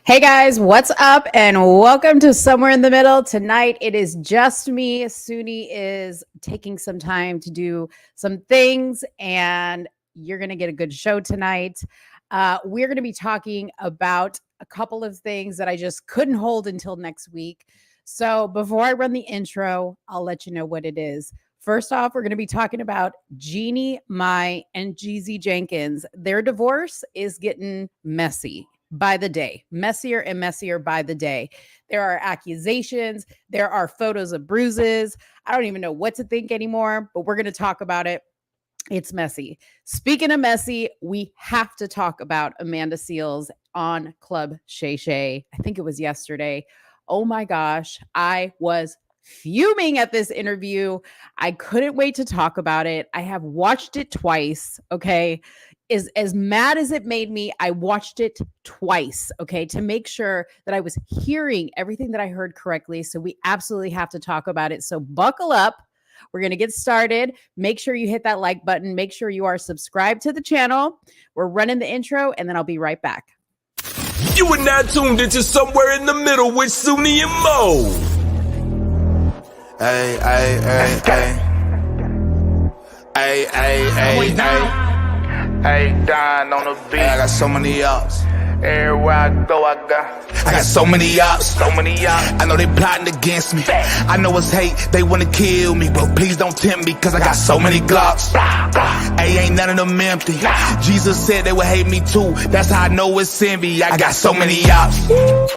Hey guys, what's up? And welcome to Somewhere in the Middle. Tonight it is just me. Suni is taking some time to do some things, and you're going to get a good show tonight. We're going to be talking about a couple of things that I just couldn't hold until next week. So before I run the intro, I'll let you know what it is. First off, we're going to be talking about Jeanie Mai and Jeezy Jenkins. Their divorce is getting messy by the day, messier and messier by the day. There are accusations, there are photos of bruises. I don't even know what to think anymore, but we're going to talk about it. It's messy. Speaking of messy, we have to talk about Amanda Seales on Club Shay Shay. I think it was yesterday. Oh my gosh, I was fuming at this interview. I couldn't wait to talk about it. I have watched it twice, okay? As mad as it made me, I watched it twice, okay, to make sure that I was hearing everything that I heard correctly. So we absolutely have to talk about it. So buckle up. We're going to get started. Make sure you hit that like button. Make sure you are subscribed to the channel. We're running the intro, and then I'll be right back. You are now tuned into Somewhere in the Middle with Suni and Mo. Hey, hey, hey, hey. Hey, hey, hey, hey. Hey, Don on the beat. Hey, I got so many ops. Everywhere I go, I got so many ops. so many y'all. I know they plotting against me. I know it's hate, they wanna kill me, but please don't tempt me, cause I got so many Glocks. Hey, ain't none of them empty. Jesus said they would hate me too. That's how I know it's envy. I got so many ops.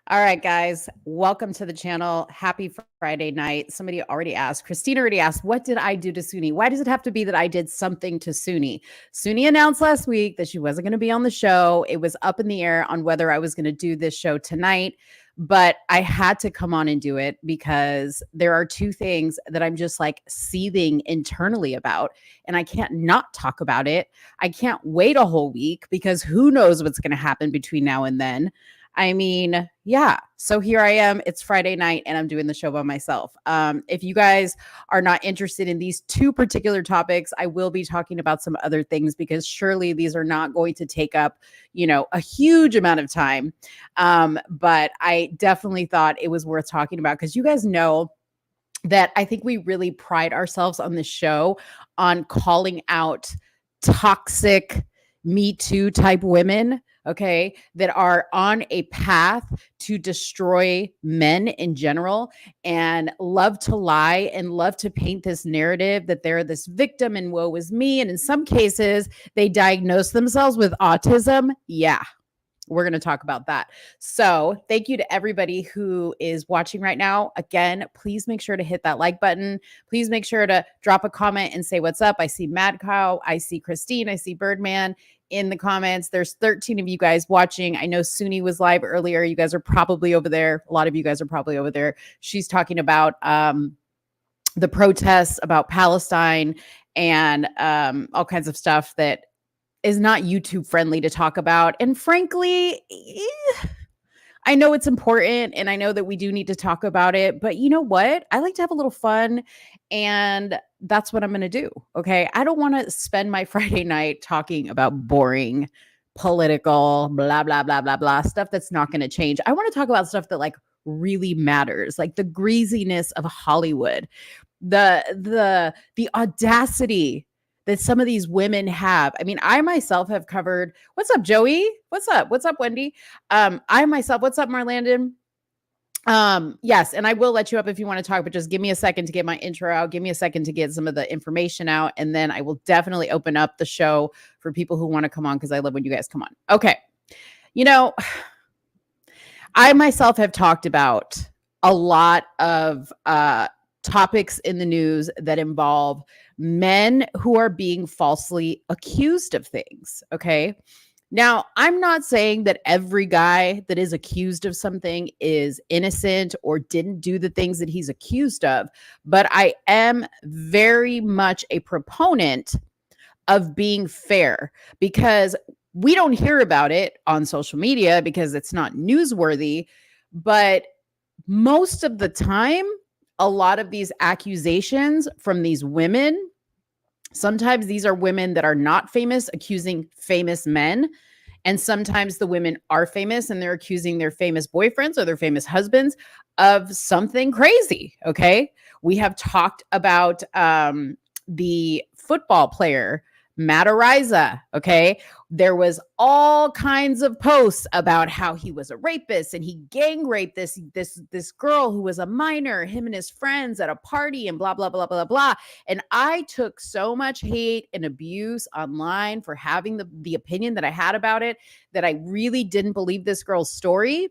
All right, guys, welcome to the channel. Happy Friday night. Somebody already asked, Christina already asked, what did I do to Suni? Why does it have to be that I did something to Suni? Suni announced last week that she wasn't going to be on the show. It was up in the air on whether I was going to do this show tonight, but I had to come on and do it because there are two things that I'm just like seething internally about, and I can't not talk about it. I can't wait a whole week because who knows what's going to happen between now and then. I mean, yeah. So here I am. It's Friday night and I'm doing the show by myself. If you guys are not interested in these two particular topics, I will be talking about some other things because surely these are not going to take up, a huge amount of time. But I definitely thought it was worth talking about because you guys know that I think we really pride ourselves on this show on calling out toxic Me Too type women, okay, that are on a path to destroy men in general and love to lie and love to paint this narrative that they're this victim and woe is me. And in some cases, they diagnose themselves with autism. Yeah. We're going to talk about that. So thank you to everybody who is watching right now. Again, please make sure to hit that like button. Please make sure to drop a comment and say what's up. I see Mad Cow. I see Christine. I see Birdman in the comments. There's 13 of you guys watching. I know Suni was live earlier. You guys are probably over there. A lot of you guys are probably over there. She's talking about the protests about Palestine and all kinds of stuff that is not YouTube friendly to talk about. And frankly, I know it's important and I know that we do need to talk about it, but you know what? I like to have a little fun and that's what I'm going to do. Okay. I don't want to spend my Friday night talking about boring political blah, blah, blah, blah, blah stuff that's not going to change. I want to talk about stuff that like really matters, like the greasiness of Hollywood, the audacity that some of these women have. I mean, I myself have covered, what's up, Joey? What's up? What's up, Wendy? I myself, what's up, Marlandon? Yes, and I will let you up if you want to talk, but just give me a second to get my intro out. Give me a second to get some of the information out, and then I will definitely open up the show for people who want to come on because I love when you guys come on. Okay. I myself have talked about a lot of topics in the news that involve men who are being falsely accused of things. Okay. Now, I'm not saying that every guy that is accused of something is innocent or didn't do the things that he's accused of, but I am very much a proponent of being fair because we don't hear about it on social media because it's not newsworthy, but most of the time, a lot of these accusations from these women, sometimes these are women that are not famous accusing famous men. And sometimes the women are famous and they're accusing their famous boyfriends or their famous husbands of something crazy. Okay. We have talked about the football player, Matt Ariza. Okay. There was all kinds of posts about how he was a rapist and he gang raped this girl who was a minor, him and his friends at a party and blah, blah, blah, blah, blah. And I took so much hate and abuse online for having the opinion that I had about it, that I really didn't believe this girl's story.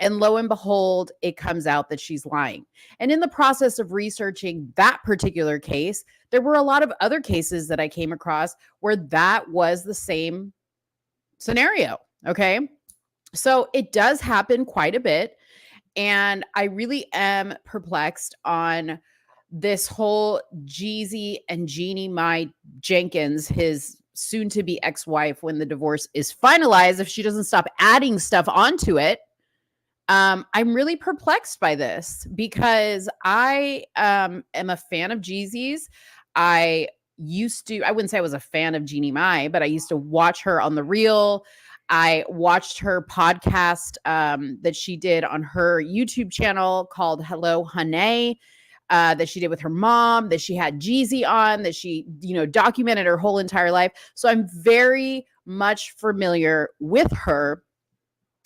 And lo and behold, it comes out that she's lying. And in the process of researching that particular case, there were a lot of other cases that I came across where that was the same scenario. Okay. So it does happen quite a bit. And I really am perplexed on this whole Jeezy and Jeanie Mai Jenkins, his soon to be ex-wife, when the divorce is finalized, if she doesn't stop adding stuff onto it. I'm really perplexed by this because I am a fan of Jeezy's. I wouldn't say I was a fan of Jeanie Mai, but I used to watch her on The Real. I watched her podcast that she did on her YouTube channel called Hello Honey, that she did with her mom, that she had Jeezy on, that she, documented her whole entire life. So I'm very much familiar with her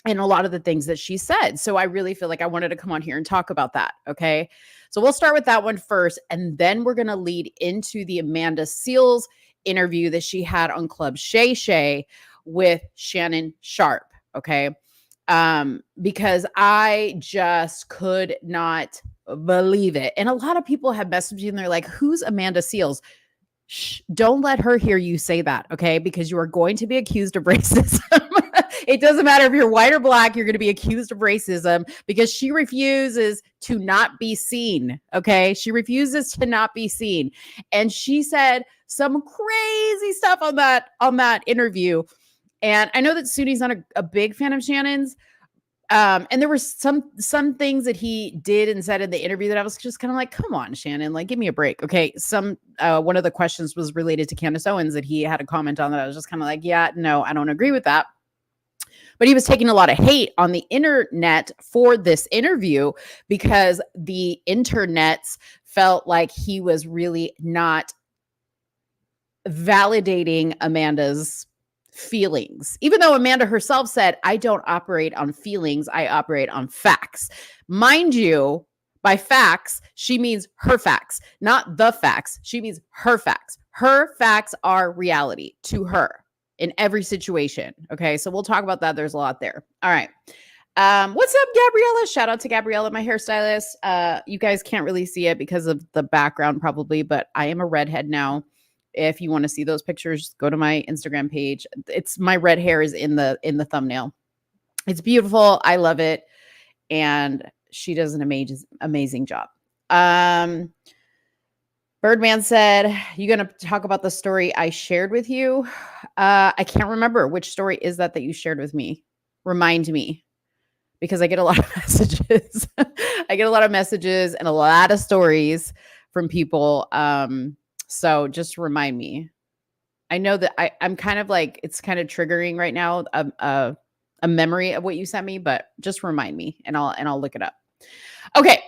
and a lot of the things that she said. So I really feel like I wanted to come on here and talk about that. Okay. So we'll start with that one first. And then we're going to lead into the Amanda Seales interview that she had on Club Shay Shay with Shannon Sharp. Okay. Because I just could not believe it. And a lot of people have messaged me and they're like, who's Amanda Seales? Shh, don't let her hear you say that. Okay. Because you are going to be accused of racism. It doesn't matter if you're white or black, you're going to be accused of racism because she refuses to not be seen. Okay. She refuses to not be seen. And she said some crazy stuff on that interview. And I know that Suni's not a big fan of Shannon's. And there were some things that he did and said in the interview that I was just kind of like, come on, Shannon, like, give me a break. Okay. One of the questions was related to Candace Owens that he had a comment on that I was just kind of like, yeah, no, I don't agree with that. But he was taking a lot of hate on the internet for this interview because the internets felt like he was really not validating Amanda's feelings, even though Amanda herself said, I don't operate on feelings, I operate on facts. Mind you, by facts, she means her facts, not the facts. She means her facts. Her facts are reality to her in every situation. Okay, so we'll talk about that. There's a lot there. All right. What's up, Gabriella? Shout out to Gabriella, my hairstylist. You guys can't really see it because of the background probably, but I am a redhead now. If you want to see those pictures, go to my Instagram page. It's my red hair is in the thumbnail. It's beautiful. I love it. And she does an amazing job. Birdman said, you going to talk about the story I shared with you? I can't remember which story is that you shared with me. Remind me, because I get a lot of messages. I get a lot of messages and a lot of stories from people. So just remind me. I know that I'm kind of like, it's kind of triggering right now, a memory of what you sent me, but just remind me and I'll look it up. Okay.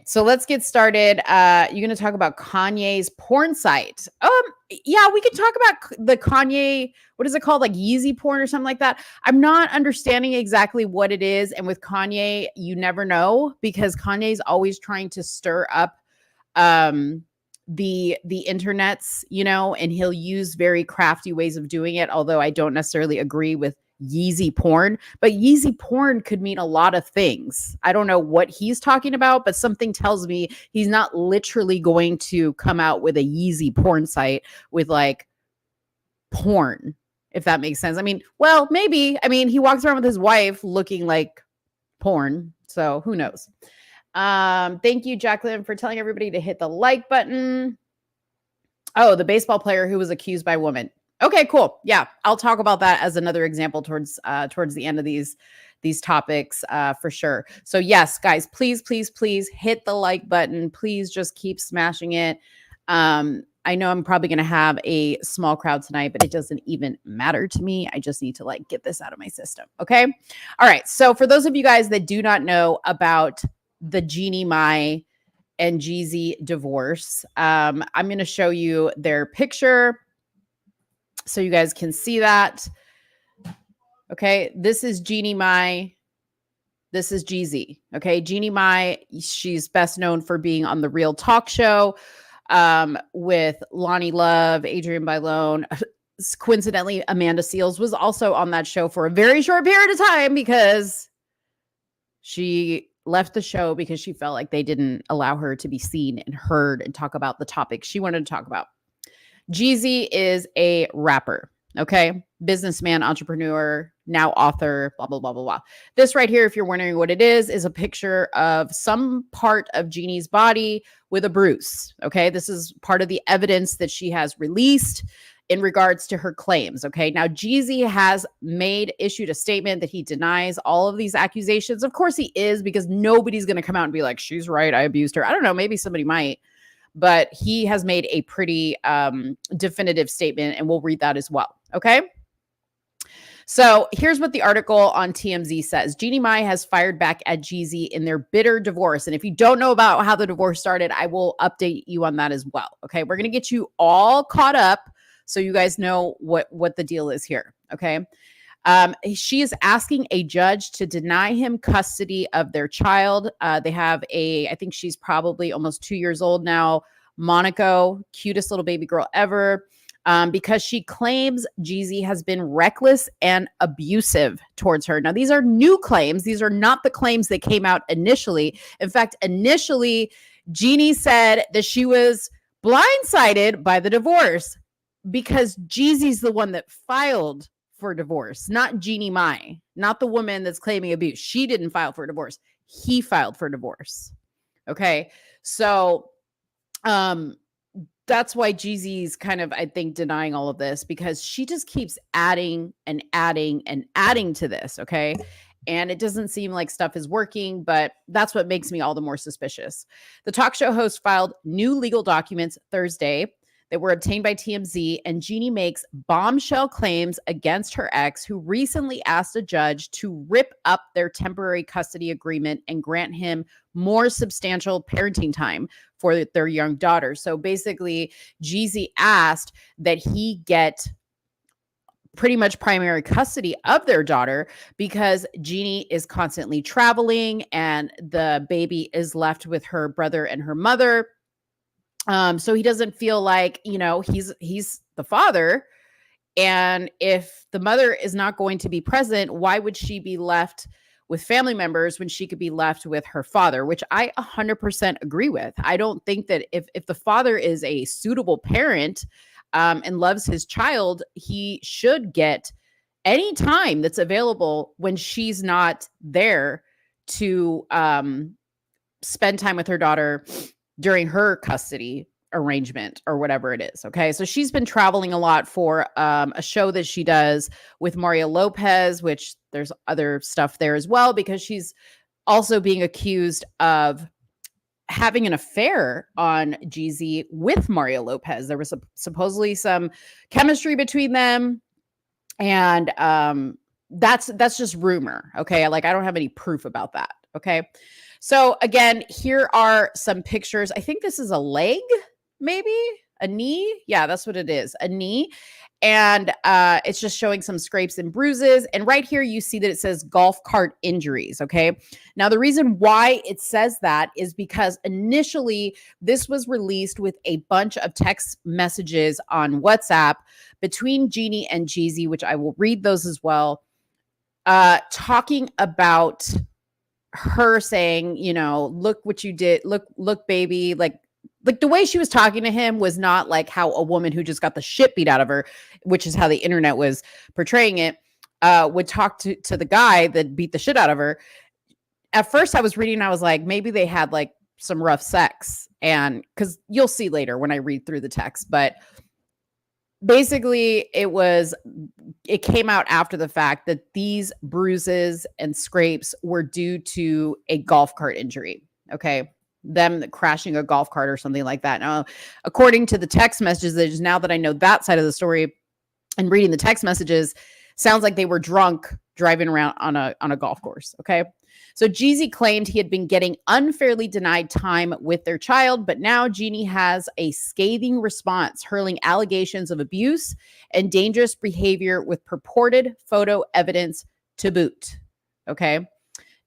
So let's get started. You're going to talk about Kanye's porn site. Yeah, we could talk about the Kanye, what is it called? Like Yeezy porn or something like that. I'm not understanding exactly what it is. And with Kanye, you never know because Kanye's always trying to stir up, the internets, and he'll use very crafty ways of doing it. Although I don't necessarily agree with Yeezy porn, but Yeezy porn could mean a lot of things. I don't know what he's talking about, but something tells me he's not literally going to come out with a Yeezy porn site with like porn, if that makes sense. I mean, well, maybe. I mean, he walks around with his wife looking like porn, so who knows? Thank you, Jacqueline, for telling everybody to hit the like button. Oh, the baseball player who was accused by a woman. Okay, cool. Yeah, I'll talk about that as another example towards the end of these topics for sure. So yes, guys, please hit the like button. Please just keep smashing it. I I know I'm probably going to have a small crowd tonight, but it doesn't even matter to me. I just need to like get this out of my system. Okay. All right. So for those of you guys that do not know about the Jeanie Mai and Jeezy divorce, I'm going to show you their picture so you guys can see that. Okay. This is Jeanie Mai. This is Jeezy. Okay. Jeanie Mai, she's best known for being on the Real Talk Show with Lonnie Love, Adrienne Bailon. Coincidentally, Amanda Seales was also on that show for a very short period of time because she left the show because she felt like they didn't allow her to be seen and heard and talk about the topics she wanted to talk about. Jeezy is a rapper. Okay. Businessman, entrepreneur, now author, blah, blah, blah, blah, blah. This right here, if you're wondering what it is a picture of some part of Jeannie's body with a bruise. Okay. This is part of the evidence that she has released in regards to her claims. Okay. Now, Jeezy has issued a statement that he denies all of these accusations. Of course he is, because nobody's going to come out and be like, she's right, I abused her. I don't know. Maybe somebody might. But he has made a pretty definitive statement, and we'll read that as well. Okay. So here's what the article on TMZ says. Jeanie Mai has fired back at Jeezy in their bitter divorce. And if you don't know about how the divorce started, I will update you on that as well. Okay. We're going to get you all caught up so you guys know what the deal is here. Okay. She is asking a judge to deny him custody of their child. They have I think she's probably almost 2 years old now, Monaco, cutest little baby girl ever, because she claims Jeezy has been reckless and abusive towards her. Now, these are new claims. These are not the claims that came out initially. In fact, initially, Jeannie said that she was blindsided by the divorce because Jeezy's the one that filed for divorce, not Jeanie Mai, not the woman that's claiming abuse. She didn't file for divorce. He filed for divorce. Okay. So, that's why Jeezy's kind of, I think, denying all of this, because she just keeps adding and adding and adding to this. Okay. And it doesn't seem like stuff is working, but that's what makes me all the more suspicious. The talk show host filed new legal documents Thursday that were obtained by TMZ, and Jeannie makes bombshell claims against her ex, who recently asked a judge to rip up their temporary custody agreement and grant him more substantial parenting time for their young daughter. So basically, Jeezy asked that he get pretty much primary custody of their daughter because Jeannie is constantly traveling and the baby is left with her brother and her mother. So he doesn't feel like, he's the father. And if the mother is not going to be present, why would she be left with family members when she could be left with her father, which I 100% agree with. I don't think that if the father is a suitable parent and loves his child, he should get any time that's available when she's not there to spend time with her daughter during her custody arrangement or whatever it is. Okay. So she's been traveling a lot for a show that she does with Mario Lopez, which there's other stuff there as well, because she's also being accused of having an affair on Jeezy with Mario Lopez. There was supposedly some chemistry between them. And that's just rumor. Okay. Like, I don't have any proof about that. Okay. So again, here are some pictures. I think this is a leg, maybe a knee. Yeah, that's what it is. A knee. And it's just showing some scrapes and bruises. And right here, you see that it says golf cart injuries. Okay. Now, the reason why it says that is because initially this was released with a bunch of text messages on WhatsApp between Jeannie and Jeezy, which I will read those as well, talking about her saying, look what you did. Look, baby. Like the way she was talking to him was not like how a woman who just got the shit beat out of her, which is how the internet was portraying it, would talk to the guy that beat the shit out of her. At first I was reading and I was like, maybe they had like some rough sex, and because you'll see later when I read through the text, but basically it came out after the fact that these bruises and scrapes were due to a golf cart injury. Okay. them crashing a golf cart or something like that. Now, according to the text messages, now that I know that side of the story and reading the text messages, sounds like they were drunk driving around on a golf course. Okay. So Jeezy claimed he had been getting unfairly denied time with their child, but now Jeannie has a scathing response, hurling allegations of abuse and dangerous behavior with purported photo evidence to boot. Okay.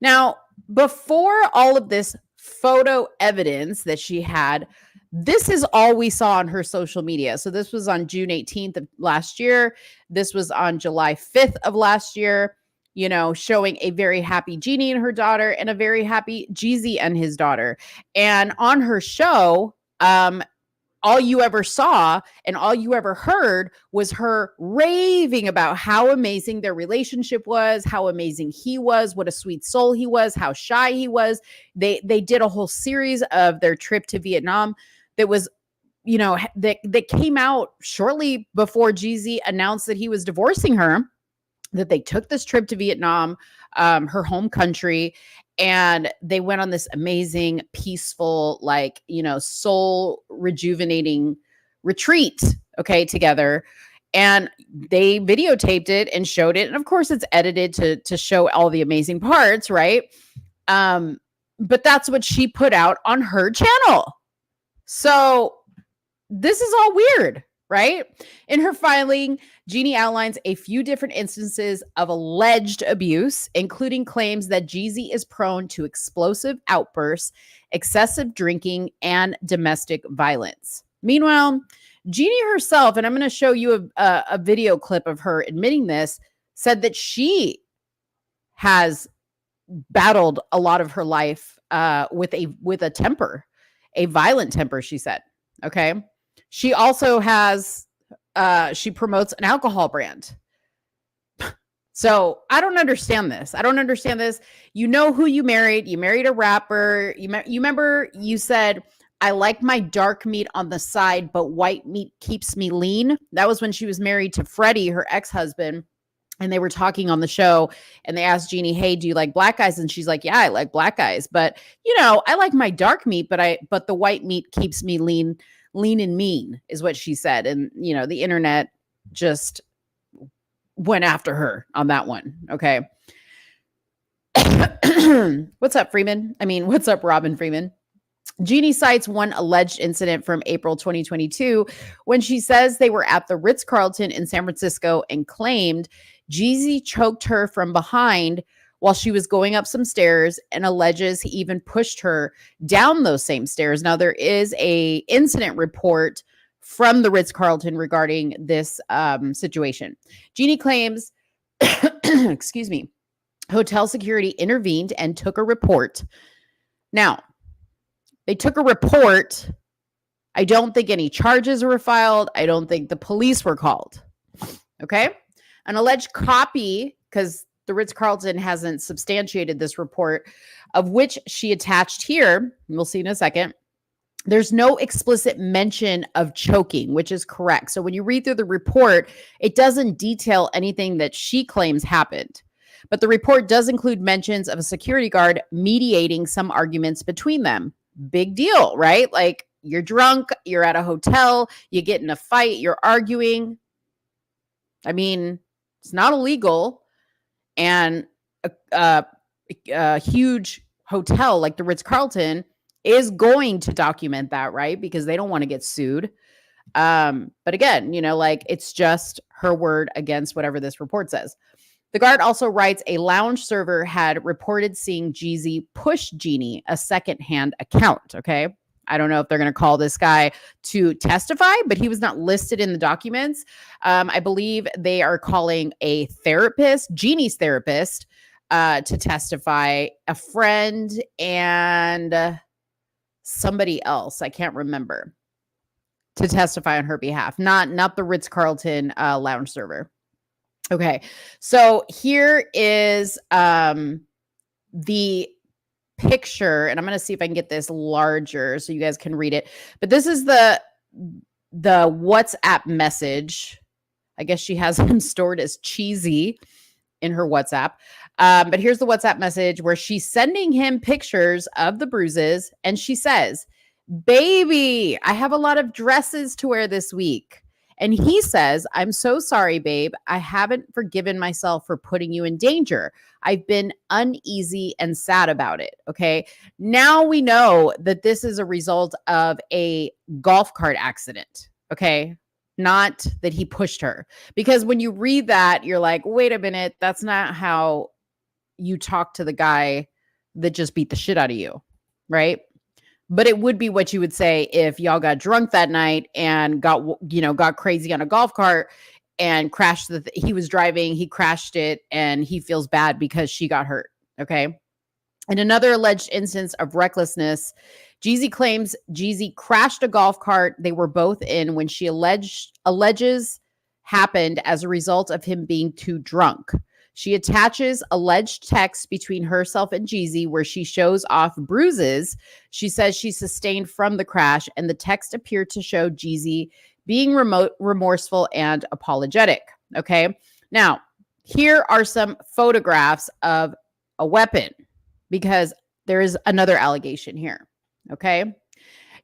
Now, before all of this photo evidence that she had, this is all we saw on her social media. So this was on June 18th of last year. This was on July 5th of last year, you know, showing a very happy Jeannie and her daughter and a very happy Jeezy and his daughter. And on her show, all you ever saw and all you ever heard was her raving about how amazing their relationship was, how amazing he was, what a sweet soul he was, how shy he was. They did a whole series of their trip to Vietnam that was, you know, that came out shortly before Jeezy announced that he was divorcing her, that they took this trip to Vietnam, her home country, and they went on this amazing, peaceful, like, you know, soul rejuvenating retreat, okay, together. And they videotaped it and showed it. And of course, it's edited to show all the amazing parts, right? But that's what she put out on her channel. So this is all weird, right? In her filing, Jeannie outlines a few different instances of alleged abuse, including claims that Jeezy is prone to explosive outbursts, excessive drinking, and domestic violence. Meanwhile, Jeannie herself, and I'm going to show you a video clip of her admitting this, said that she has battled a lot of her life with a temper, a violent temper, she said. Okay. She also has, she promotes an alcohol brand. So I don't understand this. You know who you married. You married a rapper. You remember you said, I like my dark meat on the side, but white meat keeps me lean. That was when she was married to Freddie, her ex-husband. And they were talking on the show and they asked Jeannie, hey, do you like black guys? And she's like, yeah, I like black guys. But, you know, I like my dark meat, but the white meat keeps me lean and mean is what she said. And, you know, the internet just went after her on that one. Okay. What's up, Freeman? What's up, Robin Freeman? Jeannie cites one alleged incident from April 2022 when she says they were at the Ritz-Carlton in San Francisco and claimed Jeezy choked her from behind while she was going up some stairs and alleges he even pushed her down those same stairs. Now, there is a incident report from the Ritz-Carlton regarding this situation. Jeannie claims, excuse me, hotel security intervened and took a report. Now, they took a report. I don't think any charges were filed. I don't think the police were called. Okay. An alleged copy, because the Ritz-Carlton hasn't substantiated this report, of which she attached here. We'll see in a second. There's no explicit mention of choking, which is correct. So when you read through the report, it doesn't detail anything that she claims happened. But the report does include mentions of a security guard mediating some arguments between them. Big deal, right? Like, you're drunk, you're at a hotel, you get in a fight, you're arguing. It's not illegal. And a huge hotel like the Ritz-Carlton is going to document that, right? Because they don't want to get sued. But again, it's just her word against whatever this report says. The guard also writes a lounge server had reported seeing Jeezy push Jeannie, a secondhand account. Okay. I don't know if they're going to call this guy to testify, but he was not listed in the documents. I believe they are calling a therapist, Jeannie's therapist, to testify, a friend and somebody else. I can't remember, to testify on her behalf, not the Ritz-Carlton lounge server. Okay, so here is the picture, and I'm going to see if I can get this larger so you guys can read it. But this is the WhatsApp message. I guess she has him stored as cheesy. in her WhatsApp. But here's the WhatsApp message where she's sending him pictures of the bruises. And she says, baby, I have a lot of dresses to wear this week. And he says, I'm so sorry, babe. I haven't forgiven myself for putting you in danger. I've been uneasy and sad about it. Okay. Now we know that this is a result of a golf cart accident. Okay. Not that he pushed her. Because when you read that, you're like, wait a minute, that's not how you talk to the guy that just beat the shit out of you. Right. But it would be what you would say if y'all got drunk that night and got crazy on a golf cart and crashed he was driving, he crashed it, and he feels bad because she got hurt. Okay. In another alleged instance of recklessness, Jeezy claims Jeezy crashed a golf cart they were both in when she alleges happened as a result of him being too drunk. She attaches alleged texts between herself and Jeezy where she shows off bruises she says she sustained from the crash, and the text appeared to show Jeezy being remorseful and apologetic. Okay. Now, here are some photographs of a weapon because there is another allegation here. Okay.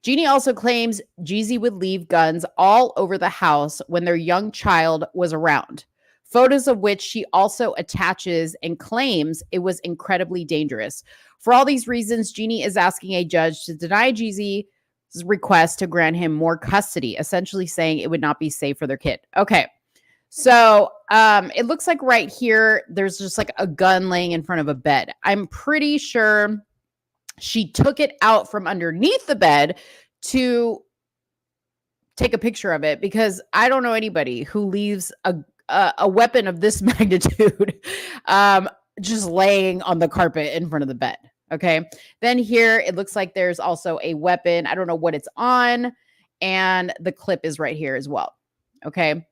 Jeannie also claims Jeezy would leave guns all over the house when their young child was around. Photos of which she also attaches and claims it was incredibly dangerous. For all these reasons, Jeannie is asking a judge to deny Jeezy's request to grant him more custody, essentially saying it would not be safe for their kid. Okay. So it looks like right here, there's just like a gun laying in front of a bed. I'm pretty sure she took it out from underneath the bed to take a picture of it, because I don't know anybody who leaves a weapon of this magnitude just laying on the carpet in front of the bed. Okay. Then here, it looks like there's also a weapon. I don't know what it's on. And the clip is right here as well. Okay.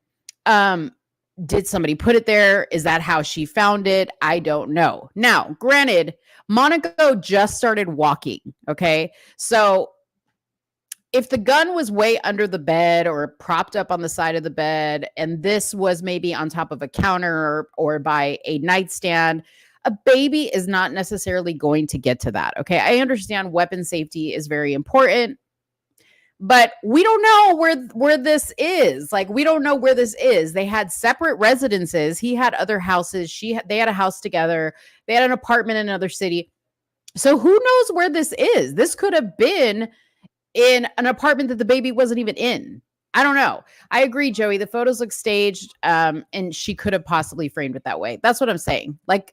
Did somebody put it there? Is that how she found it? I don't know. Now, granted, Monaco just started walking. Okay. So if the gun was way under the bed or propped up on the side of the bed, and this was maybe on top of a counter or by a nightstand, a baby is not necessarily going to get to that. Okay. I understand weapon safety is very important, but we don't know where this is. Like, we don't know where this is. They had separate residences. He had other houses. They had a house together. They had an apartment in another city. So who knows where this is? This could have been in an apartment that the baby wasn't even in. I don't know. I agree, Joey. The photos look staged, and she could have possibly framed it that way. That's what I'm saying. Like,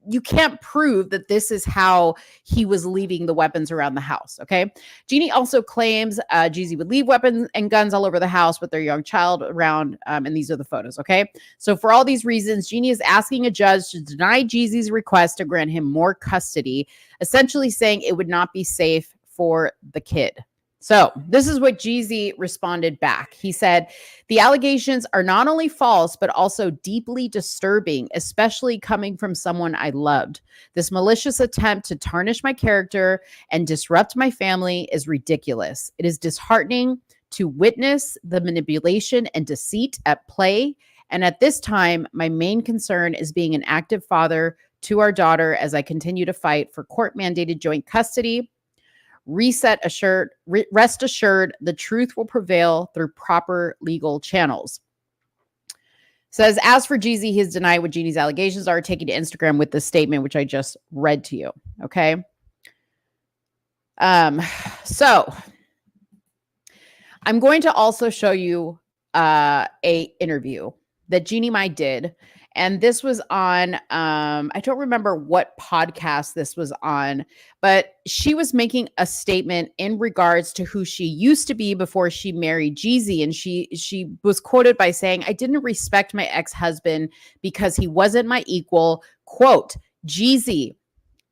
you can't prove that this is how he was leaving the weapons around the house. Okay. Jeannie also claims Jeezy would leave weapons and guns all over the house with their young child around. And these are the photos. Okay. So for all these reasons, Jeannie is asking a judge to deny Jeezy's request to grant him more custody, essentially saying it would not be safe for the kid. So this is what Jeezy responded back. He said, the allegations are not only false, but also deeply disturbing, especially coming from someone I loved. This malicious attempt to tarnish my character and disrupt my family is ridiculous. It is disheartening to witness the manipulation and deceit at play. And at this time, my main concern is being an active father to our daughter as I continue to fight for court-mandated joint custody. Rest assured, the truth will prevail through proper legal channels. Says, as for Jeezy, he has denied what Jeannie's allegations are, taking to Instagram with this statement, which I just read to you. Okay. So I'm going to also show you a interview that Jeanie Mai did. And this was on, I don't remember what podcast this was on, but she was making a statement in regards to who she used to be before she married Jeezy. And she was quoted by saying, I didn't respect my ex-husband because he wasn't my equal. Quote, Jeezy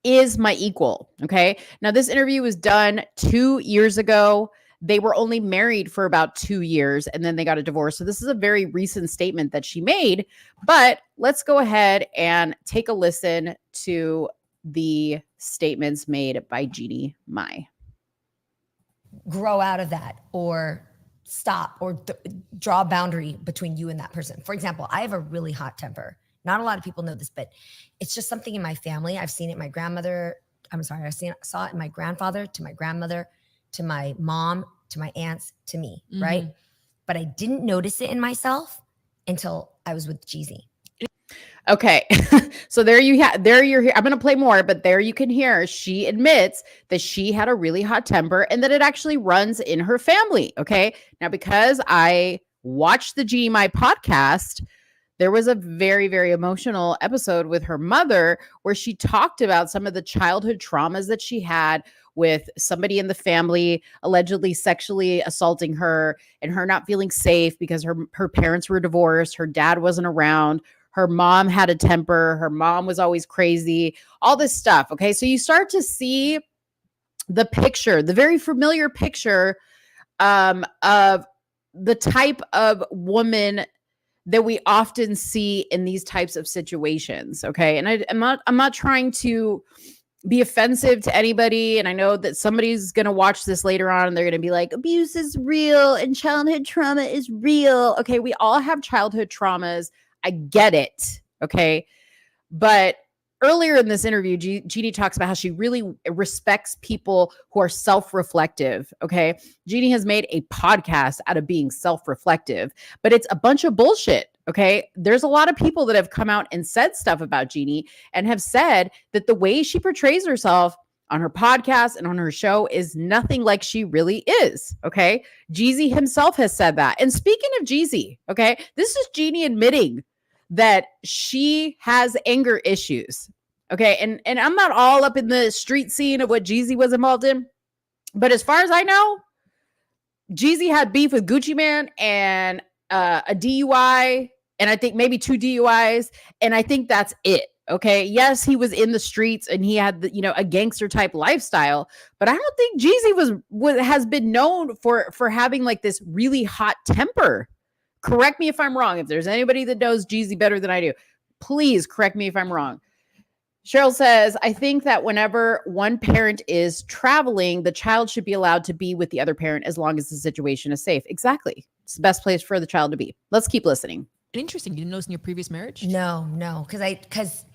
is my equal. Okay. Now this interview was done 2 years ago. They were only married for about 2 years and then they got a divorce. So this is a very recent statement that she made, but let's go ahead and take a listen to the statements made by Jeanie Mai. Grow out of that or stop or draw a boundary between you and that person. For example, I have a really hot temper Not a lot of people know this, but it's just something in my family. I've seen it in my grandmother. Saw it in my grandfather, to my grandmother, to my mom, to my aunts, to me, right? But I didn't notice it in myself until I was with Jeezy. Okay. So there you have, there you're, I'm going to play more, but there you can hear, she admits that she had a really hot temper and that it actually runs in her family. Okay. Now, because I watched the Jeanie Mai podcast, there was a very, very emotional episode with her mother where she talked about some of the childhood traumas that she had with somebody in the family allegedly sexually assaulting her and her not feeling safe because her parents were divorced. Her dad wasn't around. Her mom had a temper. Her mom was always crazy, all this stuff. Okay. So you start to see the picture, the very familiar picture of the type of woman that we often see in these types of situations. Okay. And I'm not trying to be offensive to anybody. And I know that somebody's going to watch this later on and they're going to be like, abuse is real and childhood trauma is real. Okay. We all have childhood traumas. I get it. Okay. But earlier in this interview, Jeanie talks about how she really respects people who are self-reflective. Okay. Jeanie has made a podcast out of being self-reflective, but it's a bunch of bullshit. Okay. There's a lot of people that have come out and said stuff about Jeanie and have said that the way she portrays herself on her podcast and on her show is nothing like she really is. Okay. Jeezy himself has said that. And speaking of Jeezy, okay, this is Jeanie admitting that she has anger issues. Okay. And I'm not all up in the street scene of what Jeezy was involved in, but as far as I know, Jeezy had beef with Gucci Mane and a DUI, and I think maybe 2 DUIs. And I think that's it. Okay. Yes, he was in the streets and he had a gangster type lifestyle, but I don't think Jeezy has been known for having like this really hot temper. Correct me if I'm wrong. If there's anybody that knows Jeezy better than I do, please correct me if I'm wrong. Cheryl says, I think that whenever one parent is traveling, the child should be allowed to be with the other parent as long as the situation is safe. Exactly. It's the best place for the child to be. Let's keep listening. Interesting. You didn't notice in your previous marriage? No. Because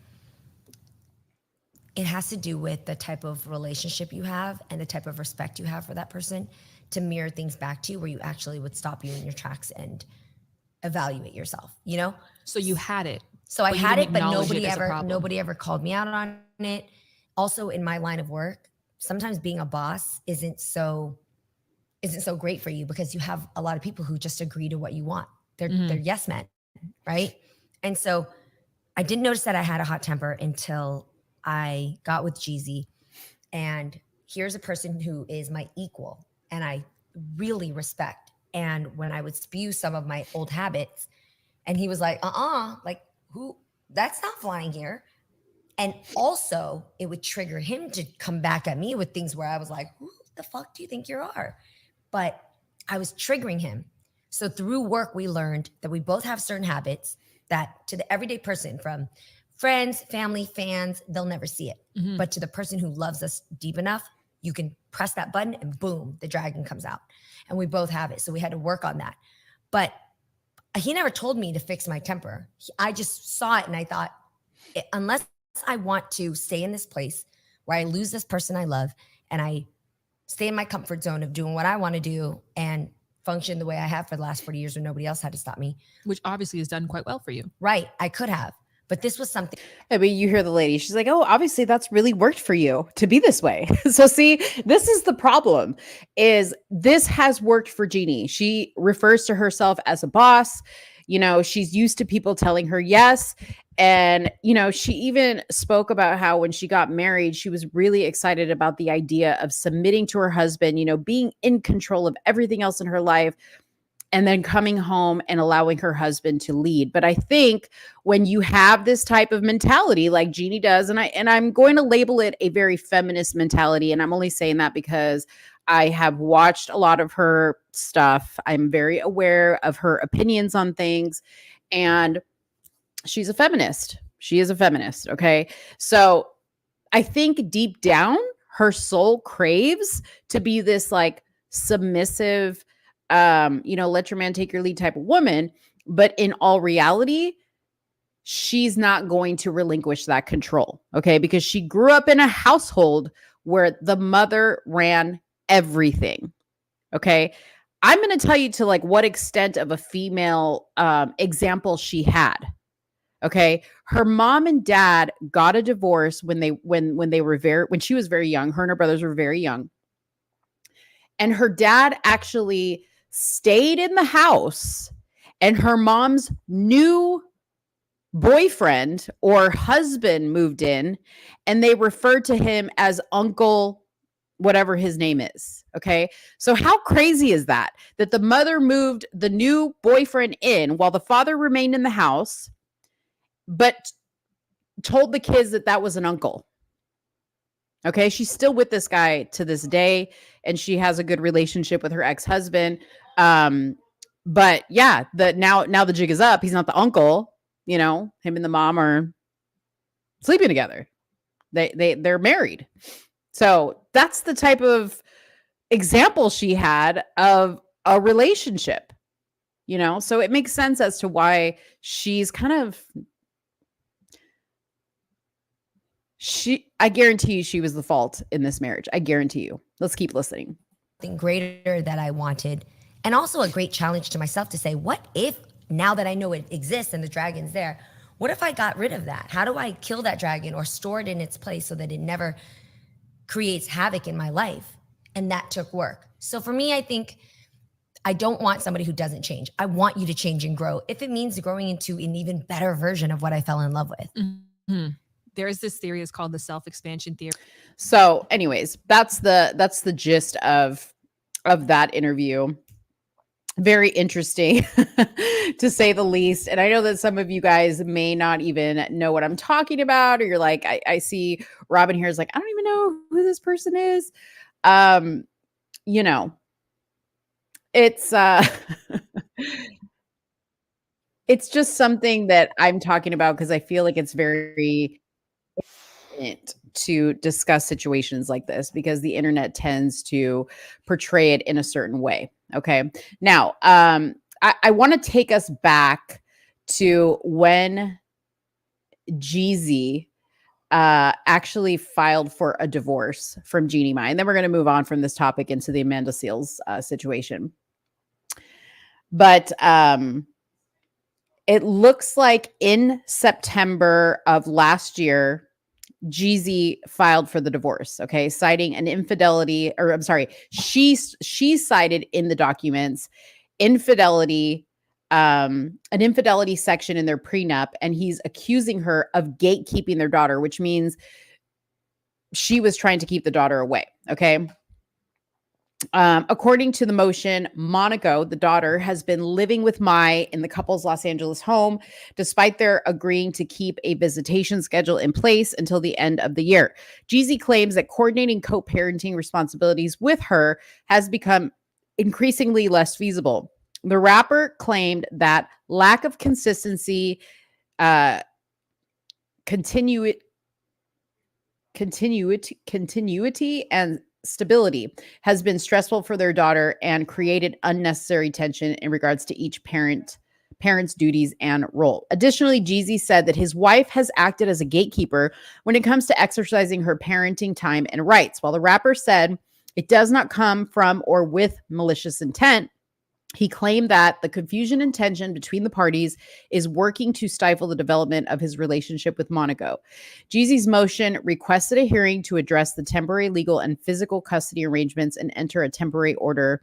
it has to do with the type of relationship you have and the type of respect you have for that person to mirror things back to you where you actually would stop you in your tracks and evaluate yourself, So you had it. So I had it, but nobody ever called me out on it. Also in my line of work, sometimes being a boss isn't so great for you because you have a lot of people who just agree to what you want. They're yes men, right? And so I didn't notice that I had a hot temper until I got with Jeezy. And here's a person who is my equal and I really respect. And when I would spew some of my old habits, and he was like, like, who? That's not flying here. And also, it would trigger him to come back at me with things where I was like, who the fuck do you think you are? But I was triggering him. So through work, we learned that we both have certain habits that to the everyday person, from friends, family, fans, they'll never see it. Mm-hmm. But to the person who loves us deep enough, you can press that button and boom, the dragon comes out. And we both have it. So we had to work on that. But he never told me to fix my temper. I just saw it and I thought, unless I want to stay in this place where I lose this person I love and I stay in my comfort zone of doing what I want to do and function the way I have for the last 40 years when nobody else had to stop me. Which obviously has done quite well for you. Right. I could have. But this was something. I mean, you hear the lady, she's like, oh, obviously that's really worked for you to be this way. So see, this is the problem, is this has worked for Jeanie. She refers to herself as a boss. She's used to people telling her yes. And, she even spoke about how when she got married, she was really excited about the idea of submitting to her husband, being in control of everything else in her life, and then coming home and allowing her husband to lead. But I think when you have this type of mentality like Jeanie does, and I'm going to label it a very feminist mentality, and I'm only saying that because I have watched a lot of her stuff. I'm very aware of her opinions on things, and she's a feminist. She is a feminist, okay? So I think deep down, her soul craves to be this like submissive, let your man take your lead type of woman. But in all reality, she's not going to relinquish that control. Okay. Because she grew up in a household where the mother ran everything. Okay. I'm going to tell you to like what extent of a female example she had. Okay. Her mom and dad got a divorce when she was very young. Her and her brothers were very young. And her dad actually stayed in the house, and her mom's new boyfriend or husband moved in, and they referred to him as Uncle whatever his name is. Okay. So how crazy is that the mother moved the new boyfriend in while the father remained in the house, but told the kids that was an uncle. Okay. She's still with this guy to this day, and she has a good relationship with her ex-husband. But yeah, now the jig is up. He's not the uncle, him and the mom are sleeping together. They're married. So that's the type of example she had of a relationship, so it makes sense as to why she's kind of, I guarantee you she was the fault in this marriage. I guarantee you. Let's keep listening. Something greater that I wanted, and also a great challenge to myself to say, what if now that I know it exists and the dragon's there, what if I got rid of that? How do I kill that dragon or store it in its place so that it never creates havoc in my life? And that took work. So for me, I think I don't want somebody who doesn't change. I want you to change and grow. If it means growing into an even better version of what I fell in love with. Mm-hmm. There's this theory, it's called the self-expansion theory. So anyways, that's the gist of that interview. Very interesting to say the least. And I know that some of you guys may not even know what I'm talking about, or you're like, I see Robin here is like, I don't even know who this person is. It's it's just something that I'm talking about because I feel like it's very important to discuss situations like this, because the internet tends to portray it in a certain way. Okay. Now, I want to take us back to when Jeezy actually filed for a divorce from Jeanie Mai. And then we're going to move on from this topic into the Amanda Seales situation. But it looks like in September of last year, Jeezy filed for the divorce, okay, citing an infidelity, or I'm sorry, she cited in the documents infidelity, an infidelity section in their prenup, and he's accusing her of gatekeeping their daughter, which means she was trying to keep the daughter away, okay? According to the motion, Monaco, the daughter, has been living with Mai in the couple's Los Angeles home, despite their agreeing to keep a visitation schedule in place until the end of the year. Jeezy claims that coordinating co-parenting responsibilities with her has become increasingly less feasible. The rapper claimed that lack of consistency, continuity, and stability has been stressful for their daughter and created unnecessary tension in regards to each parent's duties and role. Additionally, Jeezy said that his wife has acted as a gatekeeper when it comes to exercising her parenting time and rights. While the rapper said it does not come from or with malicious intent, he claimed that the confusion and tension between the parties is working to stifle the development of his relationship with Monaco. Jeezy's motion requested a hearing to address the temporary legal and physical custody arrangements and enter a temporary order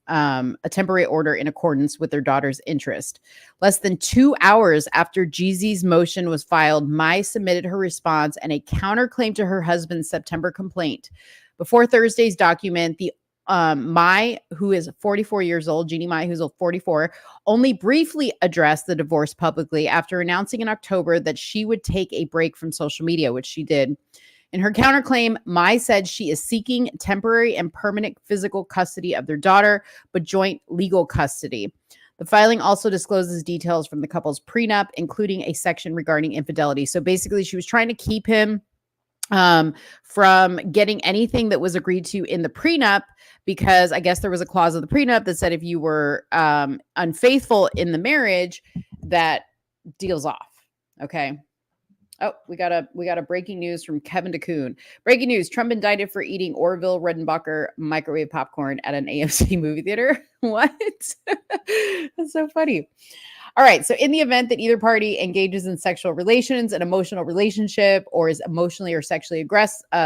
in accordance with their daughter's interest. Less than 2 hours after Jeezy's motion was filed, Mai submitted her response and a counterclaim to her husband's September complaint. Before Thursday's document, the Mai, who is 44 years old, Jeanie Mai, who's 44, only briefly addressed the divorce publicly after announcing in October that she would take a break from social media, which she did. In her counterclaim, Mai said she is seeking temporary and permanent physical custody of their daughter, but joint legal custody. The filing also discloses details from the couple's prenup, including a section regarding infidelity. So basically, she was trying to keep him from getting anything that was agreed to in the prenup, because I guess there was a clause of the prenup that said if you were unfaithful in the marriage, that deal's off. Okay. Oh, we got a breaking news from Kevin DeCoon. Breaking news: Trump indicted for eating Orville Redenbacher microwave popcorn at an AMC movie theater. What? That's so funny. All right. So, in the event that either party engages in sexual relations, an emotional relationship, or is emotionally or sexually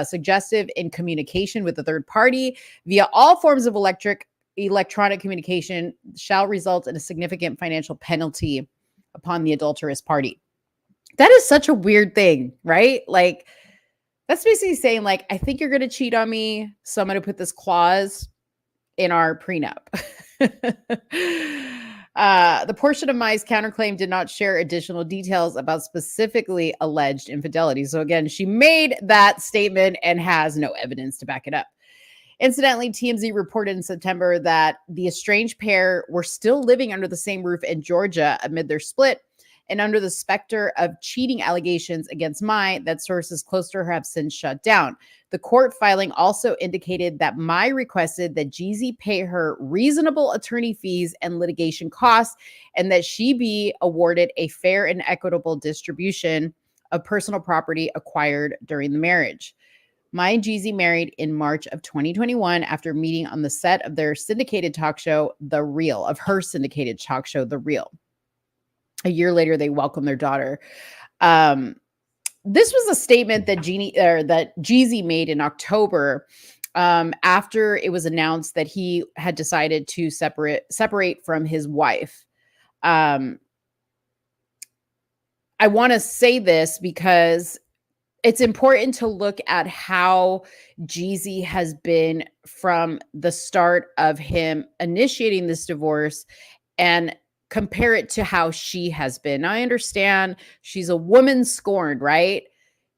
suggestive in communication with the third party via all forms of electronic communication, shall result in a significant financial penalty upon the adulterous party. That is such a weird thing, right? Like, that's basically saying, like, I think you're going to cheat on me, so I'm going to put this clause in our prenup. The portion of Mai's counterclaim did not share additional details about specifically alleged infidelity. So again, she made that statement and has no evidence to back it up. Incidentally, TMZ reported in September that the estranged pair were still living under the same roof in Georgia amid their split, and under the specter of cheating allegations against Mai that sources close to her have since shut down. The court filing also indicated that Mai requested that Jeezy pay her reasonable attorney fees and litigation costs, and that she be awarded a fair and equitable distribution of personal property acquired during the marriage. Mai and Jeezy married in March of 2021 after meeting on the set of their syndicated talk show, The Real. A year later, they welcomed their daughter. This was a statement that Jeezy made in October after it was announced that he had decided to separate from his wife. I want to say this because it's important to look at how Jeezy has been from the start of him initiating this divorce and compare it to how she has been. Now, I understand she's a woman scorned, right?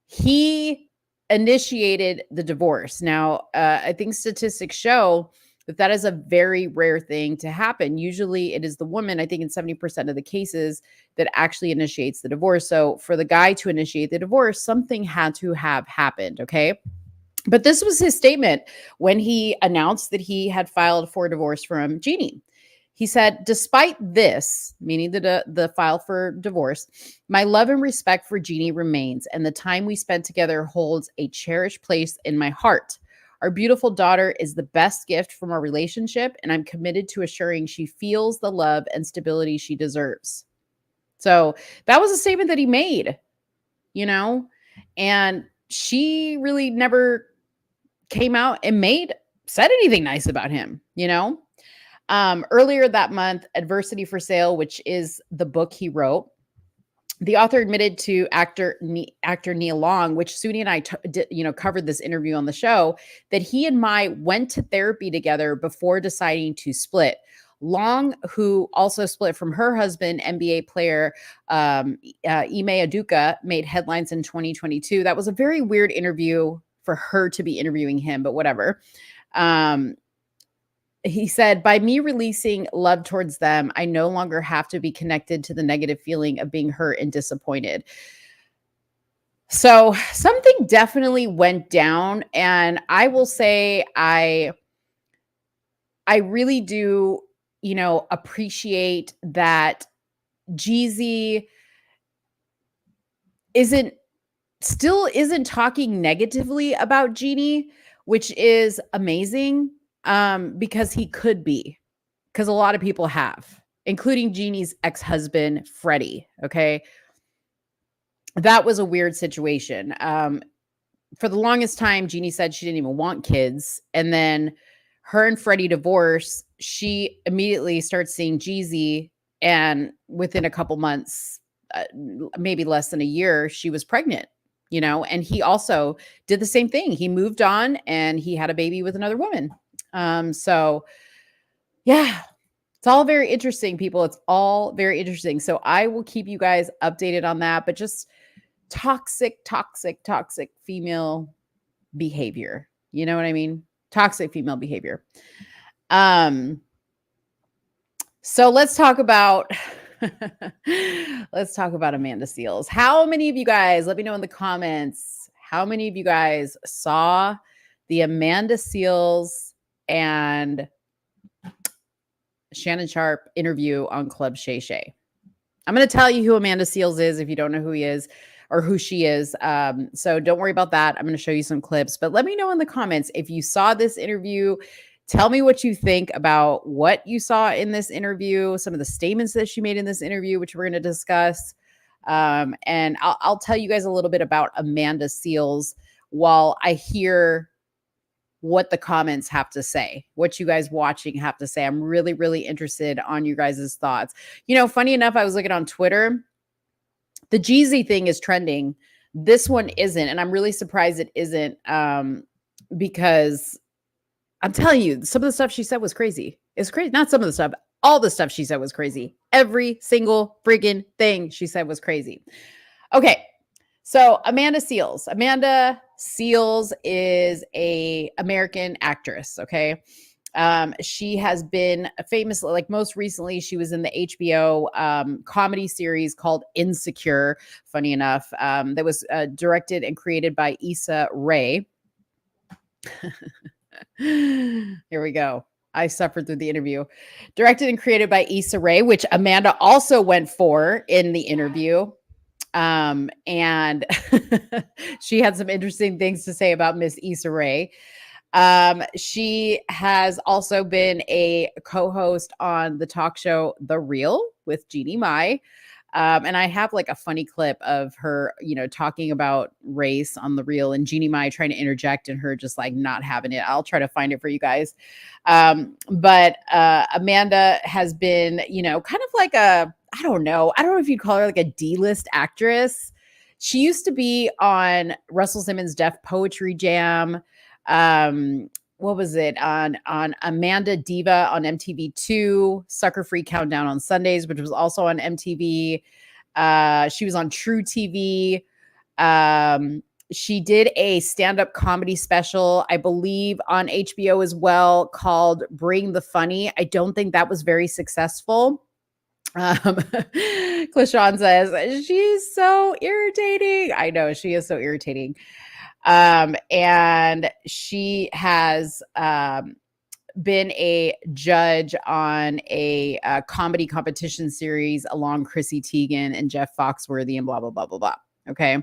He initiated the divorce. Now, I think statistics show that is a very rare thing to happen. Usually it is the woman, I think in 70% of the cases, that actually initiates the divorce. So for the guy to initiate the divorce, something had to have happened, okay? But this was his statement when he announced that he had filed for divorce from Jeannie. He said, despite this, meaning the file for divorce, my love and respect for Jeannie remains, and the time we spent together holds a cherished place in my heart. Our beautiful daughter is the best gift from our relationship, and I'm committed to assuring she feels the love and stability she deserves. So that was a statement that he made, and she really never came out and said anything nice about him, Earlier that month, Adversity for Sale, which is the book he wrote, the author admitted to actor Nia Long, which Suni and I covered this interview on the show, that he and Mai went to therapy together before deciding to split. Long, who also split from her husband, NBA player Ime Udoka, made headlines in 2022. That was a very weird interview for her to be interviewing him, but whatever. He said, by me releasing love towards them, I no longer have to be connected to the negative feeling of being hurt and disappointed. So something definitely went down. And I will say, I really do, appreciate that Jeezy isn't talking negatively about Jeannie, which is amazing. Because he could be, because a lot of people have, including Jeannie's ex-husband, Freddie. Okay. That was a weird situation. For the longest time, Jeannie said she didn't even want kids. And then her and Freddie divorce. She immediately starts seeing Jeezy. And within a couple months, maybe less than a year, she was pregnant, and he also did the same thing. He moved on and he had a baby with another woman. So yeah, it's all very interesting, people. It's all very interesting. So I will keep you guys updated on that, but just toxic female behavior. You know what I mean? Toxic female behavior. So let's talk about Amanda Seales. How many of you guys, let me know in the comments, how many of you guys saw the Amanda Seales and Shannon Sharpe interview on Club Shay Shay? I'm going to tell you who Amanda Seales is if you don't know who he is or who she is. So don't worry about that. I'm going to show you some clips, but let me know in the comments if you saw this interview. Tell me what you think about what you saw in this interview, some of the statements that she made in this interview, which we're going to discuss. And I'll tell you guys a little bit about Amanda Seales while I hear what the comments have to say, what you guys watching have to say. I'm really, really interested on you guys' thoughts. You know, funny enough, I was looking on Twitter. The Jeezy thing is trending. This one isn't. And I'm really surprised it isn't because I'm telling you, some of the stuff she said was crazy. It's crazy. Not some of the stuff. All the stuff she said was crazy. Every single friggin' thing she said was crazy. Okay. So Amanda Seales. Amanda Seales is a American actress. Okay. She has been famous, like most recently, she was in the HBO comedy series called Insecure, funny enough, that was directed and created by Issa Rae. Here we go. I suffered through the interview. Directed and created by Issa Rae, which Amanda also went for in the interview. And she had some interesting things to say about Miss Issa Rae. She has also been a co-host on the talk show The Real with Jeanie Mai. And I have like a funny clip of her, you know, talking about race on The Real and Jeanie Mai trying to interject and her just like not having it. I'll try to find it for you guys. But Amanda has been, you know, kind of like I don't know if you'd call her like a D-list actress. She used to be on Russell Simmons' Def Poetry Jam. What was it on Amanda Diva on MTV2, Sucker Free Countdown on Sundays, which was also on MTV. She was on True TV. She did a stand-up comedy special, I believe, on HBO as well, called Bring the Funny. I don't think that was very successful. Clishawn says, she's so irritating. I know, she is so irritating. And she has been a judge on a comedy competition series along Chrissy Teigen and Jeff Foxworthy and blah, blah, blah, blah, blah. Okay.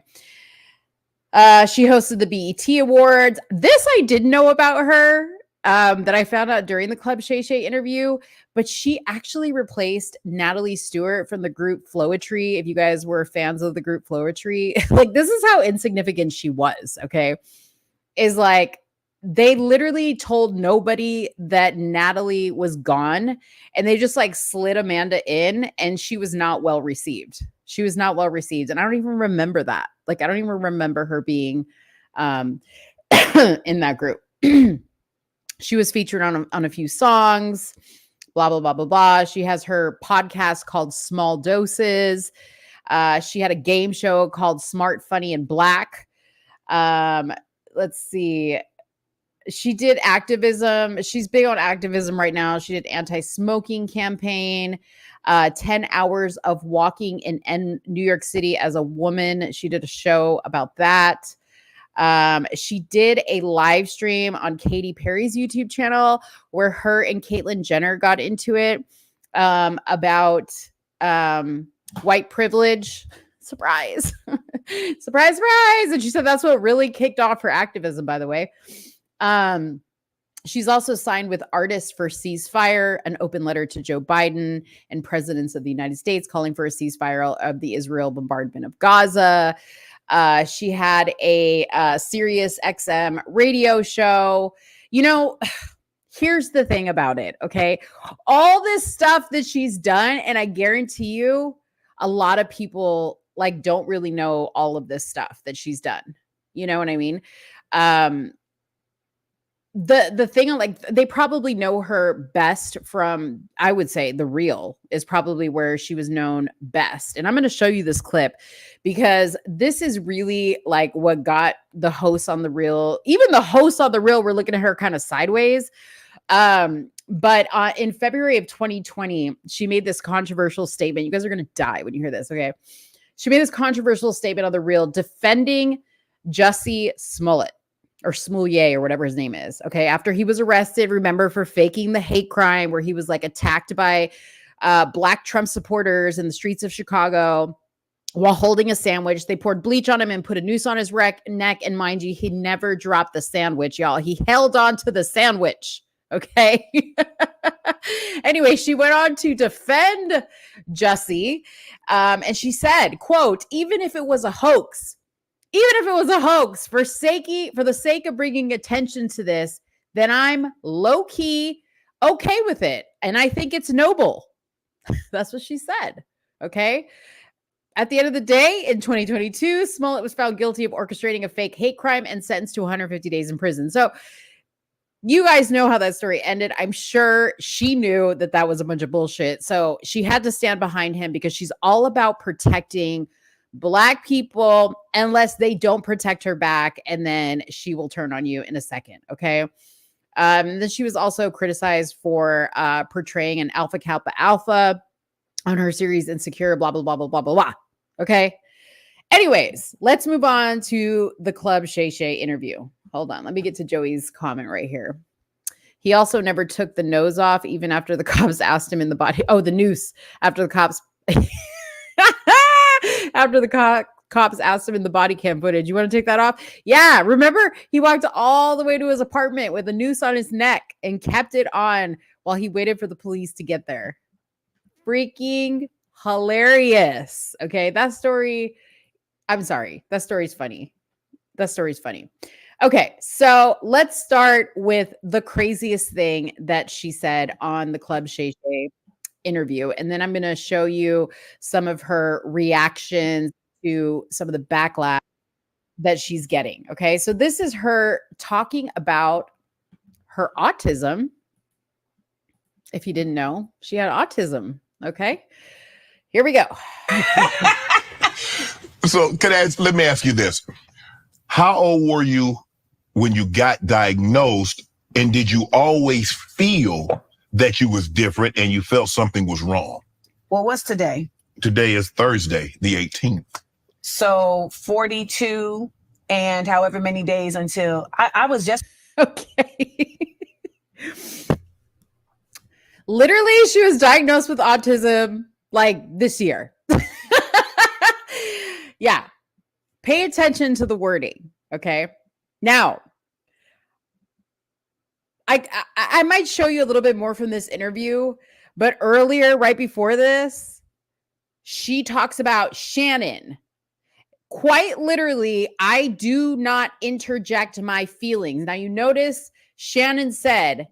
She hosted the BET Awards. This I didn't know about her, that I found out during the Club Shay Shay interview, but she actually replaced Natalie Stewart from the group Floetry. If you guys were fans of the group Floetry, like this is how insignificant she was. Okay. Is like, they literally told nobody that Natalie was gone and they just like slid Amanda in and she was not well received. She was not well received. And I don't even remember that. Like, I don't even remember her being in that group. She was featured on a few songs, blah, blah, blah, blah, blah. She has her podcast called Small Doses. She had a game show called Smart, Funny, and Black. Let's see. She did activism. She's big on activism right now. She did anti-smoking campaign, 10 hours of walking in New York City as a woman. She did a show about that. She did a live stream on Katy Perry's YouTube channel where her and Caitlyn Jenner got into it about white privilege. Surprise. Surprise, surprise. And she said that's what really kicked off her activism, by the way. She's also signed with Artists for Ceasefire, an open letter to Joe Biden and presidents of the United States calling for a ceasefire of the Israel bombardment of Gaza. She had a Sirius XM radio show. You know, here's the thing about it, okay? All this stuff that she's done, and I guarantee you, a lot of people like don't really know all of this stuff that she's done. You know what I mean? The thing, like, they probably know her best from, I would say, The Real is probably where she was known best. And I'm going to show you this clip because this is really like what got the hosts on The Real, even the hosts on The Real were looking at her kind of sideways. But in February of 2020, she made this controversial statement. You guys are going to die when you hear this, okay? She made this controversial statement on The Real defending Jussie Smollett. Or Smollett or whatever his name is. Okay. After he was arrested, remember, for faking the hate crime where he was like attacked by black Trump supporters in the streets of Chicago while holding a sandwich. They poured bleach on him and put a noose on his neck. And mind you, he never dropped the sandwich, y'all. He held on to the sandwich. Okay. Anyway, she went on to defend Jussie. And she said, quote, even if it was a hoax, for the sake of bringing attention to this, then I'm low key okay with it. And I think it's noble. That's what she said. Okay. At the end of the day, in 2022, Smollett was found guilty of orchestrating a fake hate crime and sentenced to 150 days in prison. So you guys know how that story ended. I'm sure she knew that that was a bunch of bullshit. So she had to stand behind him because she's all about protecting Black people unless they don't protect her back. And then she will turn on you in a second. Okay. Then she was also criticized for portraying an Alpha Kappa Alpha on her series Insecure, blah, blah, blah, blah, blah, blah, blah. Okay. Anyways, let's move on to the Club Shay Shay interview. Hold on. Let me get to Joey's comment right here. He also never took the nose off, even after the cops asked him in the body. Oh, the noose after the cops. After the cops asked him in the body cam footage. You want to take that off? Yeah. Remember, he walked all the way to his apartment with a noose on his neck and kept it on while he waited for the police to get there. Freaking hilarious. Okay. That story, I'm sorry. That story's funny. Okay. So let's start with the craziest thing that she said on the Club Shay Shay interview. And then I'm going to show you some of her reactions to some of the backlash that she's getting. Okay. So this is her talking about her autism. If you didn't know, she had autism. Okay. Here we go. So let me ask you this. How old were you when you got diagnosed, and did you always feel that you was different and you felt something was wrong? Well, what's today? Today is Thursday, the 18th. So 42 and however many days until I was just. Okay. Literally, she was diagnosed with autism like this year. Yeah. Pay attention to the wording. Okay. Now, I might show you a little bit more from this interview, but earlier, right before this, she talks about Shannon. Quite literally, I do not interject my feelings. Now, you notice Shannon said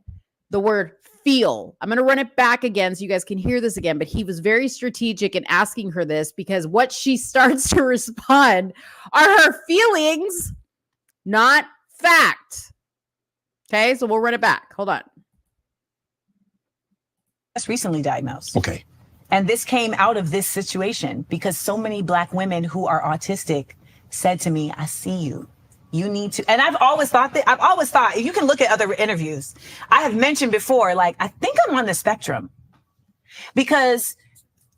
the word feel. I'm going to run it back again so you guys can hear this again, but he was very strategic in asking her this because what she starts to respond are her feelings, not fact. Okay, so we'll run it back. Hold on. Just recently diagnosed. Okay. And this came out of this situation because so many Black women who are autistic said to me, I see you. You need to. And I've always thought, you can look at other interviews. I have mentioned before, like, I think I'm on the spectrum because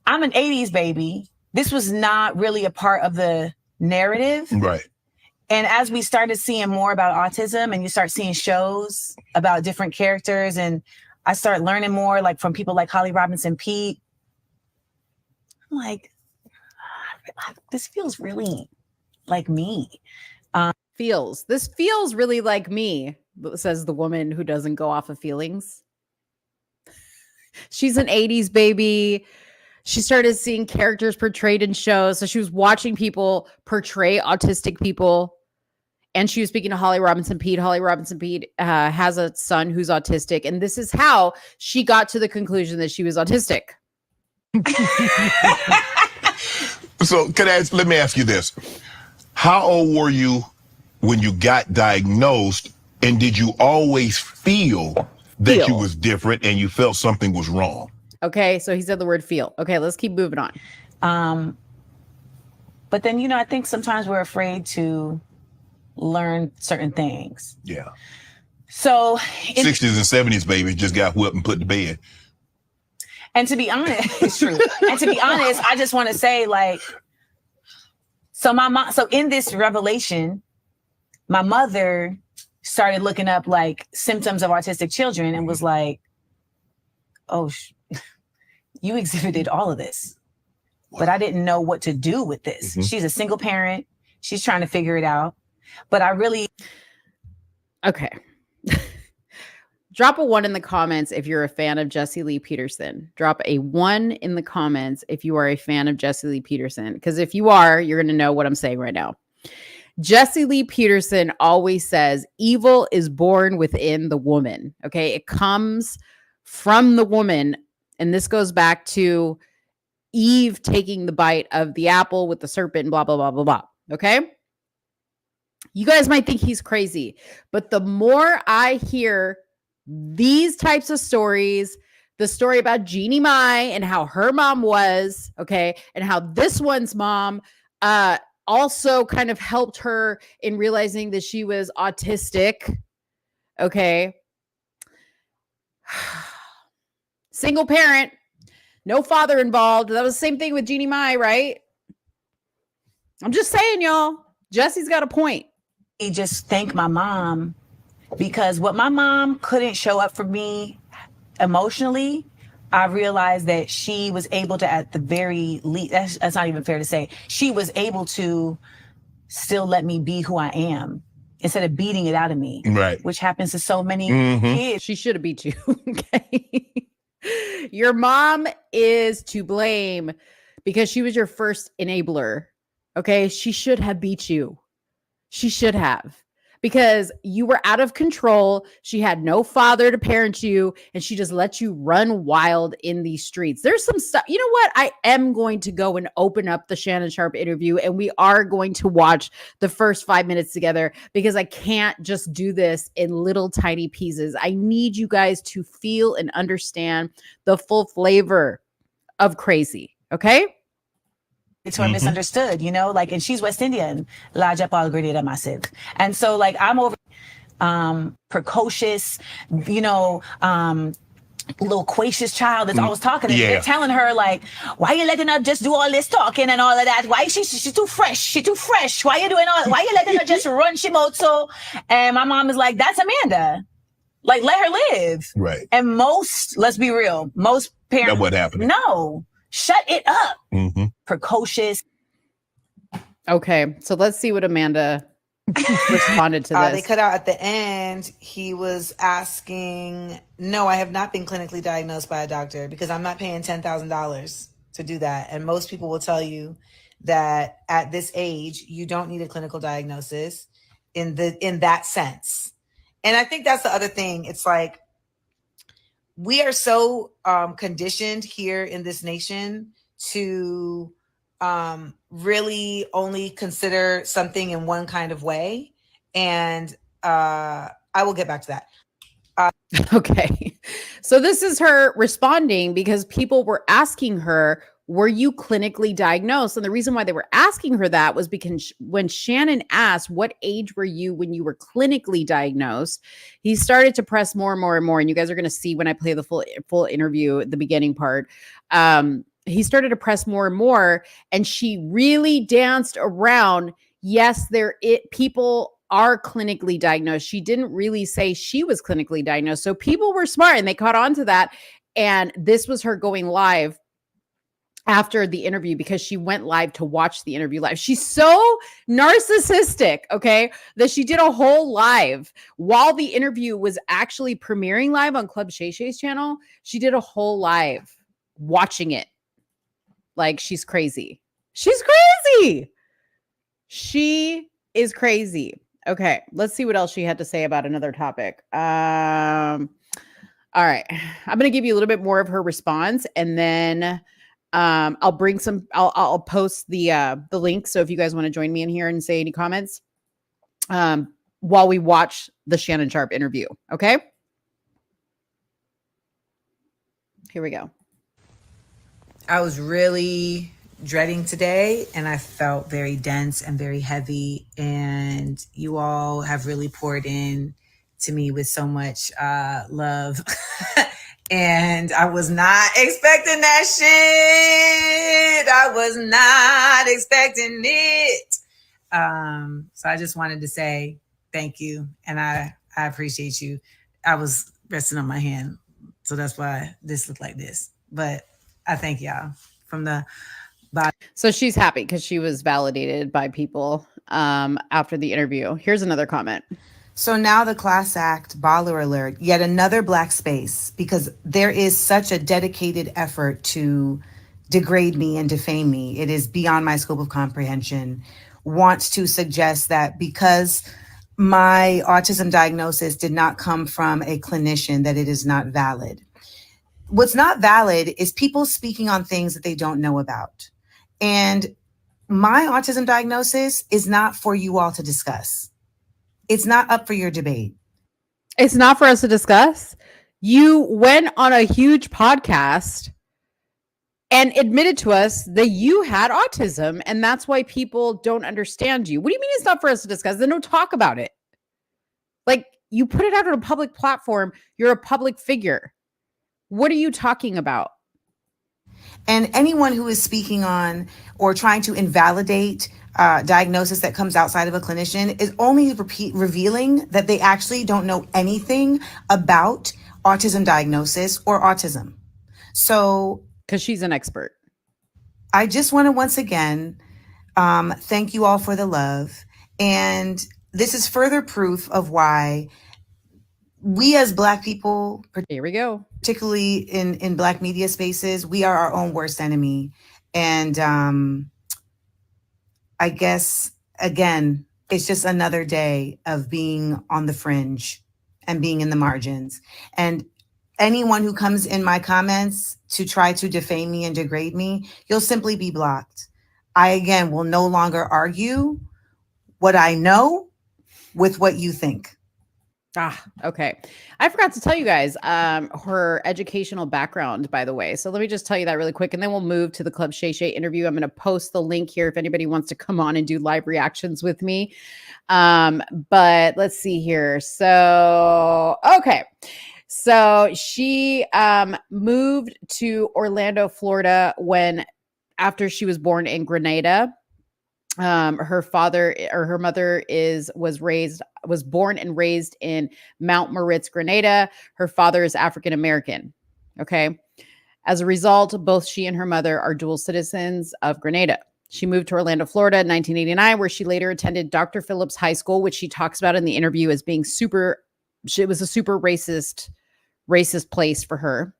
I'm an 80s baby. This was not really a part of the narrative. Right. And as we started seeing more about autism and you start seeing shows about different characters and I start learning more like from people like Holly Robinson Peete, I'm like, this feels really like me. This feels really like me, says the woman who doesn't go off of feelings. She's an 80s baby. She started seeing characters portrayed in shows. So she was watching people portray autistic people. And she was speaking to Holly Robinson Peete. Holly Robinson Peete has a son who's autistic. And this is how she got to the conclusion that she was autistic. So let me ask you this. How old were you when you got diagnosed, and did you always feel that you was different and you felt something was wrong? Okay, so he said the word feel. Okay, let's keep moving on. But then, I think sometimes we're afraid to learn certain things. Yeah. So 60s and 70s babies just got whipped and put to bed. And to be honest, it's true. And to be honest, I just want to say, like, so my mom, so in this revelation, my mother started looking up like symptoms of autistic children and was like, oh, you exhibited all of this, but I didn't know what to do with this. Mm-hmm. She's a single parent. She's trying to figure it out. But I really... Okay. Drop a 1 in the comments if you're a fan of Jesse Lee Peterson. Drop a 1 in the comments if you are a fan of Jesse Lee Peterson. Because if you are, you're going to know what I'm saying right now. Jesse Lee Peterson always says evil is born within the woman. Okay. It comes from the woman. And this goes back to Eve taking the bite of the apple with the serpent and blah, blah, blah, blah, blah. Okay. You guys might think he's crazy, but the more I hear these types of stories, the story about Jeanie Mai and how her mom was, okay, and how this one's mom also kind of helped her in realizing that she was autistic, okay. Single parent, no father involved. That was the same thing with Jeanie Mai, right? I'm just saying, y'all. Jesse's got a point. Just thank my mom, because what my mom couldn't show up for me emotionally, I realized that she was able to, at the very least, that's not even fair to say, she was able to still let me be who I am instead of beating it out of me, Right? Which happens to so many kids. She should have beat you. Okay. Your mom is to blame because she was your first enabler. Okay. She should have beat you. She should have, because you were out of control. She had no father to parent you, and she just let you run wild in these streets. There's some stuff. You know what? I am going to go and open up the Shannon Sharpe interview, and we are going to watch the first 5 minutes together, because I can't just do this in little tiny pieces. I need you guys to feel and understand the full flavor of crazy. Okay? It's who are misunderstood, you know, like, and she's West Indian, La Japal Grenada Massive. And so, like, I'm over precocious, you know, loquacious child that's always talking. And they're telling her, like, why you letting her just do all this talking and all of that? Why she's too fresh? She too fresh. Why you doing all? Why you letting her just run she so? And my mom is like, that's Amanda. Like, let her live. Right. And most, let's be real, most parents. That's what happened. No. Shut it up. Mm-hmm. Precocious. Okay, so let's see what Amanda responded to this. They cut out at the end. He was asking, no, I have not been clinically diagnosed by a doctor because I'm not paying $10,000 to do that. And most people will tell you that at this age, you don't need a clinical diagnosis in that sense. And I think that's the other thing. It's like, we are so conditioned here in this nation to really only consider something in one kind of way. And I will get back to that. Okay. So this is her responding because people were asking her, were you clinically diagnosed? And the reason why they were asking her that was because when Shannon asked, what age were you when you were clinically diagnosed? He started to press more and more and more. And you guys are going to see when I play the full interview at the beginning part. He started to press more and more, and she really danced around. Yes, people are clinically diagnosed. She didn't really say she was clinically diagnosed. So people were smart and they caught on to that. And this was her going live after the interview, because she went live to watch the interview live. She's so narcissistic, okay, that she did a whole live while the interview was actually premiering live on Club Shay Shay's channel. She did a whole live watching it. Like, she's crazy. She's crazy. She is crazy. Okay, let's see what else she had to say about another topic. All right, I'm going to give you a little bit more of her response, and then I'll bring some. I'll post the link. So if you guys want to join me in here and say any comments, while we watch the Shannon Sharpe interview. Okay. Here we go. I was really dreading today, and I felt very dense and very heavy. And you all have really poured in to me with so much love. And I was not expecting that shit. I was not expecting it. So I just wanted to say thank you. And I appreciate you. I was resting on my hand, so that's why this looked like this. But I thank y'all from the bottom. So she's happy because she was validated by people after the interview. Here's another comment. So now the class act, baller alert, yet another black space, because there is such a dedicated effort to degrade me and defame me. It is beyond my scope of comprehension. Wants to suggest that because my autism diagnosis did not come from a clinician, that it is not valid. What's not valid is people speaking on things that they don't know about. And my autism diagnosis is not for you all to discuss. It's not up for your debate. It's not for us to discuss. You went on a huge podcast and admitted to us that you had autism, and that's why people don't understand you. What do you mean it's not for us to discuss? Then don't talk about it. Like, you put it out on a public platform. You're a public figure. What are you talking about? And anyone who is speaking on or trying to invalidate diagnosis that comes outside of a clinician is only revealing that they actually don't know anything about autism diagnosis or autism. So, because she's an expert. I just want to once again thank you all for the love. And this is further proof of why we as Black people, here we go, particularly in Black media spaces, we are our own worst enemy. And I guess, again, it's just another day of being on the fringe and being in the margins. And anyone who comes in my comments to try to defame me and degrade me, you'll simply be blocked. I, again, will no longer argue what I know with what you think. Okay. I forgot to tell you guys her educational background, by the way. So let me just tell you that really quick, and then we'll move to the Club Shay Shay interview. I'm going to post the link here if anybody wants to come on and do live reactions with me. But let's see here. So, okay. So she moved to Orlando, Florida after she was born in Grenada. Her father or her mother was born and raised in Mount Moritz, Grenada. Her father is African American. Okay. As a result, both she and her mother are dual citizens of Grenada. She moved to Orlando, Florida in 1989, where she later attended Dr. Phillips High School, which she talks about in the interview as being it was a super racist place for her.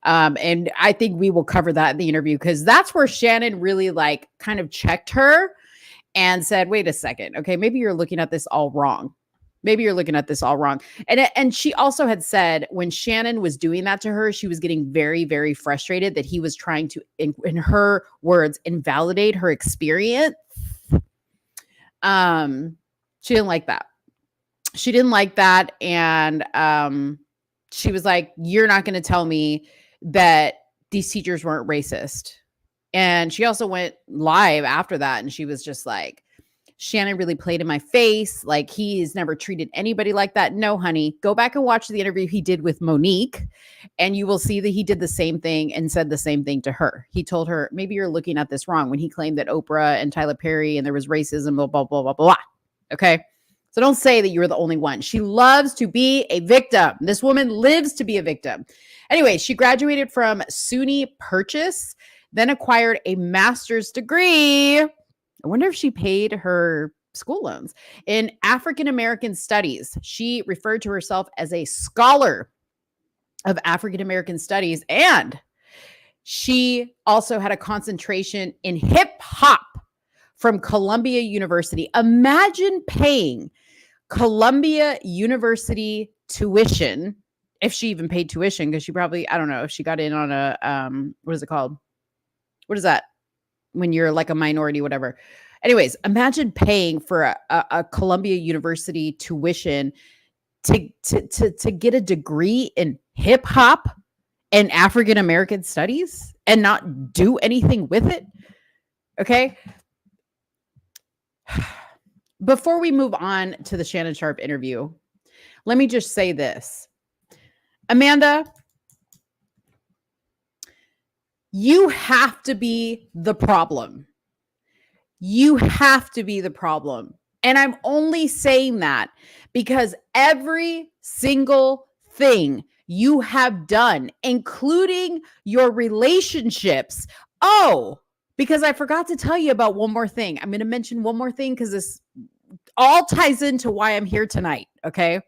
And I think we will cover that in the interview, because that's where Shannon really kind of checked her and said, wait a second. Okay, maybe you're looking at this all wrong. And she also had said when Shannon was doing that to her, she was getting very, very frustrated that he was trying to, in her words, invalidate her experience. She didn't like that. And she was like, you're not going to tell me that these teachers weren't racist. And she also went live after that, and she was just like, Shannon really played in my face. Like, he's never treated anybody like that. No, honey, go back and watch the interview he did with Monique, and you will see that he did the same thing and said the same thing to her. He told her, maybe you're looking at this wrong, when he claimed that Oprah and Tyler Perry and there was racism, blah, blah, blah, blah, blah. Okay. So don't say that you were the only one. She loves to be a victim. This woman lives to be a victim. Anyway, she graduated from SUNY Purchase, then acquired a master's degree. I wonder if she paid her school loans in African American studies. She referred to herself as a scholar of African American studies, and she also had a concentration in hip hop from Columbia University. Imagine paying Columbia University tuition, if she even paid tuition, because she probably, I don't know if she got in on a, what is it called? What is that? When you're like a minority, whatever. Anyways, imagine paying for a Columbia University tuition to get a degree in hip hop and African American studies and not do anything with it. Okay. Before we move on to the Shannon Sharpe interview, let me just say this. Amanda, you have to be the problem. You have to be the problem. And I'm only saying that because every single thing you have done, including your relationships. Oh, because I forgot to tell you about one more thing. I'm going to mention one more thing because this all ties into why I'm here tonight. Okay.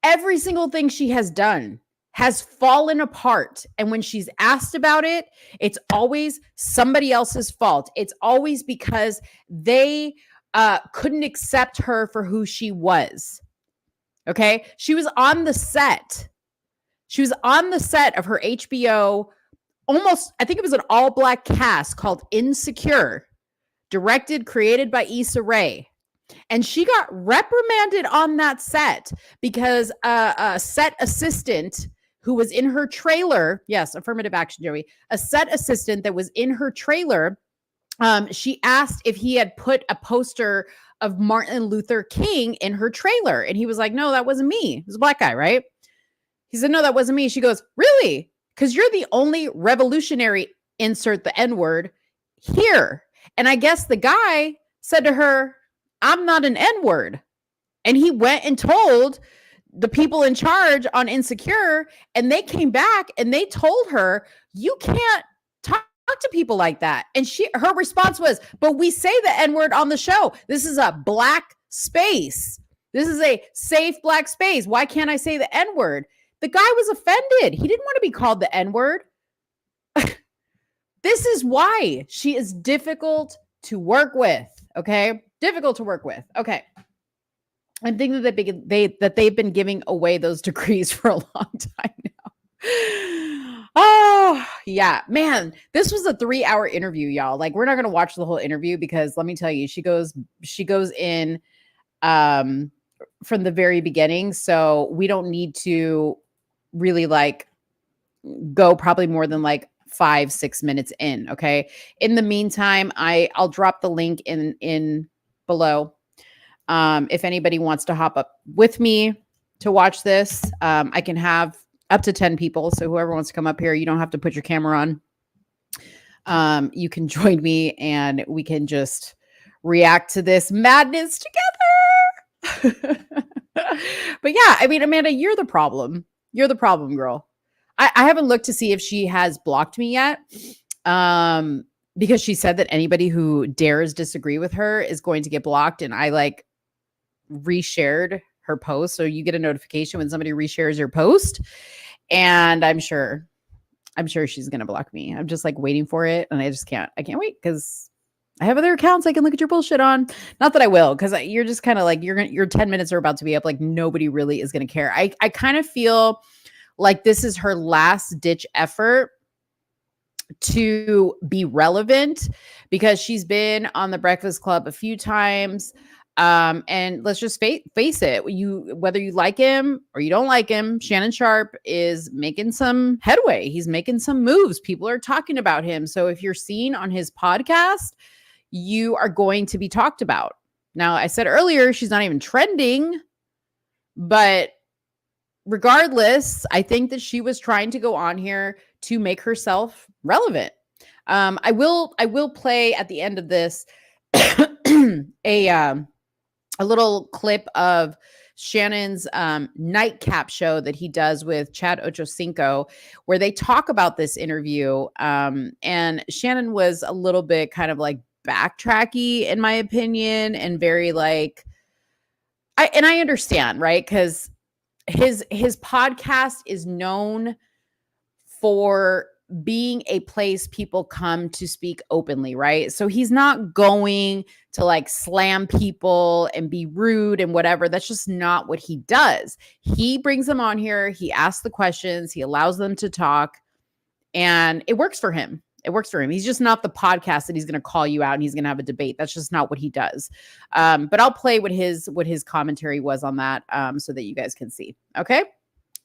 Every single thing she has done has fallen apart. And when she's asked about it, it's always somebody else's fault. It's always because they couldn't accept her for who she was. Okay. She was on the set. She was on the set of her HBO, I think it was an all black cast called Insecure, directed, created by Issa Rae. And she got reprimanded on that set because a set assistant who was in her trailer, yes, affirmative action, Joey, a set assistant that was in her trailer, she asked if he had put a poster of Martin Luther King in her trailer. And he was like, no, that wasn't me. It was a black guy, right? He said, no, that wasn't me. She goes, really? Because you're the only revolutionary, insert the N-word, here. And I guess the guy said to her, I'm not an N-word. And he went and told the people in charge on Insecure, and they came back and they told her, you can't talk to people like that. And her response was, but we say the N-word on the show. This is a black space. This is a safe black space. Why can't I say the N-word? The guy was offended. He didn't want to be called the N-word. This is why she is difficult to work with. Okay. Difficult to work with. Okay. I'm thinking that they've been giving away those degrees for a long time now. Oh, yeah, man. This was a 3-hour interview, y'all. Like, we're not going to watch the whole interview because let me tell you, she goes in from the very beginning. So we don't need to really like go probably more than like 5-6 minutes in. Okay. In the meantime, I'll drop the link in below. If anybody wants to hop up with me to watch this, I can have up to 10 people. So whoever wants to come up here, you don't have to put your camera on. You can join me and we can just react to this madness together. But yeah, I mean, Amanda, you're the problem. You're the problem, girl. I haven't looked to see if she has blocked me yet. Because she said that anybody who dares disagree with her is going to get blocked. And I like reshared her post. So you get a notification when somebody reshares your post. And I'm sure she's going to block me. I'm just like waiting for it. And I can't wait because I have other accounts I can look at your bullshit on. Not that I will, because you're just kind of like, your 10 minutes are about to be up. Like nobody really is going to care. I kind of feel like this is her last ditch effort to be relevant because she's been on the Breakfast Club a few times. And let's just face it, whether you like him or you don't like him, Shannon Sharpe is making some headway. He's making some moves. People are talking about him. So if you're seen on his podcast, you are going to be talked about. Now, I said earlier, she's not even trending, but regardless, I think that she was trying to go on here to make herself relevant. I will play at the end of this a little clip of Shannon's nightcap show that he does with Chad Ochocinco, where they talk about this interview. And Shannon was a little bit kind of like backtracky, in my opinion, and very like, I understand, right? Because his podcast is known for being a place people come to speak openly, right? So he's not going to like slam people and be rude and whatever. That's just not what he does. He brings them on here. He asks the questions. He allows them to talk, and it works for him. It works for him. He's just not the podcast that he's going to call you out and he's going to have a debate. That's just not what he does. But I'll play what his commentary was on that so that you guys can see. Okay.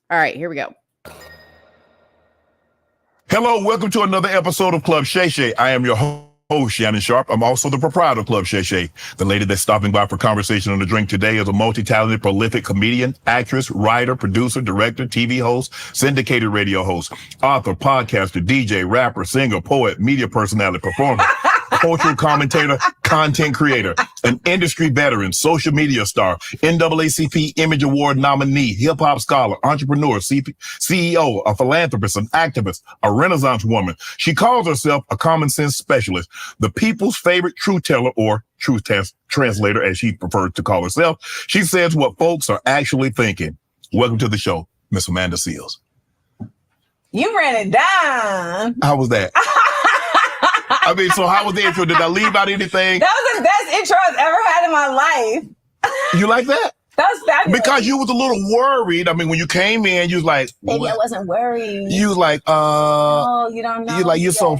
All right, here we go. Hello, welcome to another episode of Club Shay Shay. I am your host, Shannon Sharpe. I'm also the proprietor of Club Shay Shay. The lady that's stopping by for conversation on the drink today is a multi-talented, prolific comedian, actress, writer, producer, director, TV host, syndicated radio host, author, podcaster, DJ, rapper, singer, poet, media personality, performer, cultural commentator, content creator, an industry veteran, social media star, NAACP Image Award nominee, hip hop scholar, entrepreneur, CEO, a philanthropist, an activist, a Renaissance woman. She calls herself a common sense specialist, the people's favorite truth teller, or truth translator, as she prefers to call herself. She says what folks are actually thinking. Welcome to the show, Miss Amanda Seales. You ran it down. How was that? I mean, so how was the intro? Did I leave out anything? That was the best intro I've ever had in my life. You like that? That was fabulous. Because you was a little worried. I mean, when you came in, you was like, maybe what? I wasn't worried. You was like, oh, you don't know. You like, you so.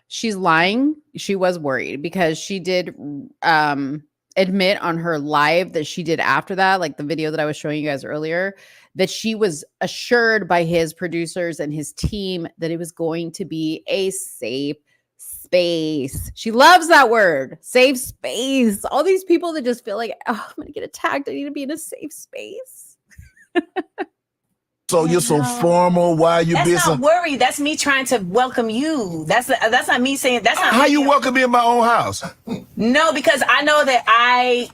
She's lying. She was worried because she did admit on her live that she did after that, like the video that I was showing you guys earlier, that she was assured by his producers and his team that it was going to be a safe space. She loves that word, safe space. All these people that just feel like, oh, I'm going to get attacked. I need to be in a safe space. So you're so formal. Why you That's being not worried. That's me trying to welcome you. That's not me saying. That's not how me. you welcome me in my own house. No, because I know that I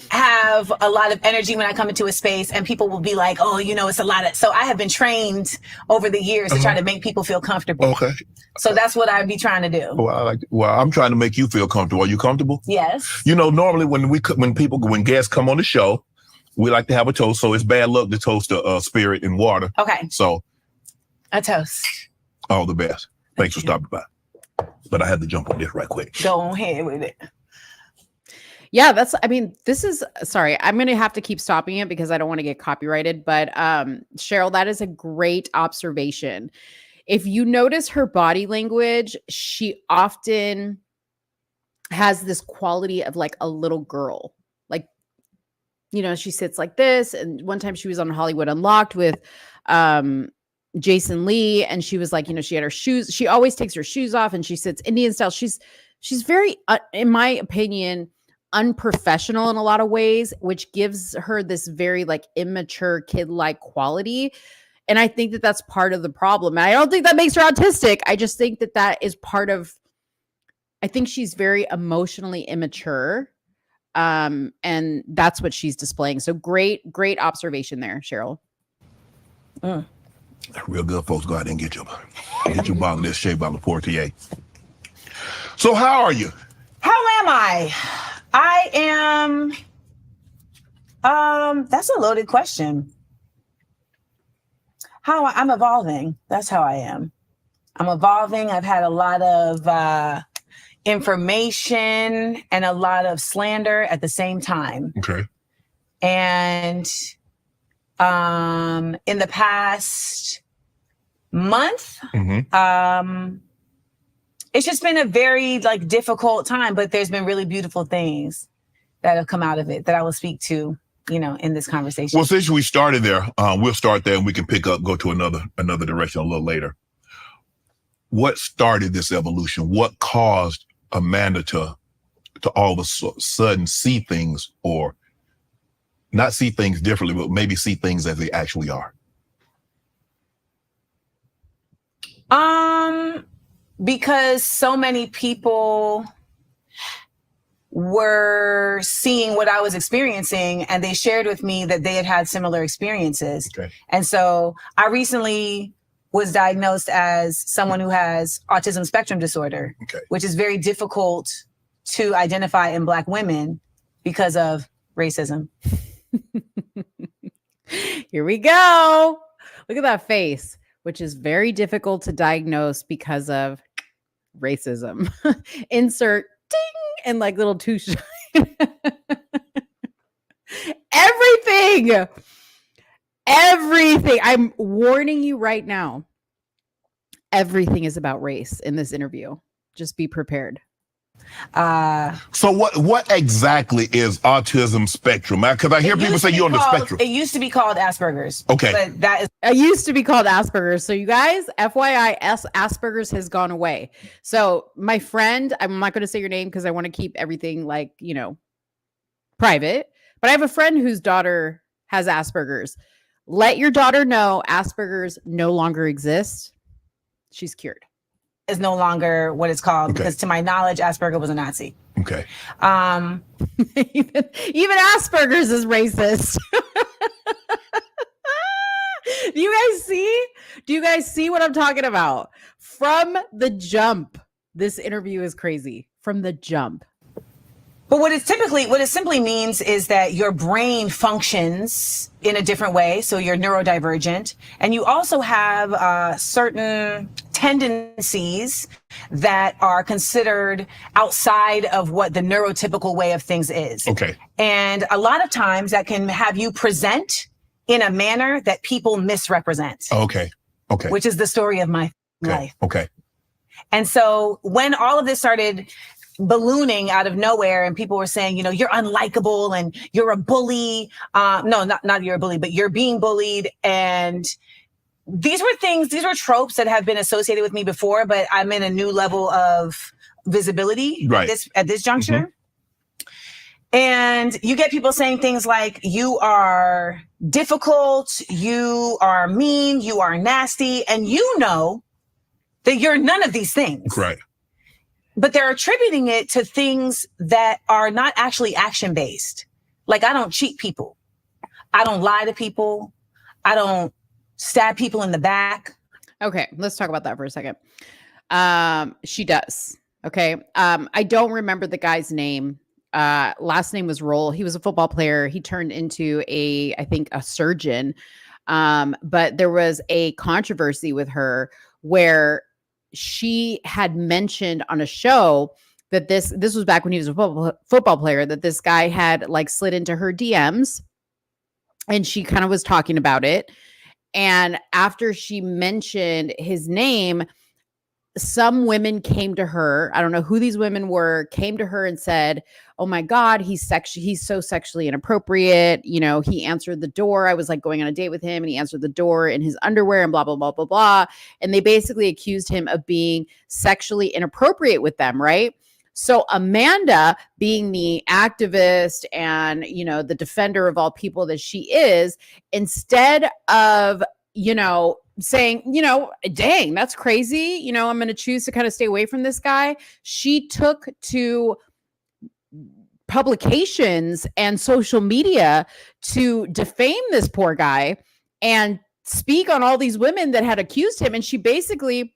have a lot of energy when I come into a space, and people will be like, "Oh, you know, it's a lot of." So I have been trained over the years to try to make people feel comfortable. Okay. So that's what I'd be trying to do. Well, I'm trying to make you feel comfortable. Are you comfortable? Yes. You know, normally when guests come on the show, we like to have a toast. So it's bad luck to toast a spirit in water. Okay. So a toast. All the best. Thanks for stopping by. But I had to jump on this right quick. Go on ahead with it. Yeah, sorry, I'm going to have to keep stopping it because I don't want to get copyrighted. But Cheryl, that is a great observation. If you notice her body language, she often has this quality of like a little girl. Like, you know, she sits like this. And one time she was on Hollywood Unlocked with Jason Lee, and she was like, you know, she had her shoes. She always takes her shoes off and she sits Indian style. She's very, in my opinion, unprofessional in a lot of ways, which gives her this very like immature kid-like quality. And I think that that's part of the problem. And I don't think that makes her autistic. I just think that that is part of, I think she's very emotionally immature. And that's what she's displaying. So great observation there, Cheryl. Real good, folks. Go out and get your bottle of this Shea Bottle Portier. So how are you? How am I? I am, that's a loaded question. I'm evolving. That's how I am. I'm evolving. I've had a lot of information and a lot of slander at the same time. Okay. And in the past month, it's just been a very like difficult time, but there's been really beautiful things that have come out of it that I will speak to, you know, in this conversation. Well, since we started there, we'll start there and we can go to another direction a little later. What started this evolution? What caused Amanda to all of a sudden see things, or not see things differently, but maybe see things as they actually are? Because so many people were seeing what I was experiencing, and they shared with me that they had had similar experiences. Okay. And so I recently was diagnosed as someone who has autism spectrum disorder, which is very difficult to identify in Black women because of racism. Here we go. Look at that face, which is very difficult to diagnose because of racism. Insert ding and like little two everything. I'm warning you right now. Everything is about race in this interview. Just be prepared. So what exactly is autism spectrum? Because I hear people say you're on the spectrum. It used to be called Asperger's. Okay. But that is. It used to be called Asperger's. So you guys, FYI, Asperger's has gone away. So my friend, I'm not going to say your name because I want to keep everything like, you know, private. But I have a friend whose daughter has Asperger's. Let your daughter know Asperger's no longer exists. She's cured. Is no longer what it's called, because to my knowledge, Asperger was a Nazi. Okay. Even Asperger's is racist. Do you guys see what I'm talking about? From the jump, this interview is crazy. From the jump. But what it simply means is that your brain functions in a different way. So you're neurodivergent, and you also have certain tendencies that are considered outside of what the neurotypical way of things is. Okay. And a lot of times that can have you present in a manner that people misrepresent. Okay. Okay. Which is the story of my life. Okay. And so when all of this started ballooning out of nowhere and people were saying, you're unlikable and you're a bully. No, not you're a bully, but you're being bullied. And these were tropes that have been associated with me before, but I'm in a new level of visibility at this juncture. Mm-hmm. And you get people saying things like, you are difficult, you are mean, you are nasty, and you know that you're none of these things. Right. But they're attributing it to things that are not actually action-based. Like, I don't cheat people. I don't lie to people. I don't stab people in the back. Okay, let's talk about that for a second. She does. Okay. I don't remember the guy's name. Last name was Roll. He was a football player. He turned into I think a surgeon. But there was a controversy with her where she had mentioned on a show that this was back when he was a football player, that this guy had like slid into her DMs, and she kind of was talking about it. And after she mentioned his name, some women came to her. I don't know who these women were, came to her and said, "Oh my God, he's so sexually inappropriate. He answered the door. I was like going on a date with him and he answered the door in his underwear and blah, blah, blah, blah, blah." And they basically accused him of being sexually inappropriate with them. Right. So Amanda, being the activist and, the defender of all people that she is, instead of, saying, dang, that's crazy. I'm going to choose to kind of stay away from this guy. She took to publications and social media to defame this poor guy and speak on all these women that had accused him. And she basically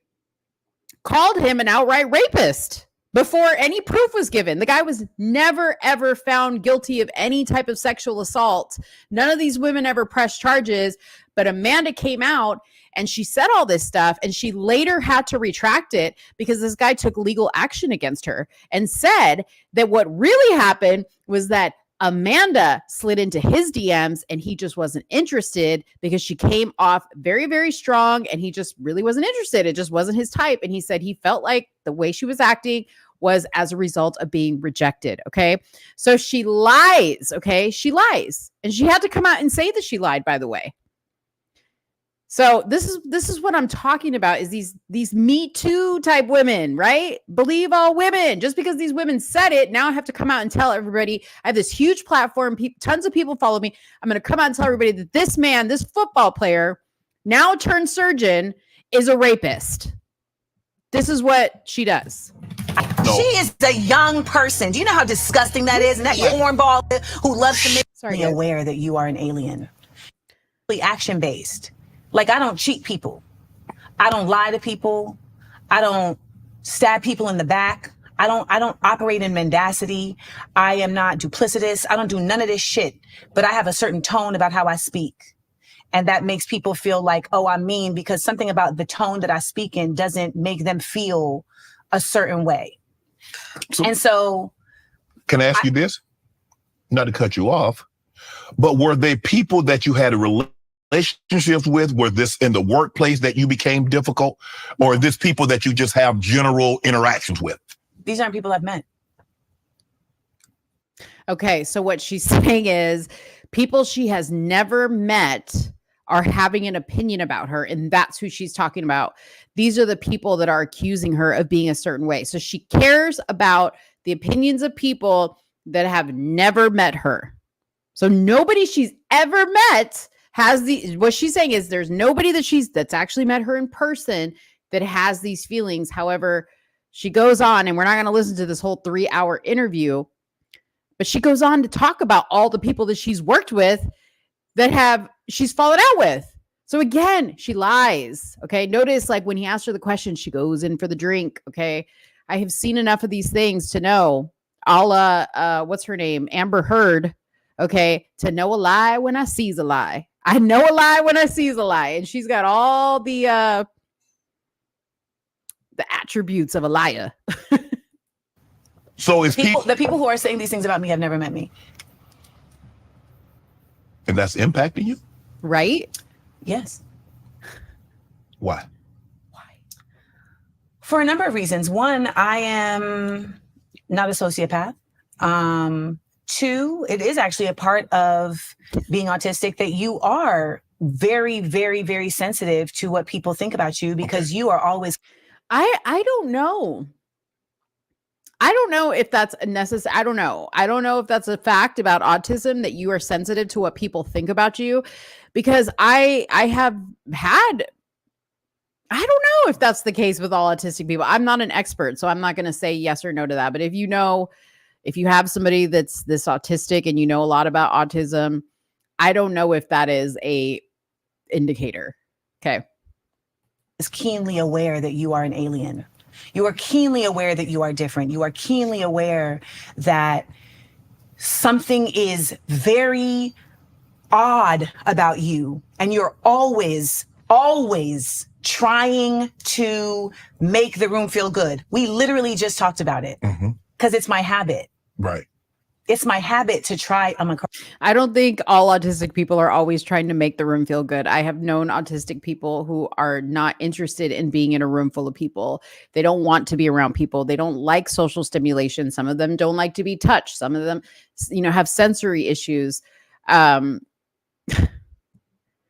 called him an outright rapist before any proof was given. The guy was never, ever found guilty of any type of sexual assault. None of these women ever pressed charges, but Amanda came out and she said all this stuff, and she later had to retract it because this guy took legal action against her and said that what really happened was that Amanda slid into his DMs and he just wasn't interested because she came off very, very strong and he just really wasn't interested. It just wasn't his type. And he said he felt like the way she was acting was as a result of being rejected. Okay. So she lies. Okay. She lies. And she had to come out and say that she lied, by the way. So this is what I'm talking about, is these Me Too type women, right? Believe all women. Just because these women said it, now I have to come out and tell everybody. I have this huge platform. Tons of people follow me. I'm going to come out and tell everybody that this man, this football player, now turned surgeon, is a rapist. This is what she does. No. She is a young person. Do you know how disgusting that is? And that cornball who loves to make me aware that you are an alien. Action-based. Like, I don't cheat people. I don't lie to people. I don't stab people in the back. I don't operate in mendacity. I am not duplicitous. I don't do none of this shit. But I have a certain tone about how I speak. And that makes people feel like, oh, I'm mean, because something about the tone that I speak in doesn't make them feel a certain way. So can I ask you this? Not to cut you off, but were they people that you had a relationships with? Were this in the workplace that you became difficult, or is this people that you just have general interactions with? These aren't people I've met. Okay, so what she's saying is people she has never met are having an opinion about her, and that's who she's talking about. These are the people that are accusing her of being a certain way. So she cares about the opinions of people that have never met her. So nobody she's ever met has what she's saying is there's nobody that's actually met her in person that has these feelings. However, She goes on, and we're not going to listen to this whole 3-hour interview, but she goes on to talk about all the people that she's worked with that she's fallen out with. So again, she lies. Okay. Notice, like, when he asked her the question, she goes in for the drink. Okay. I have seen enough of these things to know, what's her name? Amber Heard. Okay. To know a lie when I sees a lie. I know a lie when I sees a lie. And she's got all the attributes of a liar. So it's the people who are saying these things about me have never met me. And that's impacting you? Right? Yes. Why? For a number of reasons. One, I am not a sociopath. 2, it is actually a part of being autistic that you are very, very, very sensitive to what people think about you, because you are always. I don't know. I don't know if that's necessary. I don't know. I don't know if that's a fact about autism, that you are sensitive to what people think about you, because I have had, I don't know if that's the case with all autistic people. I'm not an expert, so I'm not going to say yes or no to that. But if you have somebody that's this autistic and you know a lot about autism, I don't know if that is a indicator. Okay. Is keenly aware that you are an alien. You are keenly aware that you are different. You are keenly aware that something is very odd about you. And you're always trying to make the room feel good. We literally just talked about it because it's my habit. Right. It's my habit to try. I don't think all autistic people are always trying to make the room feel good. I have known autistic people who are not interested in being in a room full of people. They don't want to be around people. They don't like social stimulation. Some of them don't like to be touched. Some of them, have sensory issues.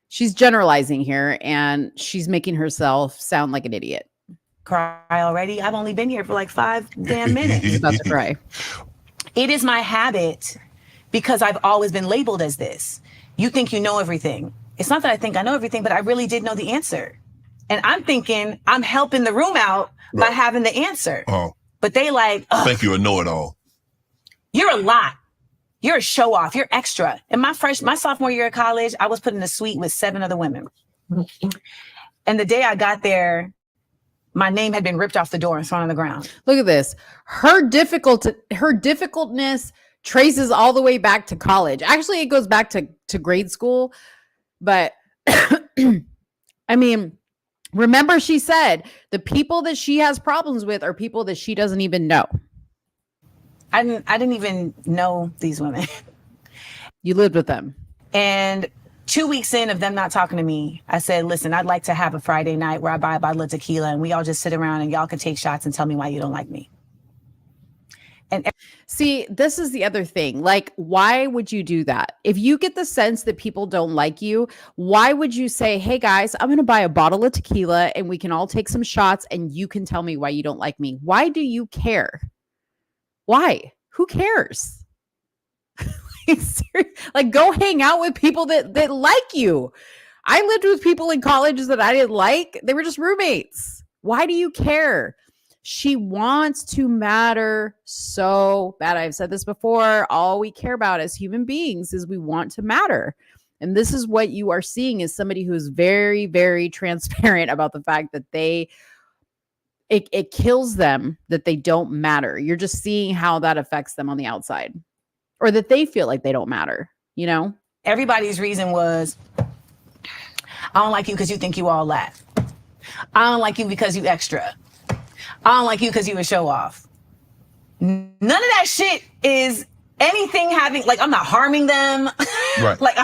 She's generalizing here, and she's making herself sound like an idiot. Cry already? I've only been here for like 5 damn minutes. She's about to cry. It is my habit because I've always been labeled as this. You think you know everything. It's not that I think I know everything, but I really did know the answer. And I'm thinking I'm helping the room out by having the answer. Oh. But they like, I think you're a know-it-all. You're a lot. You're a show off. You're extra. In my sophomore year of college, I was put in a suite with 7 other women. And the day I got there, my name had been ripped off the door and thrown on the ground. Look at this. Her difficultness traces all the way back to college. Actually, it goes back to grade school. But I mean, remember, she said the people that she has problems with are people that she doesn't even know. I didn't even know these women. You lived with them. And 2 weeks in of them not talking to me, I said, listen, I'd like to have a Friday night where I buy a bottle of tequila and we all just sit around and y'all can take shots and tell me why you don't like me. And see, this is the other thing. Like, why would you do that? If you get the sense that people don't like you, why would you say, hey guys, I'm going to buy a bottle of tequila and we can all take some shots and you can tell me why you don't like me? Why do you care? Why? Who cares? Like, go hang out with people that like you. I lived with people in college that I didn't like. They were just roommates. Why do you care? She wants to matter so bad. I've said this before. All we care about as human beings is we want to matter. And this is what you are seeing, is somebody who is very, very transparent about the fact that it kills them that they don't matter. You're just seeing how that affects them on the outside, or that they feel like they don't matter, Everybody's reason was, I don't like you because you think you all laugh. I don't like you because you extra. I don't like you because you a show off. None of that shit is anything having, like, I'm not harming them. Right. Like,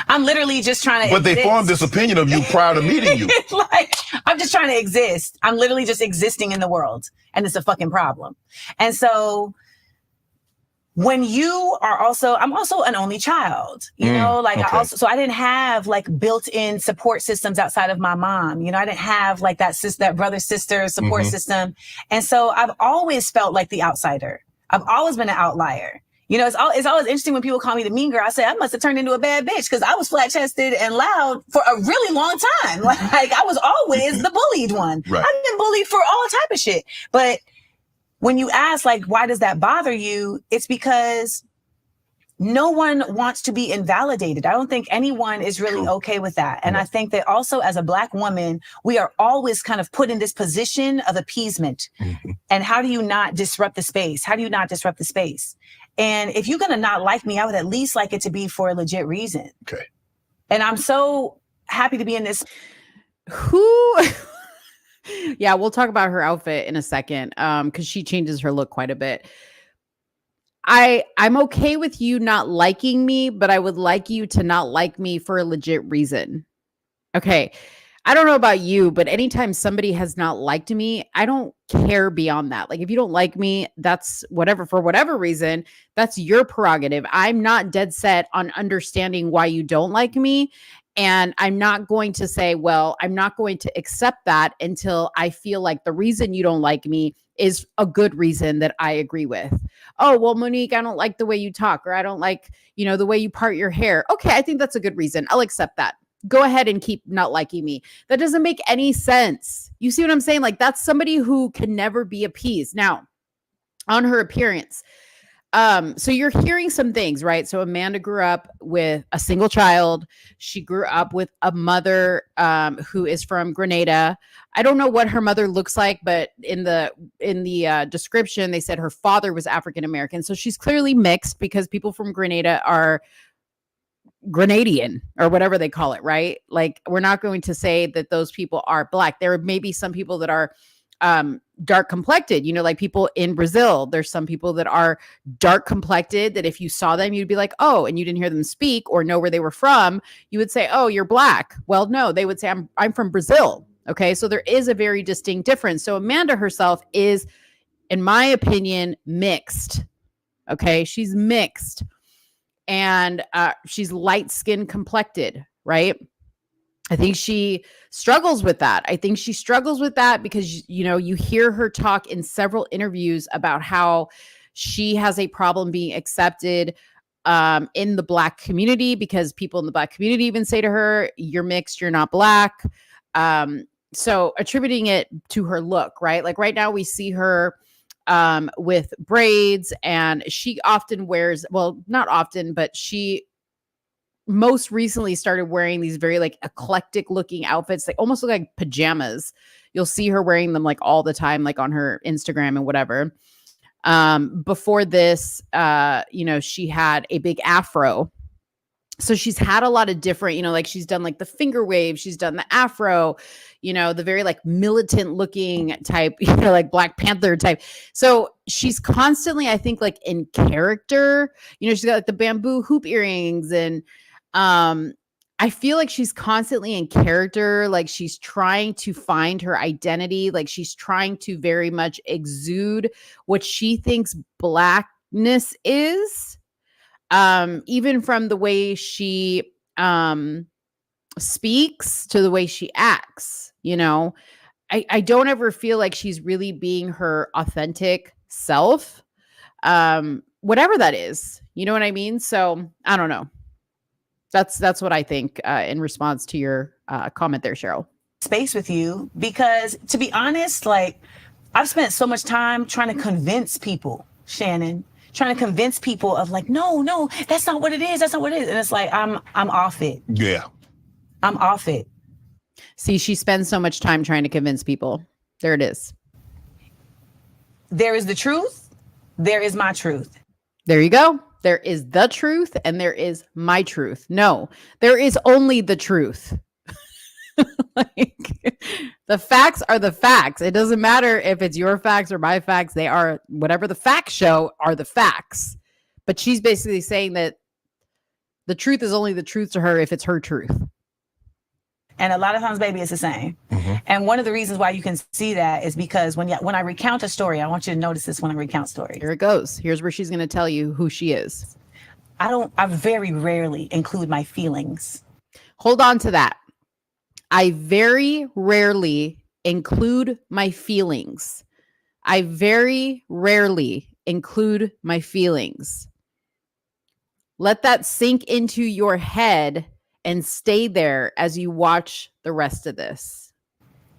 I'm literally just trying to But they formed this opinion of you prior to meeting you. Like, I'm just trying to exist. I'm literally just existing in the world. And it's a fucking problem. And so when you are I'm also an only child, okay. I didn't have like built-in support systems outside of my mom. I didn't have like that brother, sister support system. And so I've always felt like the outsider. I've always been an outlier. It's always interesting when people call me the mean girl. I say I must have turned into a bad bitch because I was flat-chested and loud for a really long time. Like, I was always the bullied one. Right. I've been bullied for all type of shit. But when you ask, like, why does that bother you? It's because no one wants to be invalidated. I don't think anyone is really okay with that. And I think that also as a Black woman, we are always kind of put in this position of appeasement. And how do you not disrupt the space? How do you not disrupt the space? And if you're going to not like me, I would at least like it to be for a legit reason. Okay. And I'm so happy to be in this. Who? Yeah, we'll talk about her outfit in a second, because she changes her look quite a bit. I'm okay with you not liking me, but I would like you to not like me for a legit reason. Okay. I don't know about you, but anytime somebody has not liked me, I don't care beyond that. Like, if you don't like me, that's whatever, for whatever reason, that's your prerogative. I'm not dead set on understanding why you don't like me. And I'm not going to say, well, I'm not going to accept that until I feel like the reason you don't like me is a good reason that I agree with. Oh, well, Monique, I don't like the way you talk, or I don't like, the way you part your hair. Okay, I think that's a good reason. I'll accept that. Go ahead and keep not liking me. That doesn't make any sense. You see what I'm saying? Like, that's somebody who can never be appeased. Now, on her appearance, so you're hearing some things, right? So Amanda grew up with a single child. She grew up with a mother who is from Grenada. I don't know what her mother looks like, but in the description, they said her father was African American. So she's clearly mixed, because people from Grenada are Grenadian or whatever they call it, right? Like, we're not going to say that those people are Black. There may be some people that are dark complected, like people in Brazil. There's some people that are dark complected that if you saw them, you'd be like, oh, and you didn't hear them speak or know where they were from, you would say, oh, you're Black. Well, no, they would say, I'm from Brazil. Okay. So there is a very distinct difference. So Amanda herself is, in my opinion, mixed. Okay. She's mixed, and she's light skin complected, right? I think she struggles with that. I think she struggles with that because, you hear her talk in several interviews about how she has a problem being accepted in the Black community, because people in the Black community even say to her, you're mixed, you're not Black. So attributing it to her look, right? Like, right now we see her with braids, and she often wears, well, not often, but she most recently started wearing these very like eclectic looking outfits. They almost look like pajamas. You'll see her wearing them like all the time, like on her Instagram and whatever. Before this, she had a big afro. So she's had a lot of different, like she's done like the finger wave, she's done the afro, the very like militant looking type, like Black Panther type. So she's constantly, I think, like in character, she's got like the bamboo hoop earrings, and I feel like she's constantly in character. Like, she's trying to find her identity. Like, she's trying to very much exude what she thinks Blackness is. Even from the way she speaks to the way she acts, I don't ever feel like she's really being her authentic self, whatever that is, you know what I mean? So I don't know. That's what I think in response to your comment there, Cheryl. Space with you, because to be honest, like, I've spent so much time trying to convince people, Shannon, trying to convince people of like, no, that's not what it is. That's not what it is. And it's like, I'm off it. Yeah. I'm off it. See, she spends so much time trying to convince people. There it is. There is the truth. There is my truth. There you go. There is the truth and there is my truth. No, there is only the truth. Like, the facts are the facts. It doesn't matter if it's your facts or my facts. They are, whatever the facts show are the facts. But she's basically saying that the truth is only the truth to her if it's her truth. And a lot of times, baby, it's the same. Mm-hmm. And one of the reasons why you can see that is because when I recount a story, I want you to notice this when I recount stories. Here it goes. Here's where she's going to tell you who she is. I very rarely include my feelings. Hold on to that. I very rarely include my feelings. I very rarely include my feelings. Let that sink into your head and stay there as you watch the rest of this.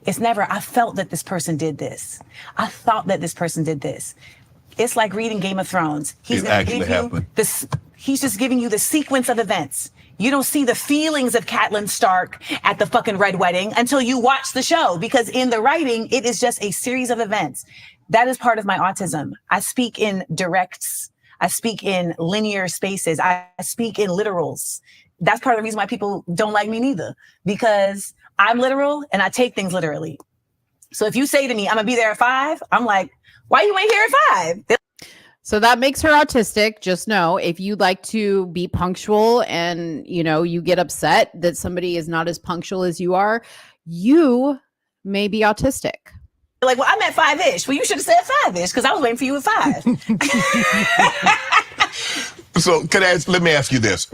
It's never, I felt that this person did this. I thought that this person did this. It's like reading Game of Thrones. He's gonna give you this. He's just giving you the sequence of events. You don't see the feelings of Catelyn Stark at the fucking Red Wedding until you watch the show, because in the writing, it is just a series of events. That is part of my autism. I speak in directs. I speak in linear spaces. I speak in literals. That's part of the reason why people don't like me neither, because I'm literal and I take things literally. So if you say to me, I'm gonna be there at 5, I'm like, why you ain't here at 5? So that makes her autistic. Just know, if you like to be punctual and, you know, you get upset that somebody is not as punctual as you are, you may be autistic. Like, well, I'm at 5-ish. Well, you should have said 5-ish, because I was waiting for you at 5. So let me ask you this.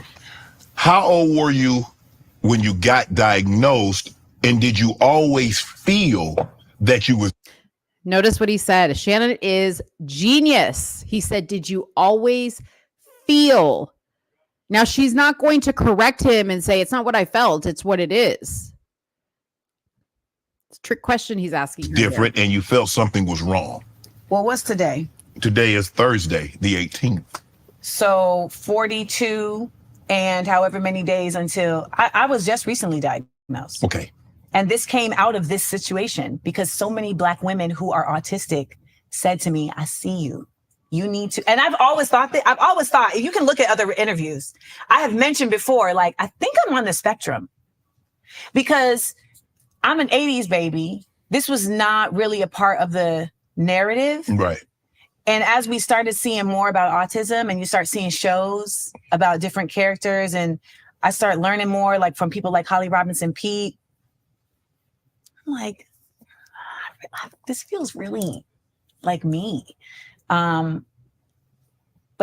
How old were you when you got diagnosed, and did you always feel that you was? Notice what he said. Shannon is genius. He said, did you always feel? Now, she's not going to correct him and say, it's not what I felt, it's what it is. It's a trick question he's asking her Different, here. and you felt something was wrong. Well, what's today? Today is Thursday, the 18th. So 42 and however many days until I was just recently diagnosed. Okay. And this came out of this situation because so many Black women who are autistic said to me, I see you. You need to. And I've always thought, if you can look at other interviews, I have mentioned before, like, I think I'm on the spectrum, because I'm an 80s baby. This was not really a part of the narrative. Right. And as we started seeing more about autism, and you start seeing shows about different characters, and I start learning more, like, from people like Holly Robinson Peete, I'm like, this feels really like me. But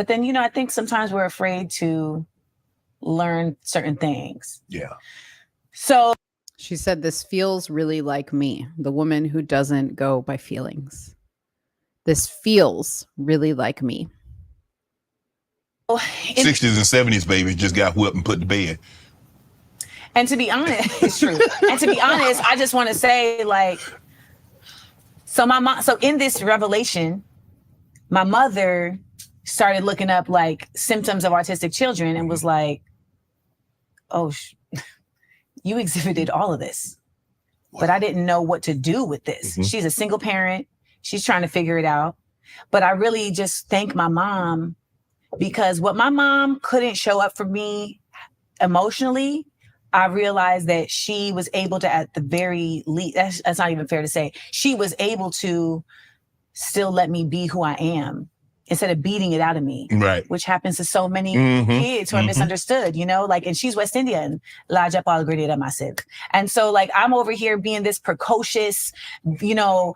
then, you know, I think sometimes we're afraid to learn certain things. Yeah. So She said, this feels really like me, the woman who doesn't go by feelings. This feels really like me. 60s and 70s baby just got whipped and put to bed. And to be honest, it's true. And to be honest, I just want to say, like, so my mom, so in this revelation, my mother started looking up like symptoms of autistic children and was like, oh, you exhibited all of this, but I didn't know what to do with this. Mm-hmm. She's a single parent. She's trying to figure it out. But I really just thank my mom, because what my mom couldn't show up for me emotionally, I realized that she was able to, at the very least, that's not even fair to say, she was able to still let me be who I am instead of beating it out of me, right? Which happens to so many kids who are misunderstood, you know, like, and she's West Indian, massive. And so, like, I'm over here being this precocious, you know,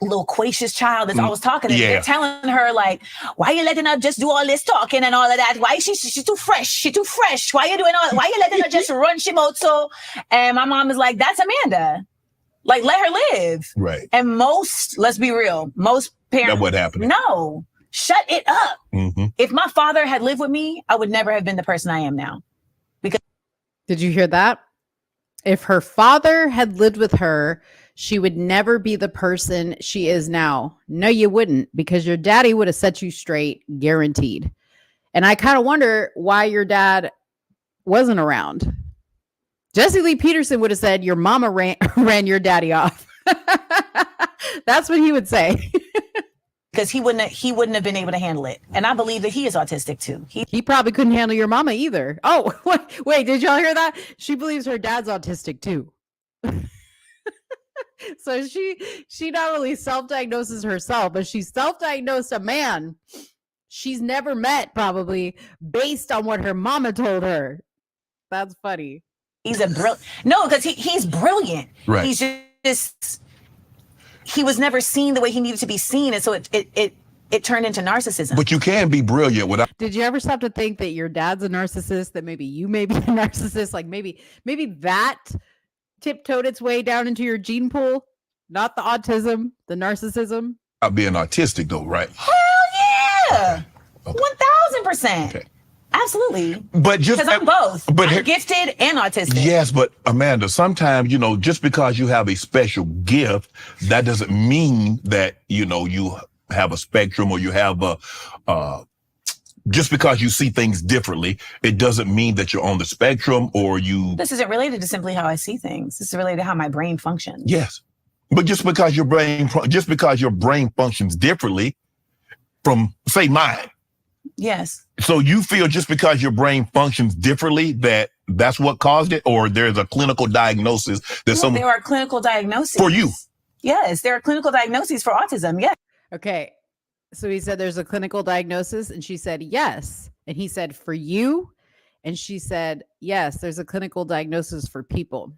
loquacious child that's always talking. And they're telling her, like, why are you letting her just do all this talking and all of that? Why is she's too fresh? She's too fresh. Why are you doing all? Why are you letting her just run Shimoto? And my mom is like, that's Amanda. Like, let her live. Right. And let's be real, most parents. That's what happened. No, shut it up. Mm-hmm. If my father had lived with me, I would never have been the person I am now. Because did you hear that? If her father had lived with her, she would never be the person she is now. No, you wouldn't, because your daddy would have set you straight, guaranteed. And I kind of wonder why your dad wasn't around. Jesse Lee Peterson would have said, your mama ran your daddy off. That's what he would say. Because he wouldn't have been able to handle it. And I believe that he is autistic too. He probably couldn't handle your mama either. Oh, wait, did y'all hear that? She believes her dad's autistic too. So she not only self-diagnoses herself, but she self-diagnosed a man she's never met, probably, based on what her mama told her. That's funny. He's because he's brilliant. Right. He's just he was never seen the way he needed to be seen, and so it turned into narcissism. But you can be brilliant without. Did you ever stop to think that your dad's a narcissist? That maybe you may be a narcissist? Like maybe that tiptoed its way down into your gene pool, not the autism, the narcissism. Being autistic though, right? Hell yeah, 1000%. Okay. Absolutely. But just because I'm both. but I'm gifted and autistic. Yes, but Amanda, sometimes, just because you have a special gift, that doesn't mean that, you have a spectrum, or you have just because you see things differently, it doesn't mean that you're on the spectrum or you. This isn't related to simply how I see things. This is related to how my brain functions. Yes. But just because your brain functions differently from, say, mine. Yes. So you feel just because your brain functions differently that's what caused it, or there's a clinical diagnosis that there are clinical diagnoses for you. Yes, there are clinical diagnoses for autism. Yes. Okay. So he said there's a clinical diagnosis, and she said yes. And he said for you, and she said yes, there's a clinical diagnosis for people.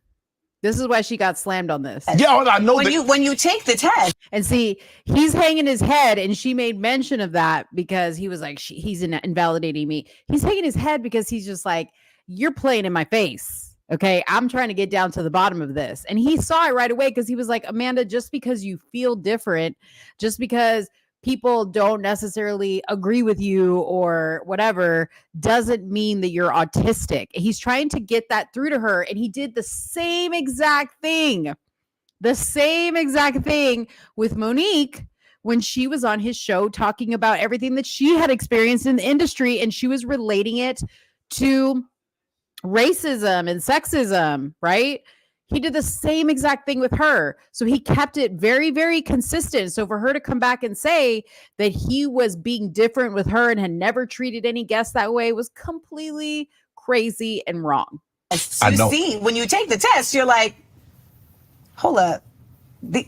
This is why she got slammed on this. Yeah, I know. When you take the test, and see, he's hanging his head, and she made mention of that because he was like, he's invalidating me. He's hanging his head because he's just like, you're playing in my face. Okay, I'm trying to get down to the bottom of this. And he saw it right away because he was like, Amanda, just because you feel different, just because people don't necessarily agree with you or whatever, doesn't mean that you're autistic. He's trying to get that through to her. And he did the same exact thing with Monique when she was on his show talking about everything that she had experienced in the industry. And she was relating it to racism and sexism, right? He did the same exact thing with her. So he kept it very, very consistent. So for her to come back and say that he was being different with her and had never treated any guests that way was completely crazy and wrong. You see, when you take the test, you're like, hold up.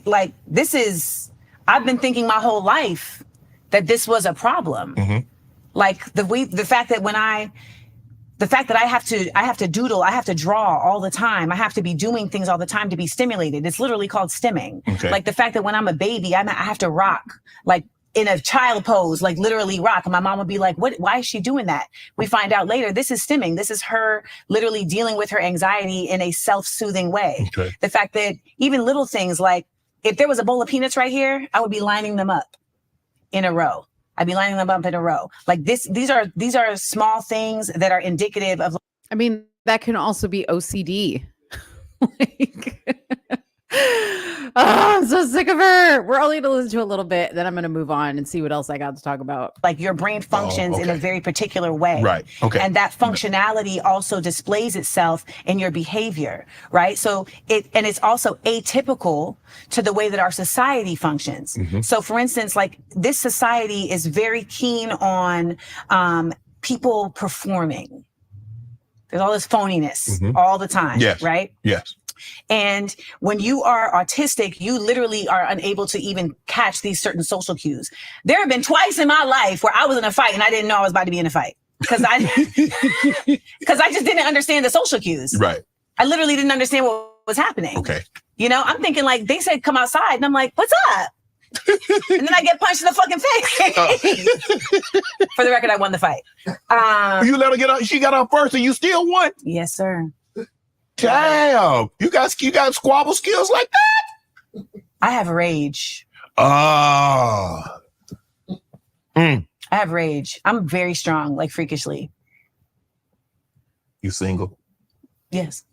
I've been thinking my whole life that this was a problem. Mm-hmm. Like the fact that I have to doodle, I have to draw all the time. I have to be doing things all the time to be stimulated. It's literally called stimming. Okay. Like the fact that when I'm a baby, I have to rock, like in a child pose, like literally rock. And my mom would be like, why is she doing that? We find out later, this is stimming. This is her literally dealing with her anxiety in a self-soothing way. Okay. The fact that even little things like if there was a bowl of peanuts right here, I would be lining them up in a row. I'd be lining them up in a row. Like these are small things that are indicative of. I mean, that can also be OCD. I'm so sick of her. We're only going to listen to a little bit. Then I'm going to move on and see what else I got to talk about. Like your brain functions in a very particular way. Right. Okay. And that functionality also displays itself in your behavior. Right. So it's also atypical to the way that our society functions. Mm-hmm. So for instance, like this society is very keen on people performing. There's all this phoniness all the time. Yes. Right. Yes. And when you are autistic, you literally are unable to even catch these certain social cues. There have been twice in my life where I was in a fight and I didn't know I was about to be in a fight because I just didn't understand the social cues. Right. I literally didn't understand what was happening. Okay. I'm thinking like they said, come outside. And I'm like, what's up? And then I get punched in the fucking face. For the record, I won the fight. You let her get out. She got out first and you still won. Yes, sir. Damn, you got squabble skills like that? I have rage. I have rage. I'm very strong, like freakishly. You single? Yes.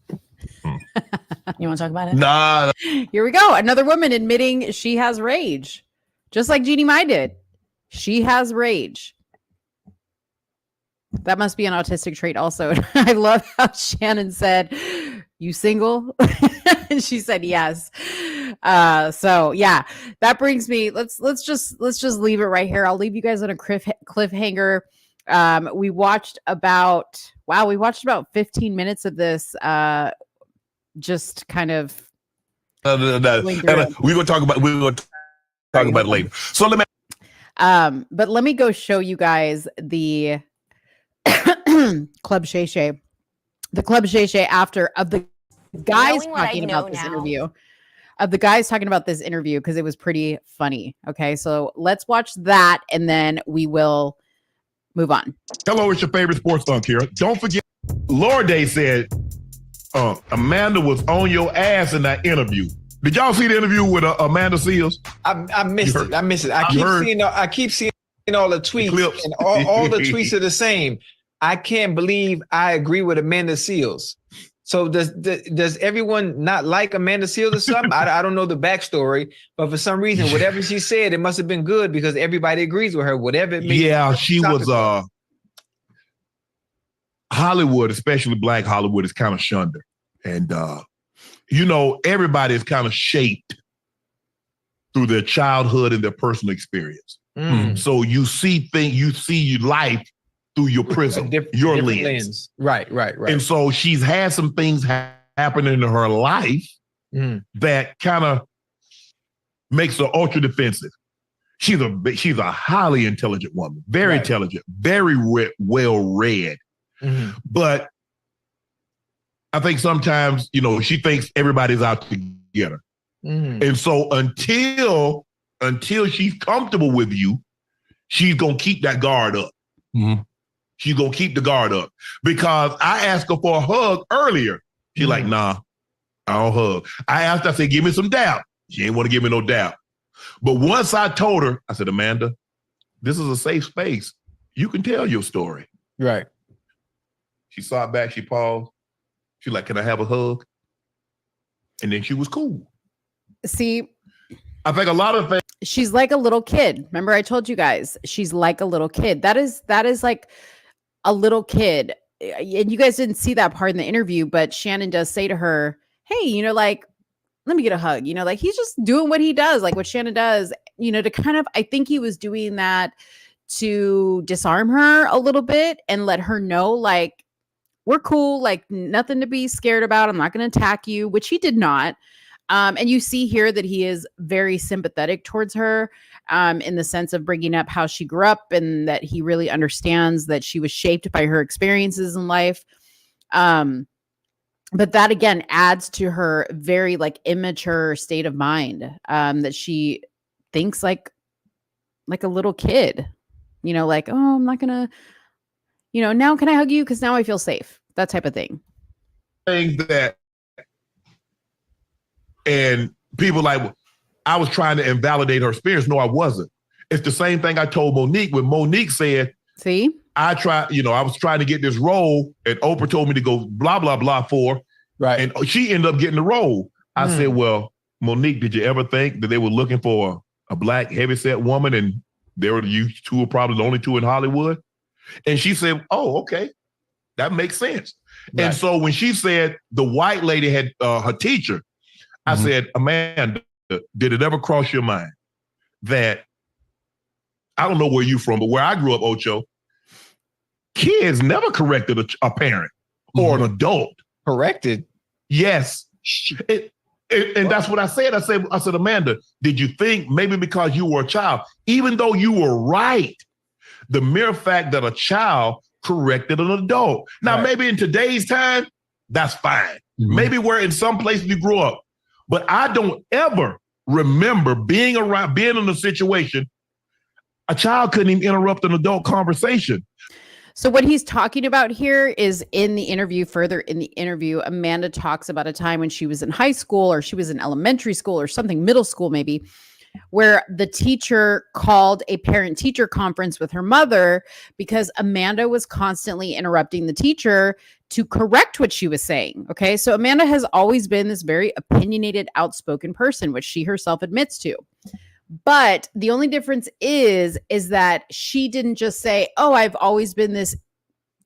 You want to talk about it? Nah. Here we go. Another woman admitting she has rage, just like Jeanie Mai did. She has rage. That must be an autistic trait also. I love how Shannon said, you single? And she said yes. So yeah, that brings me, let's just leave it right here. I'll leave you guys on a cliffhanger. We watched about 15 minutes of this, just kind of we're gonna talk about it later. So but let me go show you guys the Club Shay Shay. The Club Shay Shay after of the guys talking about this interview. Of the guys talking about this interview because it was pretty funny. Okay, so let's watch that and then we will move on. Hello, it's your favorite sports thunk here. Don't forget, Lorde said Amanda was on your ass in that interview. Did y'all see the interview with Amanda Seals? I missed it. I keep seeing all the tweets, and all the tweets are the same. I can't believe I agree with Amanda Seales. So does everyone not like Amanda Seales or something? I don't know the backstory, but for some reason, whatever she said, it must have been good because everybody agrees with her. Whatever it may be. Yeah, she was Hollywood, especially Black Hollywood, is kind of shunned her. And you know, everybody is kind of shaped through their childhood and their personal experience. So you see life through your prism, your lens. Right. And so she's had some things happen in her life that kind of makes her ultra defensive. She's a highly intelligent woman, very intelligent, very well read. But I think sometimes, you know, she thinks everybody's out to get her. And so until she's comfortable with you, she's going to keep that guard up. She's going to keep the guard up. Because I asked her for a hug earlier. She's like, nah, I don't hug. I said, give me some doubt. She ain't want to give me no doubt. But once I told her, I said, Amanda, this is a safe space. You can tell your story. Right. She saw it back. She paused. She's like, can I have a hug? And then she was cool. See, I think a lot of things. She's like a little kid. Remember, I told you guys, she's like a little kid. That is like a little kid. And you guys didn't see that part in the interview, but Shannon does say to her, hey, you know, like, let me get a hug. You know, like he's just doing what he does, like what Shannon does, you know, to kind of, I think he was doing that to disarm her a little bit and let her know, like, we're cool, like nothing to be scared about. I'm not going to attack you, which he did not. And you see here that he is very sympathetic towards her in the sense of bringing up how she grew up and that he really understands that she was shaped by her experiences in life. But that, again, adds to her very like immature state of mind that she thinks like a little kid, you know, like, oh, I'm not going to, you know, now can I hug you? Because now I feel safe. That type of thing. And people like, I was trying to invalidate her experience. No, I wasn't. It's the same thing I told Monique when Monique said, see, I was trying to get this role and Oprah told me to go blah, blah, blah for. Right. And she ended up getting the role. I said, well, Monique, did you ever think that they were looking for a black heavyset woman and you two were probably the only two in Hollywood? And she said, oh, okay. That makes sense. Right. And so when she said the white lady had her teacher, I said, Amanda, did it ever cross your mind that, I don't know where you're from, but where I grew up, Ocho, kids never corrected a parent or an adult. Corrected? Yes. And that's what I said. I said, Amanda, did you think maybe because you were a child, even though you were right, the mere fact that a child corrected an adult. Now, maybe in today's time, that's fine. Maybe where in some places you grew up. But I don't ever remember being in a situation, a child couldn't even interrupt an adult conversation. So what he's talking about here is in the interview, further in the interview, Amanda talks about a time when she was in high school or she was in elementary school or something, middle school maybe, where the teacher called a parent-teacher conference with her mother because Amanda was constantly interrupting the teacher to correct what she was saying. Okay. So Amanda has always been this very opinionated, outspoken person, which she herself admits to. But the only difference is that she didn't just say, oh, I've always been this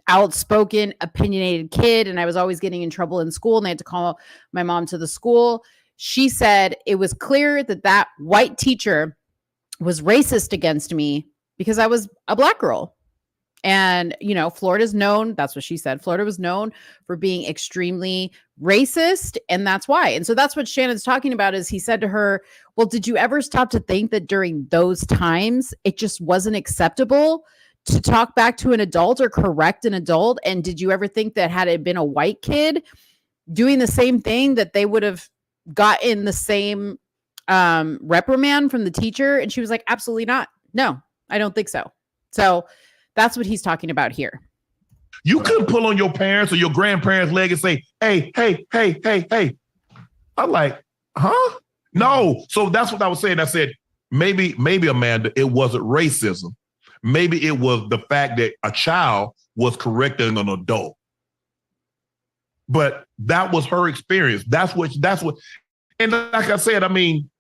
outspoken, opinionated kid, and I was always getting in trouble in school, and I had to call my mom to the school. She said it was clear that white teacher was racist against me because I was a black girl. And, you know, Florida's known, that's what she said. Florida was known for being extremely racist. And that's why. And so that's what Shannon's talking about is he said to her, well, did you ever stop to think that during those times, it just wasn't acceptable to talk back to an adult or correct an adult? And did you ever think that had it been a white kid doing the same thing that they would have gotten the same reprimand from the teacher? And she was like, absolutely not. No, I don't think so. So that's what he's talking about here. You couldn't pull on your parents or your grandparents' leg and say, hey, hey, hey, hey, hey. I'm like, huh? No. So that's what I was saying. I said, maybe Amanda, it wasn't racism. maybe it was the fact that a child was correcting an adult. But that was her experience. That's what, and like I said, I mean,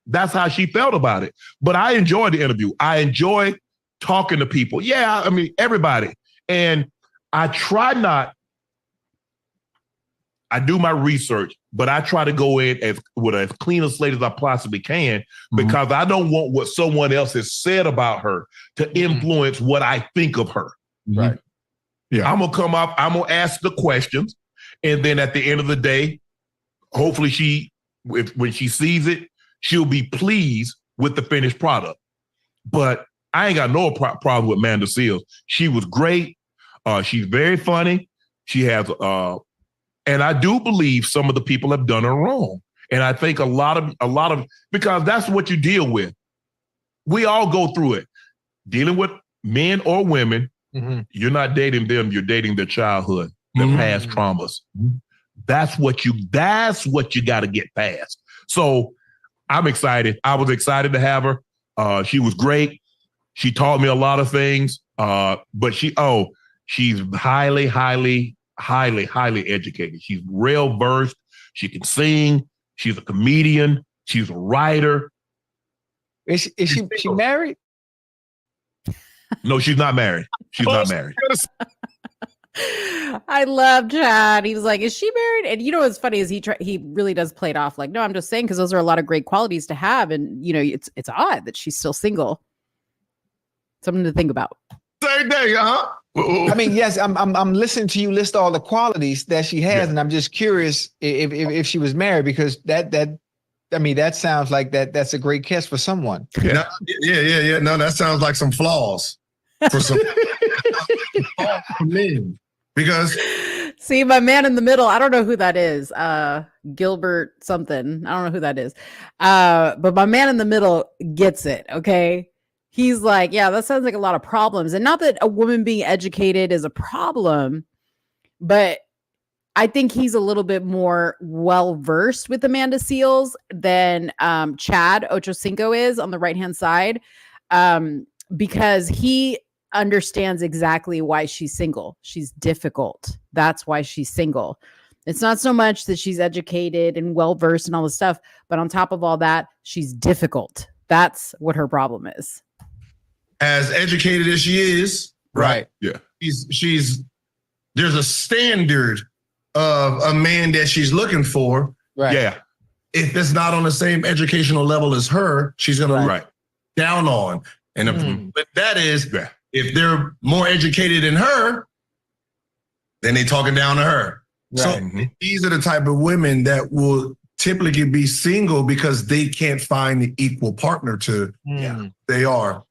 that's how she felt about it. But I enjoyed the interview. I enjoyed talking to people. Yeah, I mean, everybody. And I try not, I do my research, but I try to go in with as clean a slate as I possibly can, because I don't want what someone else has said about her to influence what I think of her. Right. Yeah. I'm going to come up, I'm going to ask the questions. And then at the end of the day, hopefully when she sees it, she'll be pleased with the finished product. But I ain't got no problem with Amanda Seales. She was great. She's very funny. She has, and I do believe some of the people have done her wrong. And I think a lot of, because that's what you deal with. We all go through it. Dealing with men or women, you're not dating them, you're dating their childhood, their past traumas. That's what you got to get past. So I'm excited. I was excited to have her. She was great. She taught me a lot of things. But she's highly educated. She's real versed. She can sing. She's a comedian. She's a writer. Is she married? No, she's not married. She's not married. I love Chad. He was like, "Is she married?" And you know what's funny is he really does play it off like, "No, I'm just saying because those are a lot of great qualities to have." And you know, it's odd that she's still single. Something to think about. Same day, huh? I mean, yes, I'm listening to you list all the qualities that she has, and I'm just curious if she was married, because that sounds like that's a great catch for someone. Yeah. No, that sounds like some flaws for some men. Because see, my man in the middle, I don't know who that is. Gilbert something. I don't know who that is. But my man in the middle gets it. Okay. He's like, yeah, that sounds like a lot of problems. And not that a woman being educated is a problem, but I think he's a little bit more well-versed with Amanda Seales than Chad Ochocinco is on the right-hand side, because he understands exactly why she's single. She's difficult. That's why she's single. It's not so much that she's educated and well-versed and all this stuff, but on top of all that, she's difficult. That's what her problem is. As educated as she is, right? Yeah. She's there's a standard of a man that she's looking for. Right. Yeah. If it's not on the same educational level as her, she's gonna look down on. And but that is, if they're more educated than her, then they talking down to her. Right. So these are the type of women that will typically be single because they can't find the equal partner to they are.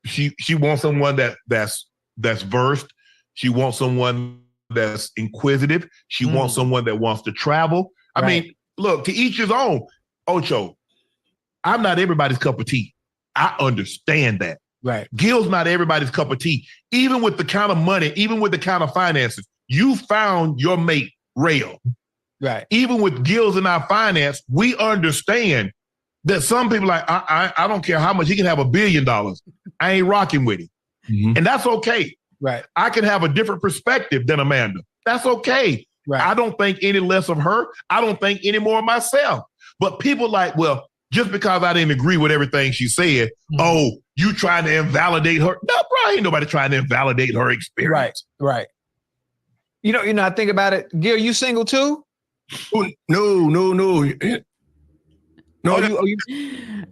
She wants someone that's versed. She wants someone that's inquisitive. She wants someone that wants to travel. I mean, look, to each his own. Ocho, I'm not everybody's cup of tea. I understand that. Right. Gil's not everybody's cup of tea. Even with the kind of money, even with the kind of finances, you found your mate real. Right. Even with Gil's in our finance, we understand that some people like, I don't care how much, he can have $1 billion. I ain't rocking with him. And that's okay. Right. I can have a different perspective than Amanda. That's okay. Right. I don't think any less of her. I don't think any more of myself. But people like, well, just because I didn't agree with everything she said, oh, you trying to invalidate her? No, bro, ain't nobody trying to invalidate her experience. Right. You know, I think about it. Gil, you single too? No.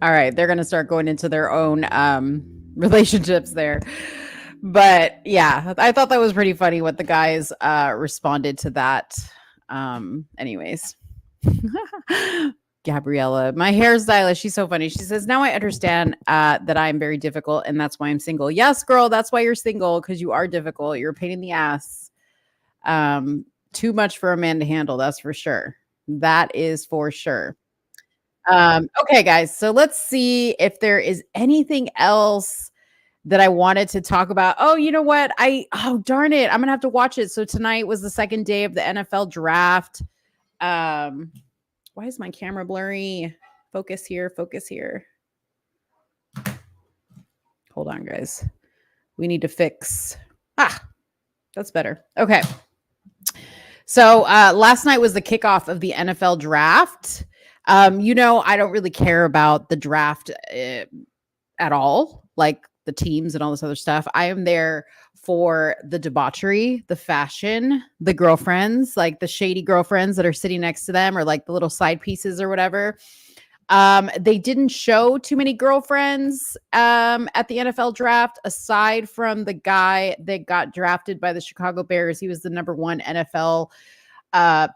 All right, they're gonna start going into their own relationships there. But yeah, I thought that was pretty funny what the guys responded to that. Anyways. Gabriella, my hairstylist, she's so funny. She says, now I understand that I'm very difficult and that's why I'm single. Yes, girl, that's why you're single, because you are difficult. You're a pain in the ass. Too much for a man to handle, that's for sure. That is for sure. Okay, guys, so let's see if there is anything else that I wanted to talk about. Oh, you know what? Oh, darn it. I'm going to have to watch it. So tonight was the second day of the NFL draft. Why is my camera blurry? Focus here. Hold on, guys. We need to fix. That's better. Okay. So last night was the kickoff of the NFL draft. I don't really care about the draft at all, like the teams and all this other stuff. I am there for the debauchery, the fashion, the girlfriends, like the shady girlfriends that are sitting next to them, or like the little side pieces or whatever. They didn't show too many girlfriends at the NFL draft, aside from the guy that got drafted by the Chicago Bears. He was the number 1 NFL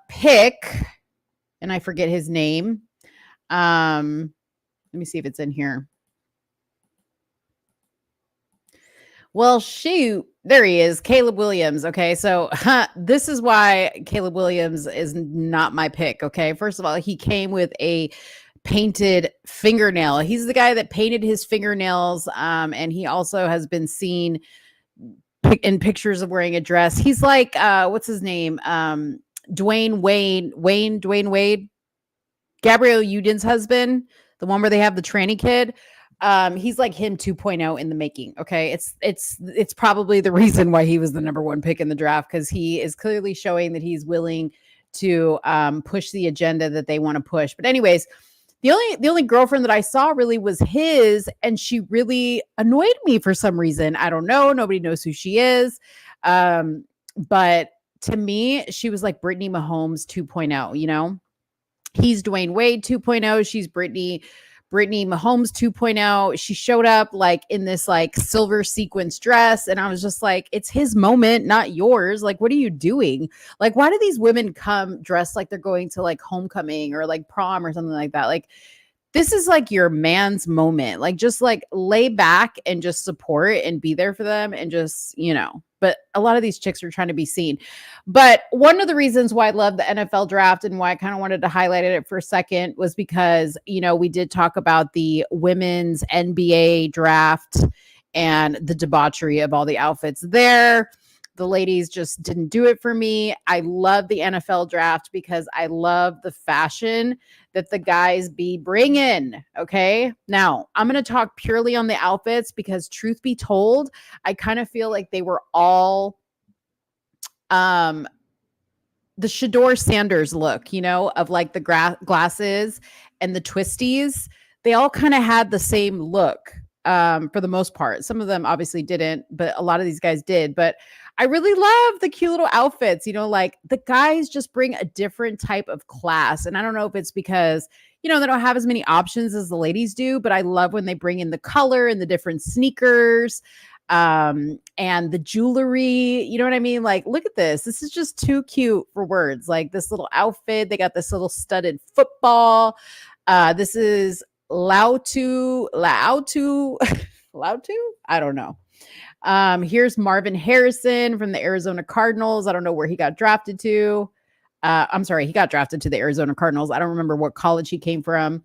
pick, and I forget his name. Let me see if it's in here. Well, shoot, there he is, Caleb Williams. Okay, so this is why Caleb Williams is not my pick. Okay, first of all, he came with a painted fingernail. He's the guy that painted his fingernails, and he also has been seen in pictures of wearing a dress. He's like, what's his name? Dwayne Wade, Gabrielle Union's husband, the one where they have the tranny kid. He's like him 2.0 in the making. Okay. It's probably the reason why he was the number 1 pick in the draft, because he is clearly showing that he's willing to push the agenda that they want to push. But anyways, the only girlfriend that I saw really was his, and she really annoyed me for some reason. I don't know. Nobody knows who she is. But to me, she was like Brittany Mahomes 2.0, He's Dwayne Wade 2.0. She's Brittany Mahomes 2.0. She showed up like in this like silver sequence dress, and I was just like, it's his moment, not yours. Like, what are you doing? Like, why do these women come dressed like they're going to like homecoming or like prom or something like that? Like, this is like your man's moment. Like, just like lay back and just support and be there for them, and just, but a lot of these chicks are trying to be seen. But one of the reasons why I love the NFL draft and why I kind of wanted to highlight it for a second was because, we did talk about the women's NBA draft and the debauchery of all the outfits there. The ladies just didn't do it for me. I love the NFL draft because I love the fashion that the guys be bringing. Okay. Now I'm going to talk purely on the outfits because, truth be told, I kind of feel like they were all the Shador Sanders look, of like the glasses and the twisties. They all kind of had the same look for the most part. Some of them obviously didn't, but a lot of these guys did. But I really love the cute little outfits, like the guys just bring a different type of class. And I don't know if it's because, they don't have as many options as the ladies do, but I love when they bring in the color and the different sneakers and the jewelry. You know what I mean? Like, look at this. This is just too cute for words. Like this little outfit. They got this little studded football. This is Lautu. I don't know. Here's Marvin Harrison from the Arizona Cardinals. I don't know where he got drafted to. I'm sorry, he got drafted to the Arizona Cardinals. I don't remember what college he came from.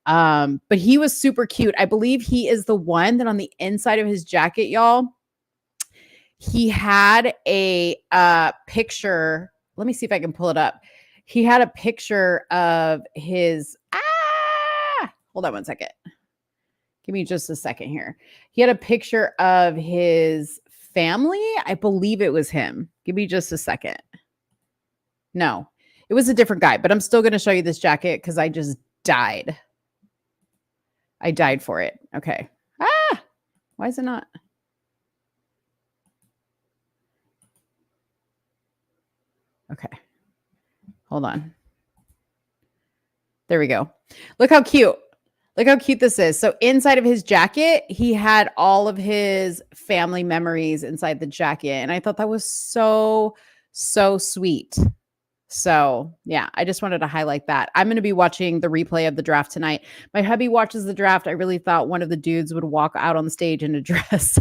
But he was super cute. I believe he is the one that on the inside of his jacket, y'all, he had a picture. Let me see if I can pull it up. He had a picture of his hold on one second. Give me just a second here. He had a picture of his family. I believe it was him. Give me just a second. No, it was a different guy, but I'm still going to show you this jacket because I just died. I died for it. Okay. Why is it not? Okay. Hold on. There we go. Look how cute. Look how cute this is. So inside of his jacket, he had all of his family memories inside the jacket. And I thought that was so, so sweet. So yeah, I just wanted to highlight that. I'm going to be watching the replay of the draft tonight. My hubby watches the draft. I really thought one of the dudes would walk out on the stage in a dress.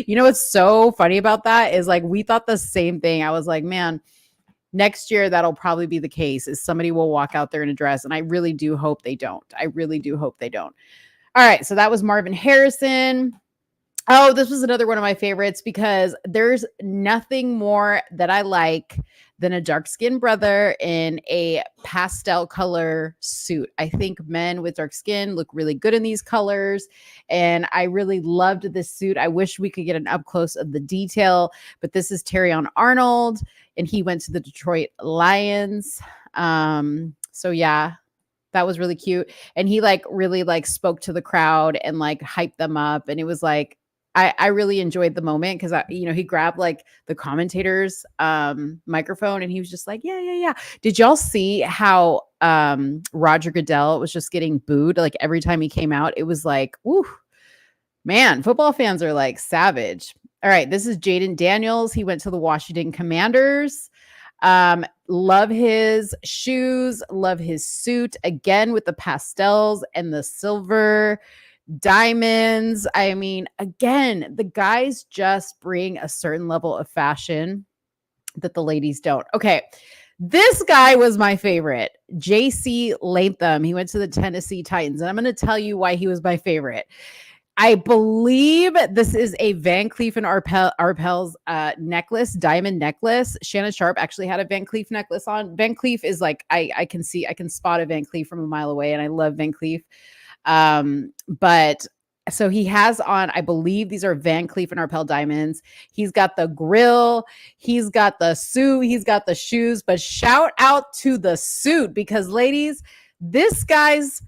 You know what's so funny about that is like, we thought the same thing. I was like, man, next year, that'll probably be the case, is somebody will walk out there in a dress. And I really do hope they don't. I really do hope they don't. All right. So that was Marvin Harrison. Oh, this was another one of my favorites because there's nothing more that I like than a dark-skinned brother in a pastel color suit. I think men with dark skin look really good in these colors, and I really loved this suit. I wish we could get an up close of the detail, but this is Terrion Arnold, and he went to the Detroit Lions. So yeah, that was really cute. And he like really like spoke to the crowd and like hyped them up. And it was like, I really enjoyed the moment because he grabbed like the commentator's microphone and he was just like, yeah. Did y'all see how Roger Goodell was just getting booed like every time he came out? It was like, woo, man, football fans are like savage. All right, this is Jaden Daniels. He went to the Washington Commanders. Love his shoes, love his suit, again with the pastels and the silver diamonds. I mean, again, the guys just bring a certain level of fashion that the ladies don't. Okay, this guy was my favorite, JC Latham. He went to the Tennessee Titans, and I'm going to tell you why he was my favorite. I believe this is a Van Cleef and Arpels necklace, diamond necklace. Shannon Sharp actually had a Van Cleef necklace on. Van Cleef is like, I can spot a Van Cleef from a mile away, and I love Van Cleef. But so he has on, I believe these are Van Cleef and Arpels diamonds. He's got the grill, he's got the suit, he's got the shoes, but shout out to the suit because ladies, this guy's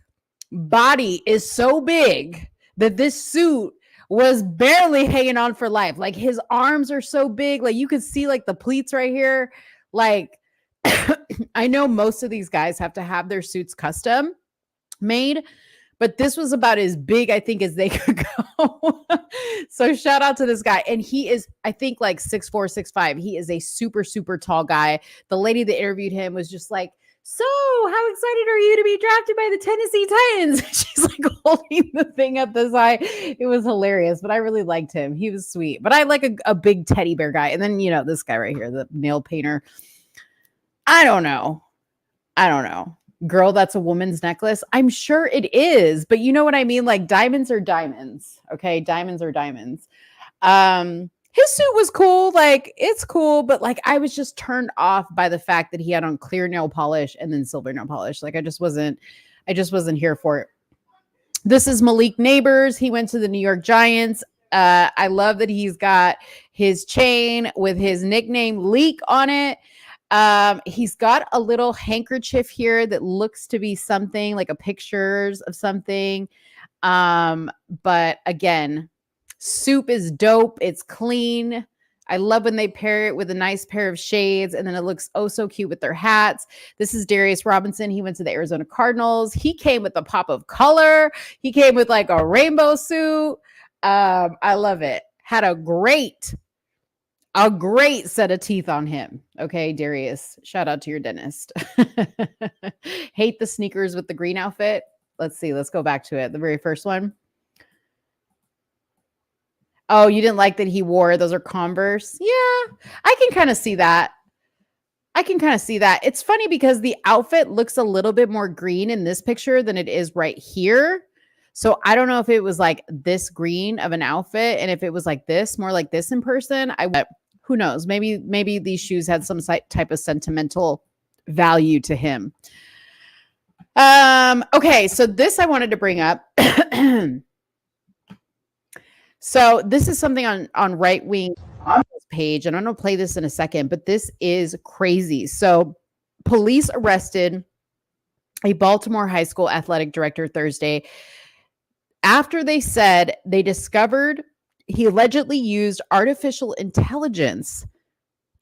body is so big that this suit was barely hanging on for life. Like his arms are so big. Like you could see like the pleats right here. Like I know most of these guys have to have their suits custom made, but this was about as big, I think, as they could go. So shout out to this guy. And he is, I think, like 6'4", 6'5". He is a super, super tall guy. The lady that interviewed him was just like, so how excited are you to be drafted by the Tennessee Titans? She's like holding the thing up this high. It was hilarious, but I really liked him. He was sweet, but I like a big teddy bear guy. And then, this guy right here, the nail painter. I don't know. Girl, that's a woman's necklace. I'm sure it is, but you know what I mean? Like diamonds are diamonds. Okay. Diamonds are diamonds. His suit was cool. Like it's cool, but like I was just turned off by the fact that he had on clear nail polish and then silver nail polish. Like I just wasn't here for it. This is Malik Neighbors. He went to the New York Giants. I love that he's got his chain with his nickname Leak on it. He's got a little handkerchief here that looks to be something like a pictures of something. But again, soup is dope. It's clean. I love when they pair it with a nice pair of shades, and then it looks oh so cute with their hats. This is Darius Robinson. He went to the Arizona Cardinals. He came with a pop of color. He came with like a rainbow suit. I love it. Had a great set of teeth on him. Okay, Darius, shout out to your dentist. Hate the sneakers with the green outfit. Let's see. Let's go back to it. The very first one. Oh, you didn't like that he wore, those are Converse? Yeah, I can kind of see that. It's funny because the outfit looks a little bit more green in this picture than it is right here. So I don't know if it was like this green of an outfit and if it was like this, more like this in person. Who knows? Maybe these shoes had some type of sentimental value to him. Okay, so this I wanted to bring up. So this is something on Right Wing page, and I'm going to play this in a second, but this is crazy. So police arrested a Baltimore high school athletic director Thursday after they said they discovered he allegedly used artificial intelligence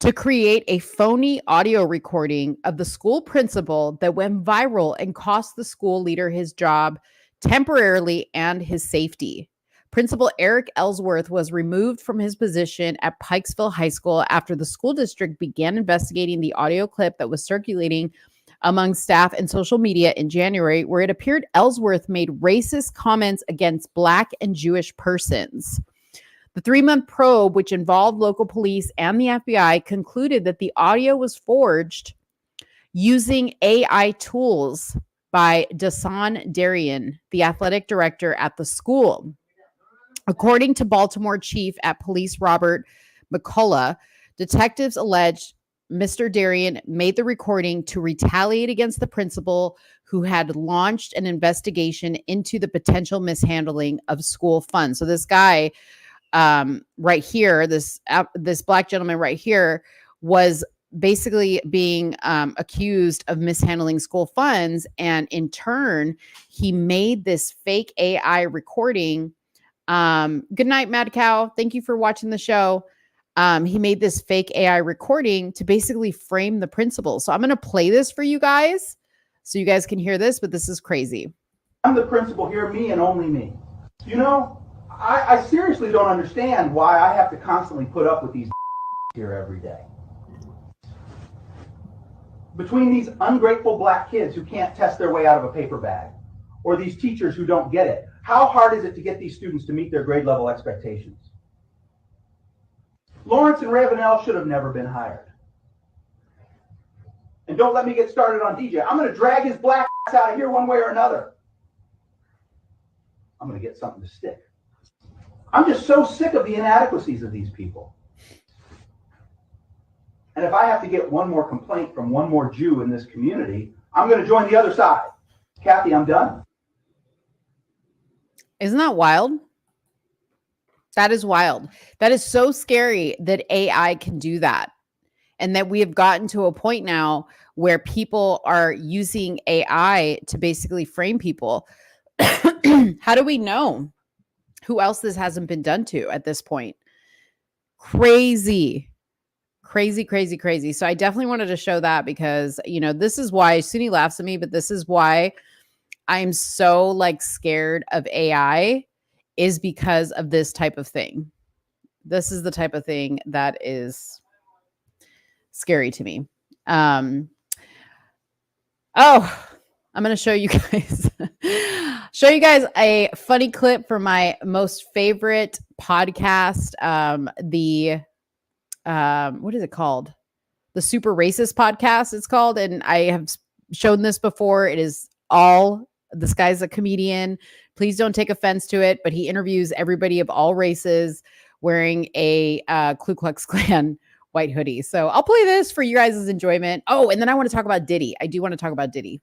to create a phony audio recording of the school principal that went viral and cost the school leader his job temporarily and his safety. Principal Eric Ellsworth was removed from his position at Pikesville High School after the school district began investigating the audio clip that was circulating among staff and social media in January, where it appeared Ellsworth made racist comments against Black and Jewish persons. The 3-month probe, which involved local police and the FBI, concluded that the audio was forged using AI tools by Dasan Darian, the athletic director at the school. According to Baltimore Chief at Police Robert McCullough, detectives alleged Mr. Darian made the recording to retaliate against the principal who had launched an investigation into the potential mishandling of school funds. So this guy right here, this black gentleman right here was basically being accused of mishandling school funds. And in turn, he made this fake AI recording. Good night, Mad Cow. Thank you for watching the show. He made this fake AI recording to basically frame the principal. So I'm going to play this for you guys so you guys can hear this, but this is crazy. I'm the principal here, me and only me. You know, I seriously don't understand why I have to constantly put up with these here every day. Between these ungrateful black kids who can't test their way out of a paper bag, or these teachers who don't get it, how hard is it to get these students to meet their grade level expectations? Lawrence and Ravenel should have never been hired. And don't let me get started on DJ. I'm going to drag his black ass out of here one way or another. I'm going to get something to stick. I'm just so sick of the inadequacies of these people. And if I have to get one more complaint from one more Jew in this community, I'm going to join the other side. Kathy, I'm done. Isn't that wild? That is wild. That is so scary that AI can do that. And that we have gotten to a point now where people are using AI to basically frame people. How do we know who else this hasn't been done to at this point? Crazy. So I definitely wanted to show that because, you know, this is why Suni laughs at me, but this is why I'm so like scared of AI is because of this type of thing. This is the type of thing that is scary to me. I'm going to show you guys a funny clip from my most favorite podcast. What is it called? The Super Racist Podcast, it's called. And I have shown this before. This guy's a comedian. Please don't take offense to it, but he interviews everybody of all races wearing a Ku Klux Klan white hoodie. So I'll play this for you guys' enjoyment. Oh, and then I want to talk about Diddy. I do want to talk about Diddy.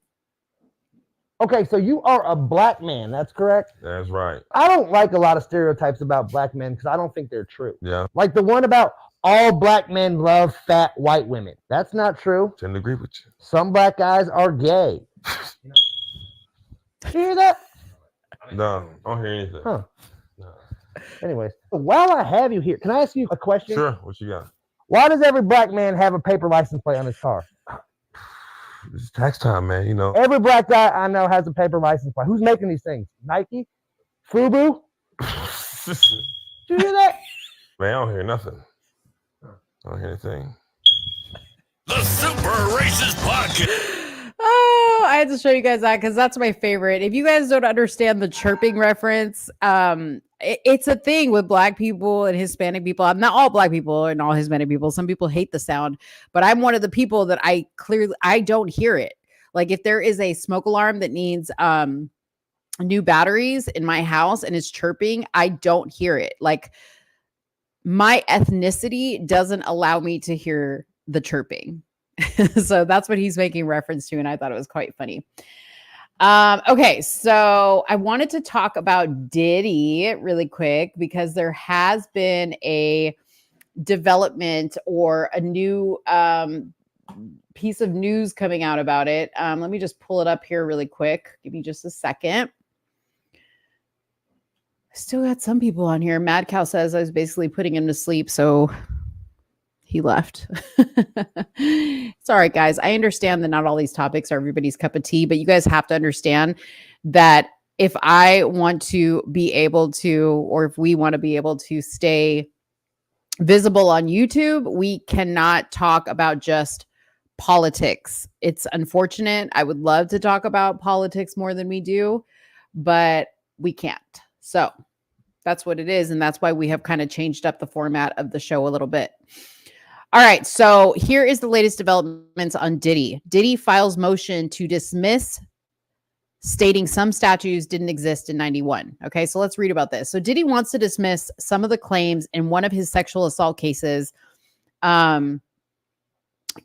Okay, so you are a black man, that's correct? That's right. I don't like a lot of stereotypes about black men because I don't think they're true. Yeah. Like the one about all black men love fat white women. That's not true. Tend to agree with you. Some black guys are gay. You hear that? No, I don't hear anything. Huh. No. Anyways, while I have you here, can I ask you a question? Sure, what you got? Why does every black man have a paper license plate on his car? It's tax time, man, you know. Every black guy I know has a paper license plate. Who's making these things? Nike? Fubu? Did you hear that? Man, I don't hear nothing. I don't hear anything. The Super Racist Podcast. Oh, I had to show you guys that because that's my favorite. If you guys don't understand the chirping reference, it's a thing with black people and Hispanic people. I'm not all black people and all Hispanic people. Some people hate the sound, but I'm one of the people that I don't hear it. Like if there is a smoke alarm that needs new batteries in my house and it's chirping, I don't hear it. Like my ethnicity doesn't allow me to hear the chirping. So that's what he's making reference to. And I thought it was quite funny. Okay. So I wanted to talk about Diddy really quick because there has been a development or a new piece of news coming out about it. Let me just pull it up here really quick. Give me just a second. I still got some people on here. Mad Cow says I was basically putting him to sleep. So he left. It's all right, guys. I understand that not all these topics are everybody's cup of tea, but you guys have to understand that if I want to be able to, or if we want to be able to stay visible on YouTube, we cannot talk about just politics. It's unfortunate. I would love to talk about politics more than we do, but we can't. So that's what it is. And that's why we have kind of changed up the format of the show a little bit. All right, so here is the latest developments on Diddy. Diddy files motion to dismiss stating some statues didn't exist in 91. Okay, so let's read about this. So Diddy wants to dismiss some of the claims in one of his sexual assault cases,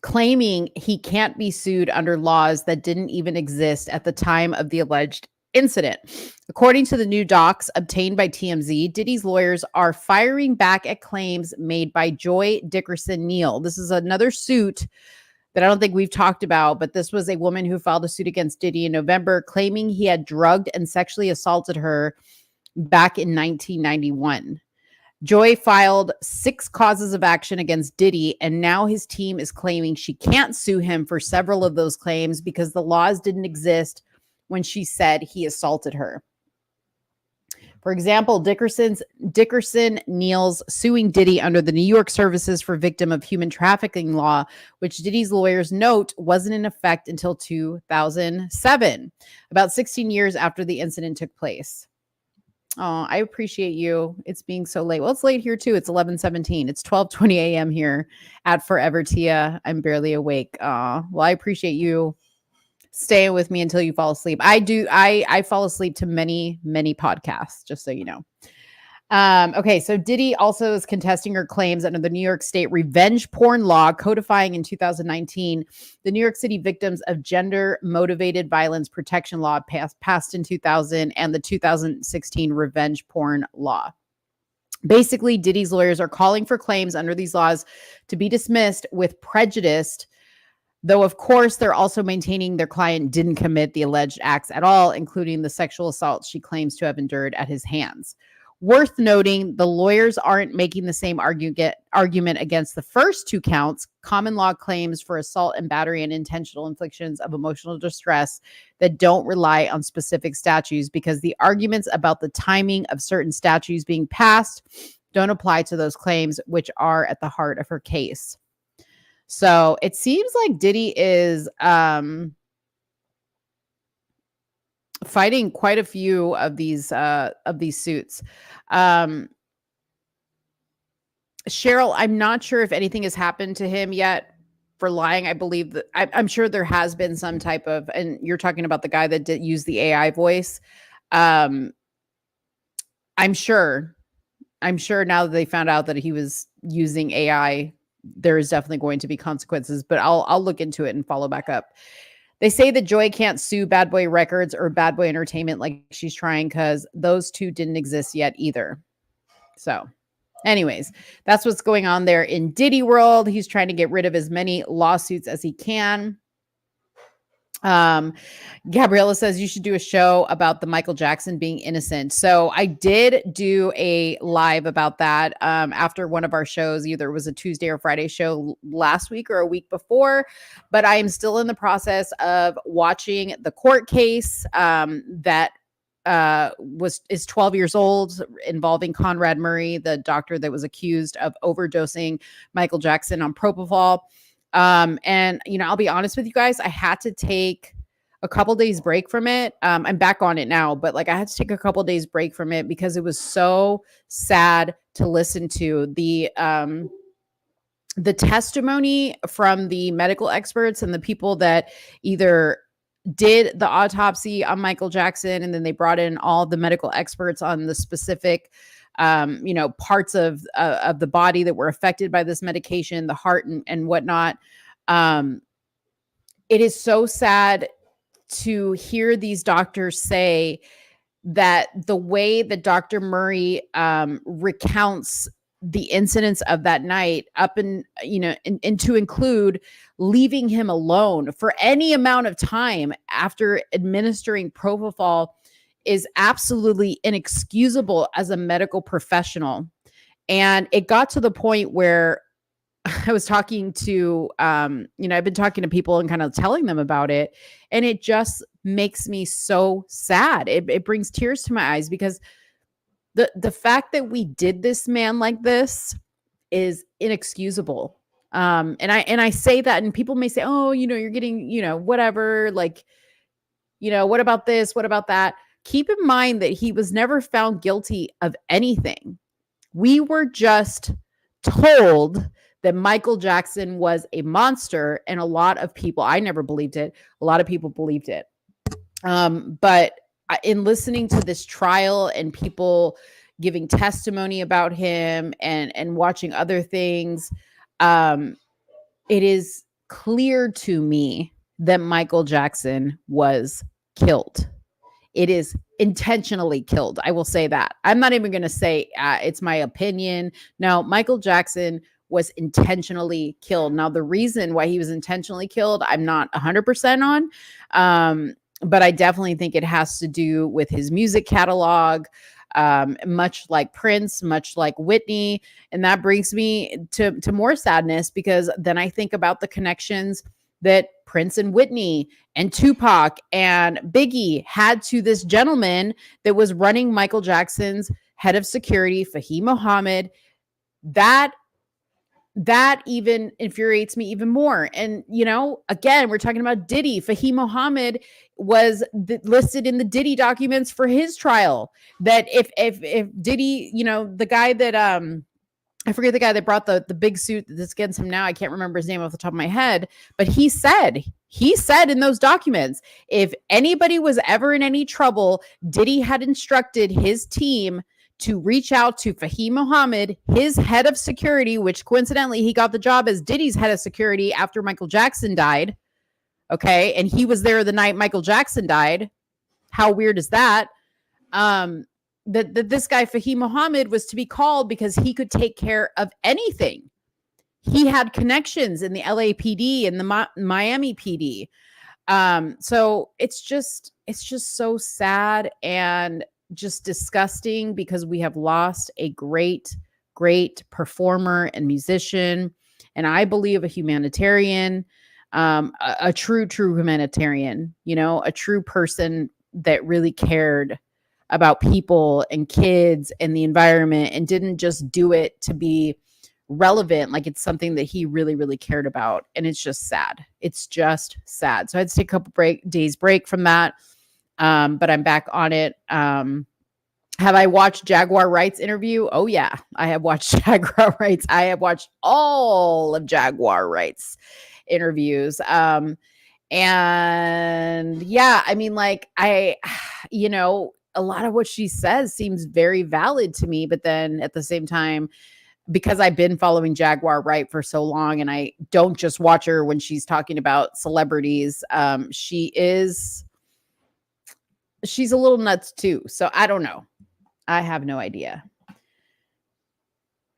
claiming he can't be sued under laws that didn't even exist at the time of the alleged incident. According to the new docs obtained by TMZ, Diddy's lawyers are firing back at claims made by Joy Dickerson Neal. This is another suit that I don't think we've talked about, but this was a woman who filed a suit against Diddy in November, claiming he had drugged and sexually assaulted her back in 1991. Joy filed 6 causes of action against Diddy, and now his team is claiming she can't sue him for several of those claims because the laws didn't exist when she said he assaulted her. For example, Dickerson Neal's suing Diddy under the New York Services for Victim of Human Trafficking law, which Diddy's lawyers note wasn't in effect until 2007, about 16 years after the incident took place. Oh, I appreciate you. It's being so late. Well, it's late here too. It's 11:17. It's 12:20 a.m. here at Forever Tia. I'm barely awake. Well, I appreciate you staying with me until you fall asleep. I fall asleep to many, many podcasts, just so you know. Okay, so Diddy also is contesting her claims under the New York State revenge porn law, codifying in 2019 the New York City Victims of Gender Motivated Violence Protection Law passed in 2000 and the 2016 revenge porn law. Basically, Diddy's lawyers are calling for claims under these laws to be dismissed with prejudice, though, of course, they're also maintaining their client didn't commit the alleged acts at all, including the sexual assault she claims to have endured at his hands. Worth noting, the lawyers aren't making the same argument against the first 2 counts, common law claims for assault and battery and intentional inflictions of emotional distress that don't rely on specific statutes, because the arguments about the timing of certain statutes being passed don't apply to those claims, which are at the heart of her case. So it seems like Diddy is fighting quite a few of these suits. Cheryl, I'm not sure if anything has happened to him yet for lying. I believe that I'm sure there has been some type of, and you're talking about the guy that did use the AI voice. I'm sure now that they found out that he was using AI, there is definitely going to be consequences, but I'll look into it and follow back up. They say that Joy can't sue Bad Boy Records or Bad Boy Entertainment like she's trying, because those two didn't exist yet either. So anyways, that's what's going on there in Diddy world. He's trying to get rid of as many lawsuits as he can. Gabriella says you should do a show about the Michael Jackson being innocent. So I did do a live about that after one of our shows. Either it was a Tuesday or Friday show last week or a week before, but I am still in the process of watching the court case that is 12 years old, involving Conrad Murray, the doctor that was accused of overdosing Michael Jackson on propofol. And I'll be honest with you guys, I had to take a couple days break from it. I'm back on it now, but I had to take a couple days break from it because it was so sad to listen to the testimony from the medical experts and the people that either did the autopsy on Michael Jackson, and then they brought in all the medical experts on the specific parts of the body that were affected by this medication, the heart and whatnot. It is so sad to hear these doctors say that the way that Dr. Murray recounts the incidents of that night and to include leaving him alone for any amount of time after administering propofol is absolutely inexcusable as a medical professional. And it got to the point where I was talking to, I've been talking to people and kind of telling them about it. And it just makes me so sad. It brings tears to my eyes, because the fact that we did this man like this is inexcusable. And I say that, and people may say, oh, you're getting, whatever, what about this? What about that? Keep in mind that he was never found guilty of anything. We were just told that Michael Jackson was a monster, and a lot of people, I never believed it. A lot of people believed it. But in listening to this trial and people giving testimony about him and watching other things, it is clear to me that Michael Jackson was killed. It is intentionally killed. I will say that. I'm not even going to say it's my opinion. No, Michael Jackson was intentionally killed. Now, the reason why he was intentionally killed, I'm not 100% on. But I definitely think it has to do with his music catalog, much like Prince, much like Whitney. And that brings me to more sadness, because then I think about the connections that Prince and Whitney and Tupac and Biggie had to this gentleman that was running Michael Jackson's head of security, Fahim Muhammad. That even infuriates me even more. And, again, we're talking about Diddy. Fahim Muhammad was listed in the Diddy documents for his trial. That if Diddy, the guy that, I forget the guy that brought the big suit that's against him now. I can't remember his name off the top of my head, but he said in those documents, if anybody was ever in any trouble, Diddy had instructed his team to reach out to Fahim Muhammad, his head of security, which coincidentally, he got the job as Diddy's head of security after Michael Jackson died. Okay. And he was there the night Michael Jackson died. How weird is that? That this guy, Fahim Muhammad, was to be called because he could take care of anything. He had connections in the LAPD and the Miami PD. So it's just so sad and just disgusting, because we have lost a great performer and musician. And I believe a humanitarian, a true humanitarian, a true person that really cared about people and kids and the environment, and didn't just do it to be relevant. Like, it's something that he really cared about. And it's just sad. It's just sad. So I had to take a couple days break from that. But I'm back on it. Have I watched Jaguar Wright's interview? Oh yeah, I have watched Jaguar Wright's. I have watched all of Jaguar Wright's interviews. And yeah, I mean, like, a lot of what she says seems very valid to me, but then at the same time, because I've been following Jaguar Wright for so long, and I don't just watch her when she's talking about celebrities, she's a little nuts too. So I don't know. I have no idea.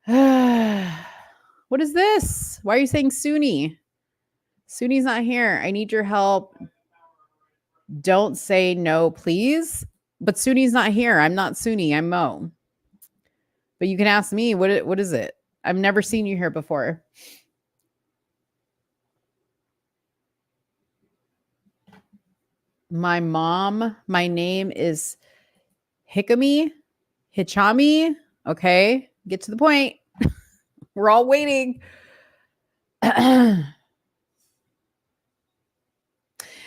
What is this? Why are you saying Suni? Suni's not here. I need your help. Don't say no, please. But Suni's not here. I'm not Suni. I'm Mo. But you can ask me. What is it? I've never seen you here before. My mom. My name is Hichami. Okay. Get to the point. We're all waiting.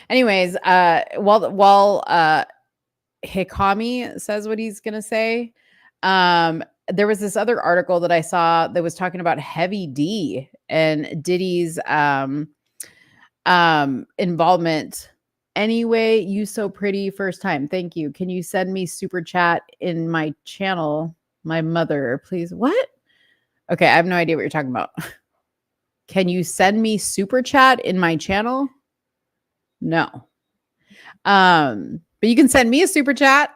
Anyways, while Hikami says what he's gonna say, there was this other article that I saw that was talking about Heavy D and Diddy's involvement. Anyway, you so pretty, first time. Thank you. Can you send me super chat in my channel? My mother, please. What? Okay, I have no idea what you're talking about. Can you send me super chat in my channel? No. But you can send me a super chat.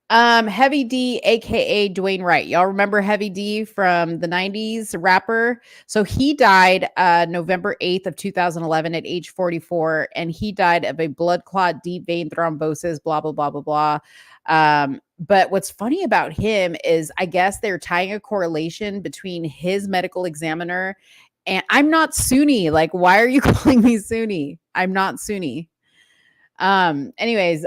Heavy D, aka Dwayne Wright. Y'all remember Heavy D from the 90s, rapper? So he died November 8th of 2011 at age 44, and he died of a blood clot, deep vein thrombosis, blah, blah, blah, blah, blah. But what's funny about him is, I guess they're tying a correlation between his medical examiner and I'm not Sunni. Like, why are you calling me Sunni? I'm not Sunni. Anyways,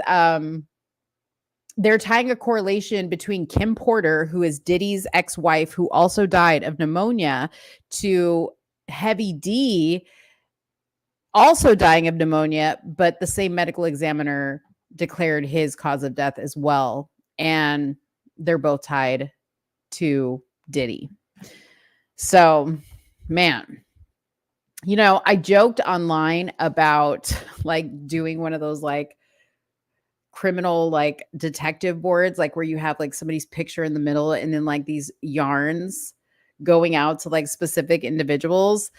they're tying a correlation between Kim Porter, who is Diddy's ex-wife, who also died of pneumonia, to Heavy D also dying of pneumonia, but the same medical examiner declared his cause of death as well. And they're both tied to Diddy. So, man, I joked online about like doing one of those like criminal like detective boards, like where you have like somebody's picture in the middle and then like these yarns going out to like specific individuals.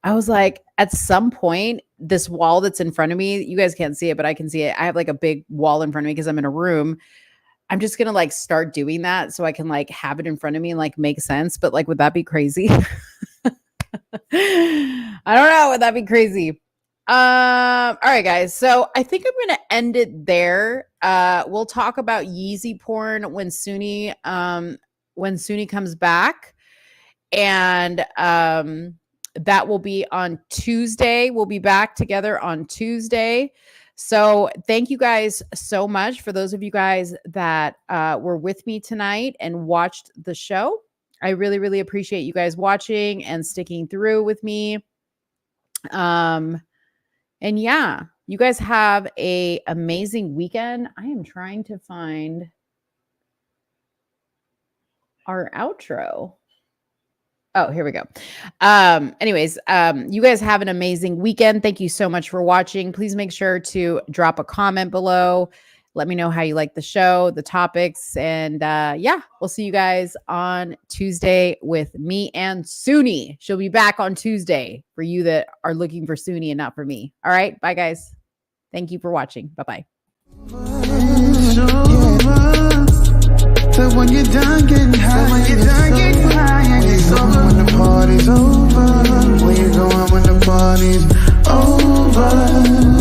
I was like, at some point, this wall that's in front of me, you guys can't see it, but I can see it. I have like a big wall in front of me because I'm in a room. I'm just going to like start doing that so I can like have it in front of me and like make sense. But like, would that be crazy? I don't know. Would that be crazy? All right, guys. So I think I'm going to end it there. We'll talk about Yeezy porn when Suni comes back. And, that will be on Tuesday. We'll be back together on Tuesday. So thank you guys so much for those of you guys that were with me tonight and watched the show. I really, really appreciate you guys watching and sticking through with me. And yeah, you guys have an amazing weekend. I am trying to find our outro. Oh, here we go. Anyways, you guys have an amazing weekend. Thank you so much for watching. Please make sure to drop a comment below. Let me know how you like the show, the topics, and yeah, we'll see you guys on Tuesday with me and Suni. She'll be back on Tuesday for you that are looking for Suni and not for me. All right, bye guys. Thank you for watching. Bye-bye. So when you're done getting high, it's over when the party's over. Where you going when the party's over?